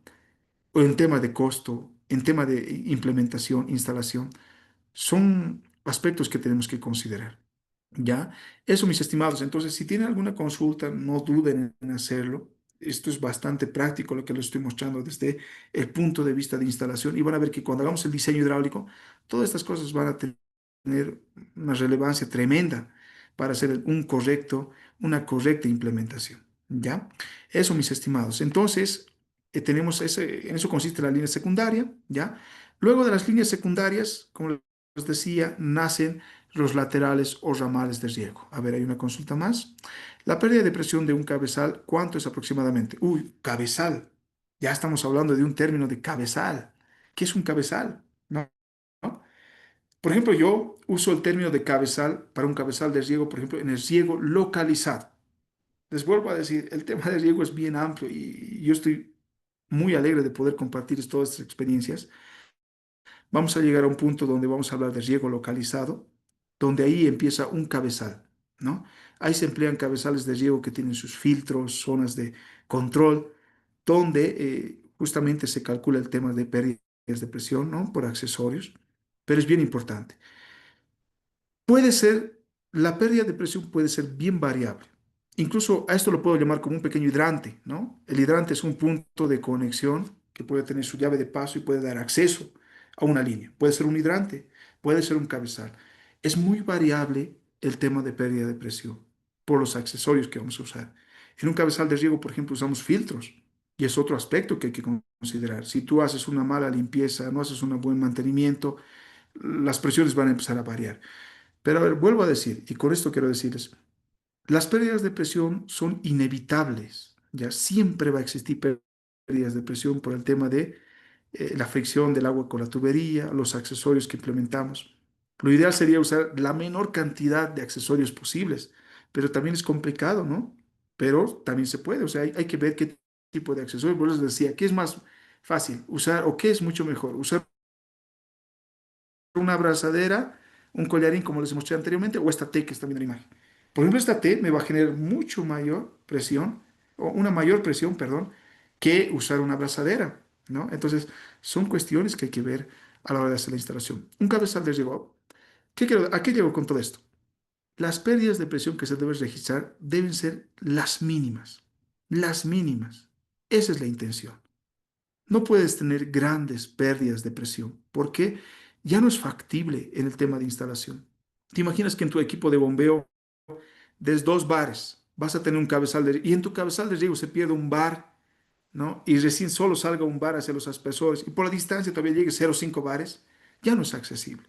O en tema de costo, en tema de implementación, instalación. Son aspectos que tenemos que considerar. ¿Ya? Eso, mis estimados. Entonces, si tienen alguna consulta, no duden en hacerlo. Esto es bastante práctico lo que les estoy mostrando desde el punto de vista de instalación y van a ver que cuando hagamos el diseño hidráulico, todas estas cosas van a tener una relevancia tremenda para hacer una correcta implementación. ¿Ya? Eso, mis estimados. Entonces, en eso consiste la línea secundaria, ¿ya? Luego de las líneas secundarias, como les decía, nacen los laterales o ramales de riego. A ver, hay una consulta más. La pérdida de presión de un cabezal, ¿cuánto es aproximadamente? Uy, cabezal. Ya estamos hablando de un término de cabezal. ¿Qué es un cabezal? ¿No? ¿No? Por ejemplo, yo uso el término de cabezal para un cabezal de riego, por ejemplo, en el riego localizado. Les vuelvo a decir, el tema del riego es bien amplio y yo estoy muy alegre de poder compartir todas estas experiencias. Vamos a llegar a un punto donde vamos a hablar de riego localizado, donde ahí empieza un cabezal, ¿no? Ahí se emplean cabezales de riego que tienen sus filtros, zonas de control, donde justamente se calcula el tema de pérdidas de presión, ¿no? Por accesorios, pero es bien importante. Puede ser, la pérdida de presión puede ser bien variable. Incluso a esto lo puedo llamar como un pequeño hidrante, ¿no? El hidrante es un punto de conexión que puede tener su llave de paso y puede dar acceso a una línea. Puede ser un hidrante, puede ser un cabezal. Es muy variable el tema de pérdida de presión por los accesorios que vamos a usar. En un cabezal de riego, por ejemplo, usamos filtros y es otro aspecto que hay que considerar. Si tú haces una mala limpieza, no haces un buen mantenimiento, las presiones van a empezar a variar. Pero a ver, vuelvo a decir, y con esto quiero decirles, las pérdidas de presión son inevitables, ya siempre va a existir pérdidas de presión por el tema de la fricción del agua con la tubería, los accesorios que implementamos. Lo ideal sería usar la menor cantidad de accesorios posibles, pero también es complicado, ¿no? pero también se puede, o sea, hay que ver qué tipo de accesorio. Por eso les decía, ¿qué es más fácil usar o qué es mucho mejor? Usar una abrazadera, un collarín, como les mostré anteriormente, o esta T que está viendo en la imagen. Por ejemplo, esta T me va a generar mucho mayor presión, o una mayor presión, perdón, que usar una abrazadera, ¿no? Entonces, son cuestiones que hay que ver a la hora de hacer la instalación. Un cabezal de riego. ¿A qué llego con todo esto? Las pérdidas de presión que se deben registrar deben ser las mínimas. Las mínimas. Esa es la intención. No puedes tener grandes pérdidas de presión porque ya no es factible en el tema de instalación. ¿Te imaginas que en tu equipo de bombeo des 2 bares, vas a tener un cabezal de y en tu cabezal de riego se pierde un bar, ¿no? Y recién solo salga un bar hacia los aspersores y por la distancia todavía llegue 0,5 bares, ya no es accesible.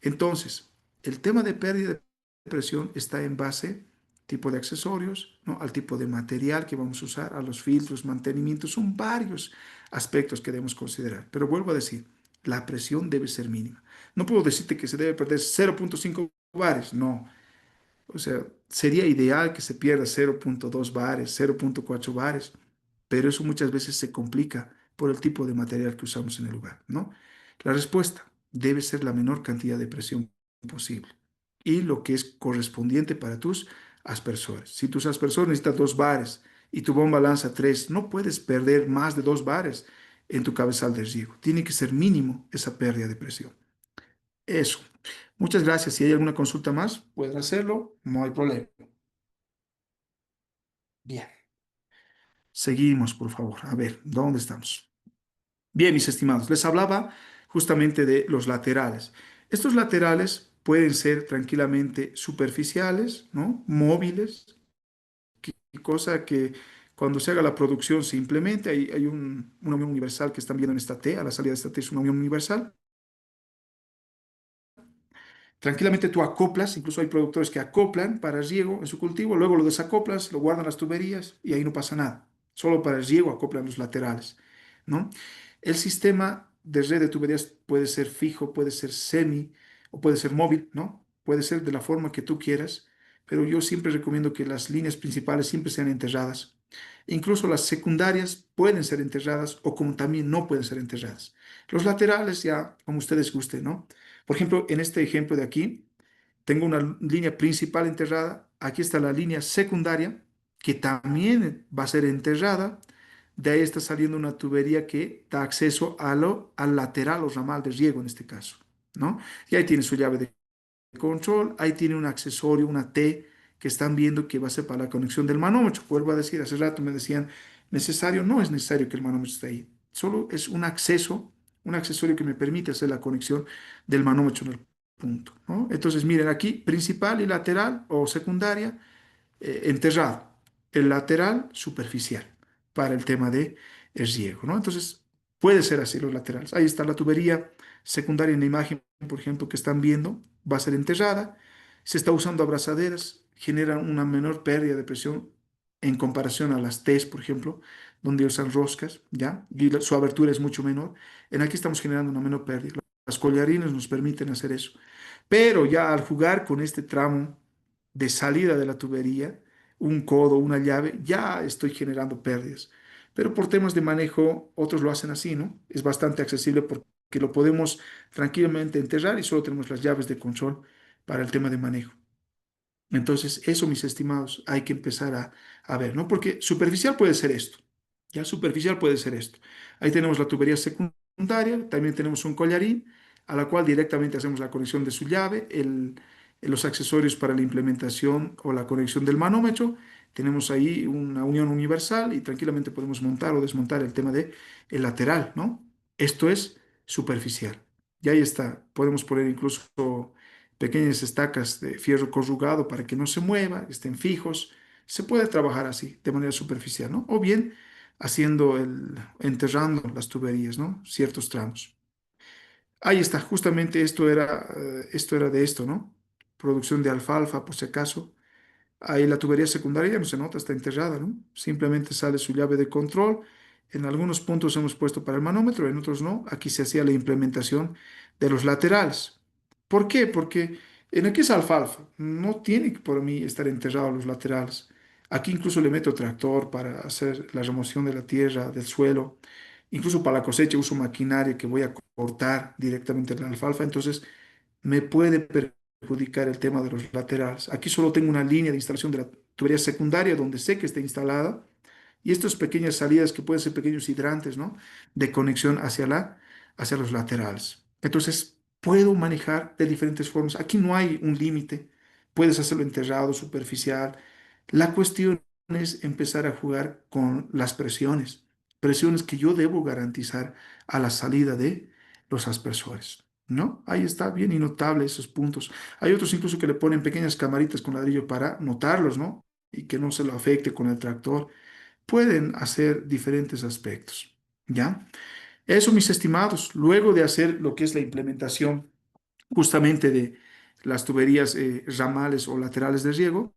Entonces, el tema de pérdida de presión está en base tipo de accesorios, ¿no? Al tipo de material que vamos a usar, a los filtros, mantenimiento, son varios aspectos que debemos considerar. Pero vuelvo a decir, la presión debe ser mínima. No puedo decirte que se debe perder 0,5 bares, no. O sea, sería ideal que se pierda 0,2 bares, 0,4 bares, pero eso muchas veces se complica por el tipo de material que usamos en el lugar, ¿no? La respuesta debe ser la menor cantidad de presión posible y lo que es correspondiente para tus aspersores. Si tus aspersores necesitan 2 bares y tu bomba lanza 3, no puedes perder más de 2 bares en tu cabezal de riego. Tiene que ser mínimo esa pérdida de presión. Eso. Muchas gracias. Si hay alguna consulta más, pueden hacerlo. No hay problema. Bien. Seguimos, por favor. A ver, ¿dónde estamos? Bien, mis estimados, les hablaba justamente de los laterales. Estos laterales pueden ser tranquilamente superficiales, ¿no? Móviles, cosa que cuando se haga la producción se implemente. Hay una unión universal que están viendo en esta T, a la salida de esta T es una unión universal. Tranquilamente tú acoplas, incluso hay productores que acoplan para riego en su cultivo, luego lo desacoplas, lo guardan las tuberías y ahí no pasa nada. Solo para el riego acoplan los laterales, ¿no? El sistema de red de tuberías puede ser fijo, puede ser semi o puede ser móvil, ¿no? Puede ser de la forma que tú quieras, pero yo siempre recomiendo que las líneas principales siempre sean enterradas. Incluso las secundarias pueden ser enterradas o como también no pueden ser enterradas. Los laterales ya, como ustedes gusten, ¿no? Por ejemplo, en este ejemplo de aquí, tengo una línea principal enterrada. Aquí está la línea secundaria, que también va a ser enterrada. De ahí está saliendo una tubería que da acceso al lateral o ramal de riego en este caso, ¿no? Y ahí tiene su llave de control, ahí tiene un accesorio, una T, que están viendo que va a ser para la conexión del manómetro. Vuelvo a decir, hace rato me decían, necesario, no es necesario que el manómetro esté ahí, solo es un acceso, un accesorio que me permite hacer la conexión del manómetro en el punto, ¿no? Entonces, miren aquí, principal y lateral o secundaria, enterrado. El lateral, superficial, para el tema de el riego, ¿no? Entonces, puede ser así los laterales. Ahí está la tubería secundaria en la imagen, por ejemplo, que están viendo, va a ser enterrada. Se está usando abrazaderas, generan una menor pérdida de presión en comparación a las T's, por ejemplo, donde usan roscas, ¿ya? Y su abertura es mucho menor. En aquí estamos generando una menor pérdida. Las collarines nos permiten hacer eso. Pero ya al jugar con este tramo de salida de la tubería, un codo, una llave, ya estoy generando pérdidas. Pero por temas de manejo, otros lo hacen así, ¿no? Es bastante accesible porque lo podemos tranquilamente enterrar y solo tenemos las llaves de control para el tema de manejo. Entonces, eso, mis estimados, hay que empezar a ver, ¿no? Porque superficial puede ser esto, ya superficial puede ser esto. Ahí tenemos la tubería secundaria, también tenemos un collarín, a la cual directamente hacemos la conexión de su llave, los accesorios para la implementación o la conexión del manómetro. Tenemos ahí una unión universal y tranquilamente podemos montar o desmontar el tema de el lateral, ¿no? Esto es superficial. Y ahí está, podemos poner incluso pequeñas estacas de fierro corrugado para que no se mueva, estén fijos. Se puede trabajar así, de manera superficial, ¿no? O bien enterrando las tuberías, ¿no? Ciertos tramos. Ahí está, justamente esto era de esto, ¿no? Producción de alfalfa, por si acaso. Ahí la tubería secundaria ya no se nota, está enterrada, ¿no? Simplemente sale su llave de control. En algunos puntos hemos puesto para el manómetro, en otros no. Aquí se hacía la implementación de los laterales. ¿Por qué? Porque en aquí es alfalfa. No tiene que por mí estar enterrados los laterales. Aquí incluso le meto tractor para hacer la remoción de la tierra, del suelo. Incluso para la cosecha uso maquinaria que voy a cortar directamente la alfalfa. Entonces me puede perjudicar el tema de los laterales. Aquí solo tengo una línea de instalación de la tubería secundaria donde sé que está instalada y estas pequeñas salidas que pueden ser pequeños hidrantes, ¿no? De conexión hacia los laterales. Entonces, puedo manejar de diferentes formas. Aquí no hay un límite. Puedes hacerlo enterrado, superficial. La cuestión es empezar a jugar con las presiones. Presiones que yo debo garantizar a la salida de los aspersores, ¿no? Ahí está bien y notable esos puntos. Hay otros incluso que le ponen pequeñas camaritas con ladrillo para notarlos, ¿no? Y que no se lo afecte con el tractor. Pueden hacer diferentes aspectos, ¿ya? Eso, mis estimados, luego de hacer lo que es la implementación justamente de las tuberías ramales o laterales de riego,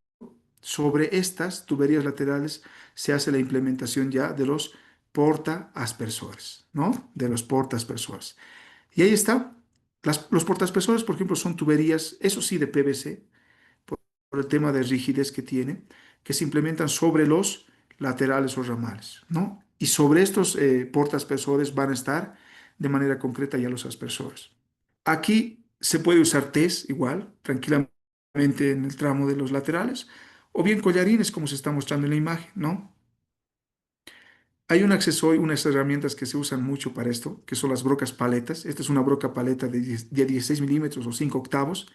sobre estas tuberías laterales se hace la implementación ya de los portaaspersores, ¿no? De los portaaspersores. Y ahí está. Los portaaspersores, por ejemplo, son tuberías, eso sí, de PVC, por el tema de rigidez que tiene, que se implementan sobre los laterales o ramales, ¿no? Y sobre estos portaaspersores van a estar de manera concreta ya los aspersores. Aquí se puede usar test igual, tranquilamente en el tramo de los laterales, o bien collarines, como se está mostrando en la imagen, ¿no? Hay un accesorio, unas herramientas que se usan mucho para esto, que son las brocas paletas. Esta es una broca paleta de 16 milímetros o 5 octavos,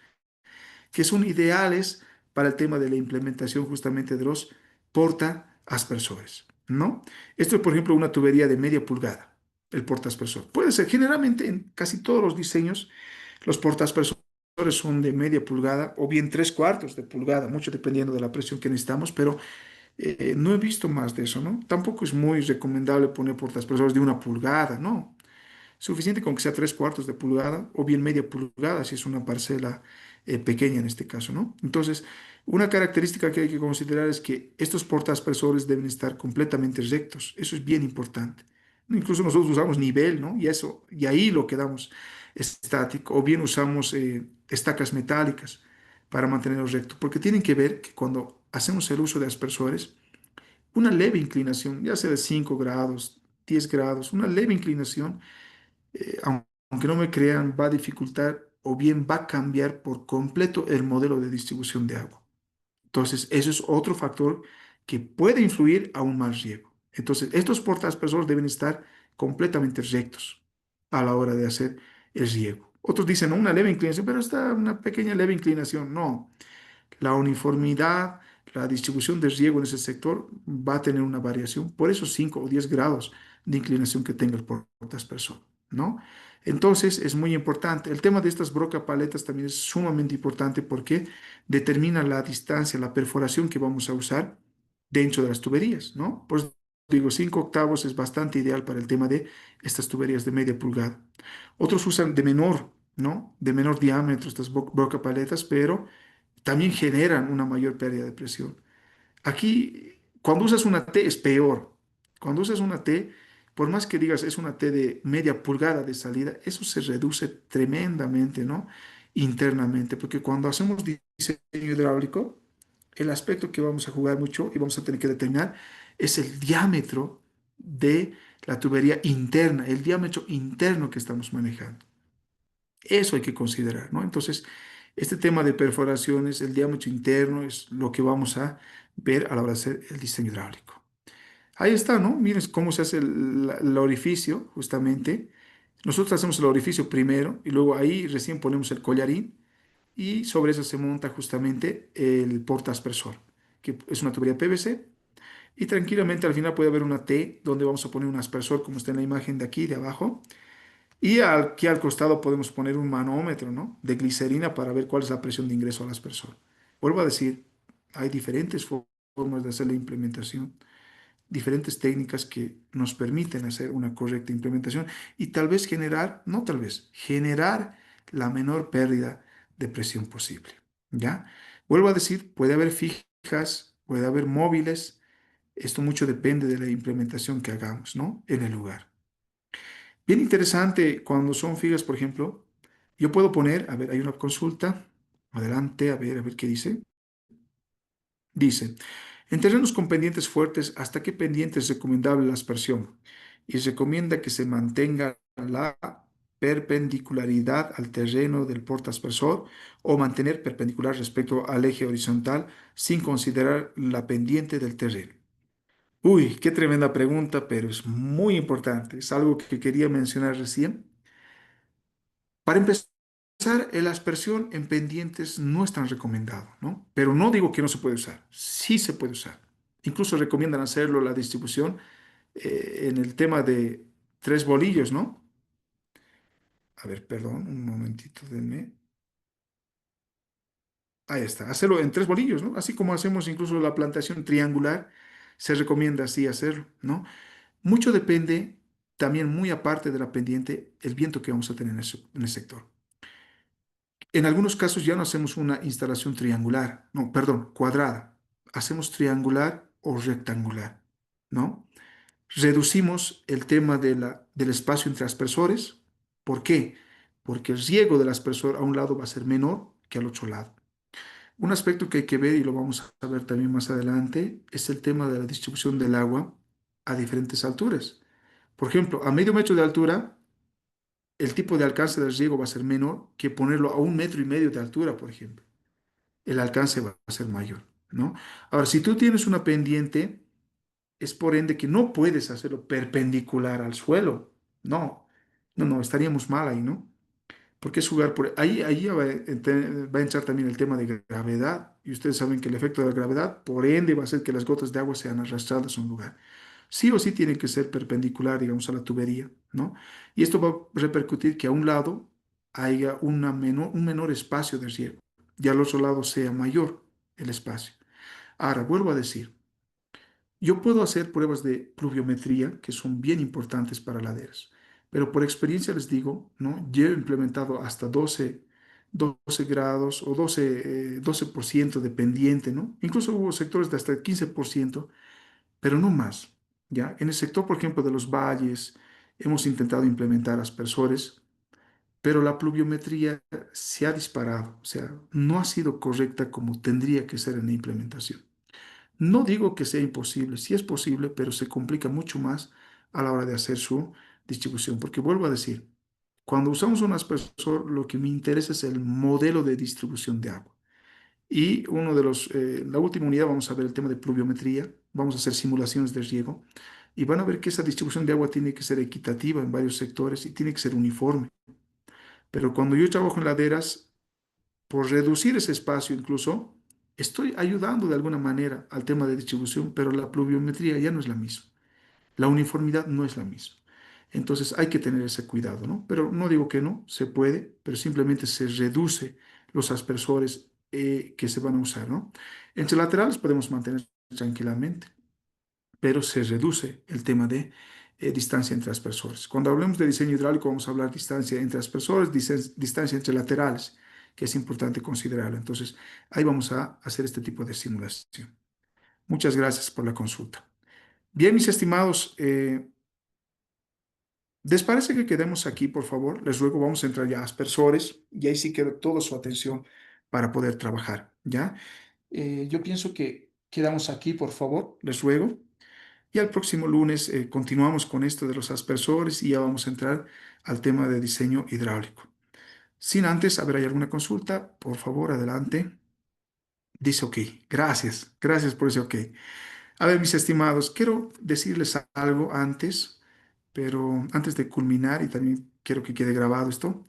que son ideales para el tema de la implementación justamente de los porta aspersores, ¿no? Esto es, por ejemplo, una tubería de media pulgada, el porta aspersor. Puede ser, generalmente en casi todos los diseños, los porta aspersores son de media pulgada o bien tres cuartos de pulgada, mucho dependiendo de la presión que necesitamos, pero no he visto más de eso, ¿no? Tampoco es muy recomendable poner porta aspersores de una pulgada, ¿no? Suficiente con que sea tres cuartos de pulgada o bien media pulgada si es una parcela pequeña en este caso, ¿no? Entonces, una característica que hay que considerar es que estos portaaspersores deben estar completamente rectos. Eso es bien importante. Incluso nosotros usamos nivel, ¿no? Y eso, y ahí lo quedamos estático. O bien usamos estacas metálicas para mantenerlo recto, porque tienen que ver que cuando hacemos el uso de aspersores, una leve inclinación, ya sea de 5 grados, 10 grados, una leve inclinación aunque no me crean, va a dificultar o bien va a cambiar por completo el modelo de distribución de agua. Entonces, eso es otro factor que puede influir a un mal riego. Entonces, estos portaaspersores deben estar completamente rectos a la hora de hacer el riego. Otros dicen, "No, una leve inclinación, pero está una pequeña leve inclinación". No, la uniformidad, la distribución de riego en ese sector va a tener una variación por esos 5 o 10 grados de inclinación que tenga el portaaspersor, ¿no? Entonces es muy importante. El tema de estas broca paletas también es sumamente importante porque determina la distancia, la perforación que vamos a usar dentro de las tuberías, ¿no? Por eso digo, 5 octavos es bastante ideal para el tema de estas tuberías de media pulgada. Otros usan de menor, ¿no? De menor diámetro estas broca paletas, pero también generan una mayor pérdida de presión. Aquí, cuando usas una T es peor. Cuando usas una T, por más que digas es una T de media pulgada de salida, eso se reduce tremendamente, ¿no? Internamente, porque cuando hacemos diseño hidráulico, el aspecto que vamos a jugar mucho y vamos a tener que determinar es el diámetro de la tubería interna, el diámetro interno que estamos manejando. Eso hay que considerar, ¿no? Entonces, este tema de perforaciones, el diámetro interno, es lo que vamos a ver a la hora de hacer el diseño hidráulico. Ahí está, ¿no? Miren cómo se hace el orificio, justamente. Nosotros hacemos el orificio primero y luego ahí recién ponemos el collarín y sobre eso se monta justamente el portaaspersor, que es una tubería PVC. Y tranquilamente al final puede haber una T donde vamos a poner un aspersor, como está en la imagen de aquí, de abajo. Y aquí al costado podemos poner un manómetro, ¿no? De glicerina para ver cuál es la presión de ingreso a las personas. Vuelvo a decir, hay diferentes formas de hacer la implementación, diferentes técnicas que nos permiten hacer una correcta implementación y tal vez generar, no tal vez, generar la menor pérdida de presión posible, ¿ya? Vuelvo a decir, puede haber fijas, puede haber móviles, esto mucho depende de la implementación que hagamos, ¿no? En el lugar. Bien interesante cuando son fijas, por ejemplo, yo puedo poner, a ver, hay una consulta, adelante, a ver qué dice. Dice, En terrenos con pendientes fuertes, ¿hasta qué pendiente es recomendable la aspersión? Y recomienda que se mantenga la perpendicularidad al terreno del portaaspersor o mantener perpendicular respecto al eje horizontal sin considerar la pendiente del terreno. Uy, qué tremenda pregunta, pero es muy importante. Es algo que quería mencionar recién. Para empezar, la aspersión en pendientes no es tan recomendado, ¿no? Pero no digo que no se puede usar, sí se puede usar. Incluso recomiendan hacerlo la distribución en el tema de tres bolillos, ¿no? A ver, perdón, un momentito, denme. Ahí está, hacerlo en tres bolillos, ¿no? Así como hacemos incluso la plantación triangular, se recomienda así hacerlo, ¿no? Mucho depende, también muy aparte de la pendiente, el viento que vamos a tener en el sector. En algunos casos ya no hacemos una instalación triangular, no, perdón, cuadrada. Hacemos triangular o rectangular, ¿no? Reducimos el tema del espacio entre aspersores. ¿Por qué? Porque el riego del aspersor a un lado va a ser menor que al otro lado. Un aspecto que hay que ver, y lo vamos a ver también más adelante, es el tema de la distribución del agua a diferentes alturas. Por ejemplo, a medio metro de altura, el tipo de alcance del riego va a ser menor que ponerlo a 1,5 metros de altura, por ejemplo. El alcance va a ser mayor, ¿no? Ahora, si tú tienes una pendiente, es por ende que no puedes hacerlo perpendicular al suelo. No, no, estaríamos mal ahí, ¿no? Porque es jugar por ahí, ahí va a entrar también el tema de gravedad. Y ustedes saben que el efecto de la gravedad, por ende, va a hacer que las gotas de agua sean arrastradas a un lugar. Sí o sí tiene que ser perpendicular, digamos, a la tubería, ¿no? Y esto va a repercutir que a un lado haya un menor espacio de riego y al otro lado sea mayor el espacio. Ahora, vuelvo a decir, yo puedo hacer pruebas de pluviometría que son bien importantes para laderas, pero por experiencia les digo, ¿no? Yo he implementado hasta 12 grados o 12% de pendiente, ¿no? Incluso hubo sectores de hasta el 15%, pero no más, ¿ya? En el sector, por ejemplo, de los valles, hemos intentado implementar aspersores, pero la pluviometría se ha disparado, o sea, no ha sido correcta como tendría que ser en la implementación. No digo que sea imposible, sí es posible, pero se complica mucho más a la hora de hacer su distribución, porque vuelvo a decir, cuando usamos un aspersor, lo que me interesa es el modelo de distribución de agua. Y la última unidad vamos a ver el tema de pluviometría, vamos a hacer simulaciones de riego y van a ver que esa distribución de agua tiene que ser equitativa en varios sectores y tiene que ser uniforme. Pero cuando yo trabajo en laderas, por reducir ese espacio incluso, estoy ayudando de alguna manera al tema de distribución, pero la pluviometría ya no es la misma. La uniformidad no es la misma. Entonces hay que tener ese cuidado, ¿no? Pero no digo que no, se puede, pero simplemente se reduce los aspersores que se van a usar, ¿no? Entre laterales podemos mantener tranquilamente, pero se reduce el tema de distancia entre aspersores. Cuando hablemos de diseño hidráulico vamos a hablar distancia entre aspersores, distancia entre laterales, que es importante considerarlo. Entonces, ahí vamos a hacer este tipo de simulación. Muchas gracias por la consulta. Bien, mis estimados, ¿les parece que quedemos aquí, por favor? Les ruego, vamos a entrar ya a aspersores y ahí sí queda toda su atención para poder trabajar, ¿ya? Yo pienso que quedamos aquí, por favor, les ruego. Y al próximo lunes continuamos con esto de los aspersores y ya vamos a entrar al tema de diseño hidráulico. Sin antes, a ver, ¿hay alguna consulta? Por favor, adelante. Dice ok. Gracias. Gracias por ese ok. A ver, mis estimados, quiero decirles algo antes, pero antes de culminar, y también quiero que quede grabado esto.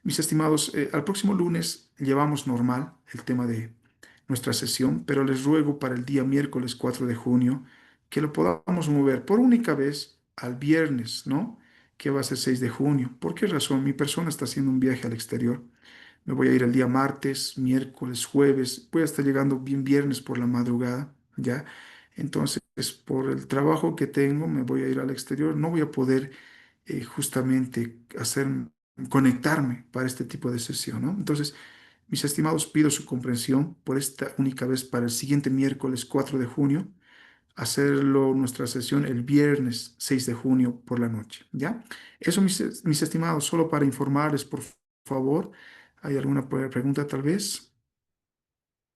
Mis estimados, al próximo lunes llevamos normal el tema de nuestra sesión, pero les ruego para el día miércoles 4 de junio que lo podamos mover por única vez al viernes, ¿no? Que va a ser 6 de junio. ¿Por qué razón? Mi persona está haciendo un viaje al exterior. Me voy a ir el día martes, miércoles, jueves. Voy a estar llegando bien viernes por la madrugada, ¿ya? Entonces, por el trabajo que tengo, me voy a ir al exterior. No voy a poder justamente conectarme para este tipo de sesión, ¿no? Entonces, mis estimados, pido su comprensión por esta única vez para el siguiente miércoles 4 de junio, hacerlo nuestra sesión el viernes 6 de junio por la noche, ¿ya? Eso, mis estimados, solo para informarles, por favor. ¿Hay alguna pregunta tal vez?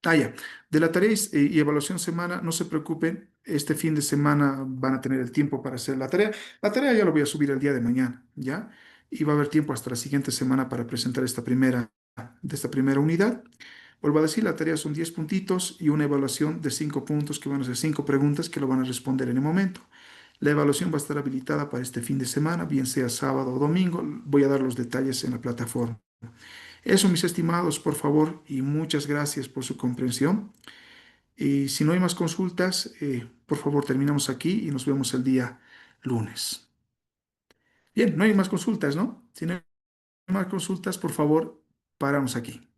Ah, ya. De la tarea y evaluación semana, no se preocupen. Este fin de semana van a tener el tiempo para hacer la tarea. La tarea ya lo voy a subir el día de mañana, ¿ya? Y va a haber tiempo hasta la siguiente semana para presentar esta primera unidad. Vuelvo a decir, la tarea son 10 puntitos y una evaluación de 5 puntos que van a ser 5 preguntas que lo van a responder en el momento. La evaluación va a estar habilitada para este fin de semana, bien sea sábado o domingo. Voy a dar los detalles en la plataforma. Eso, mis estimados, por favor, y muchas gracias por su comprensión. Y si no hay más consultas, por favor, terminamos aquí y nos vemos el día lunes. Bien, no hay más consultas, ¿no? Si no hay más consultas, por favor, paramos aquí.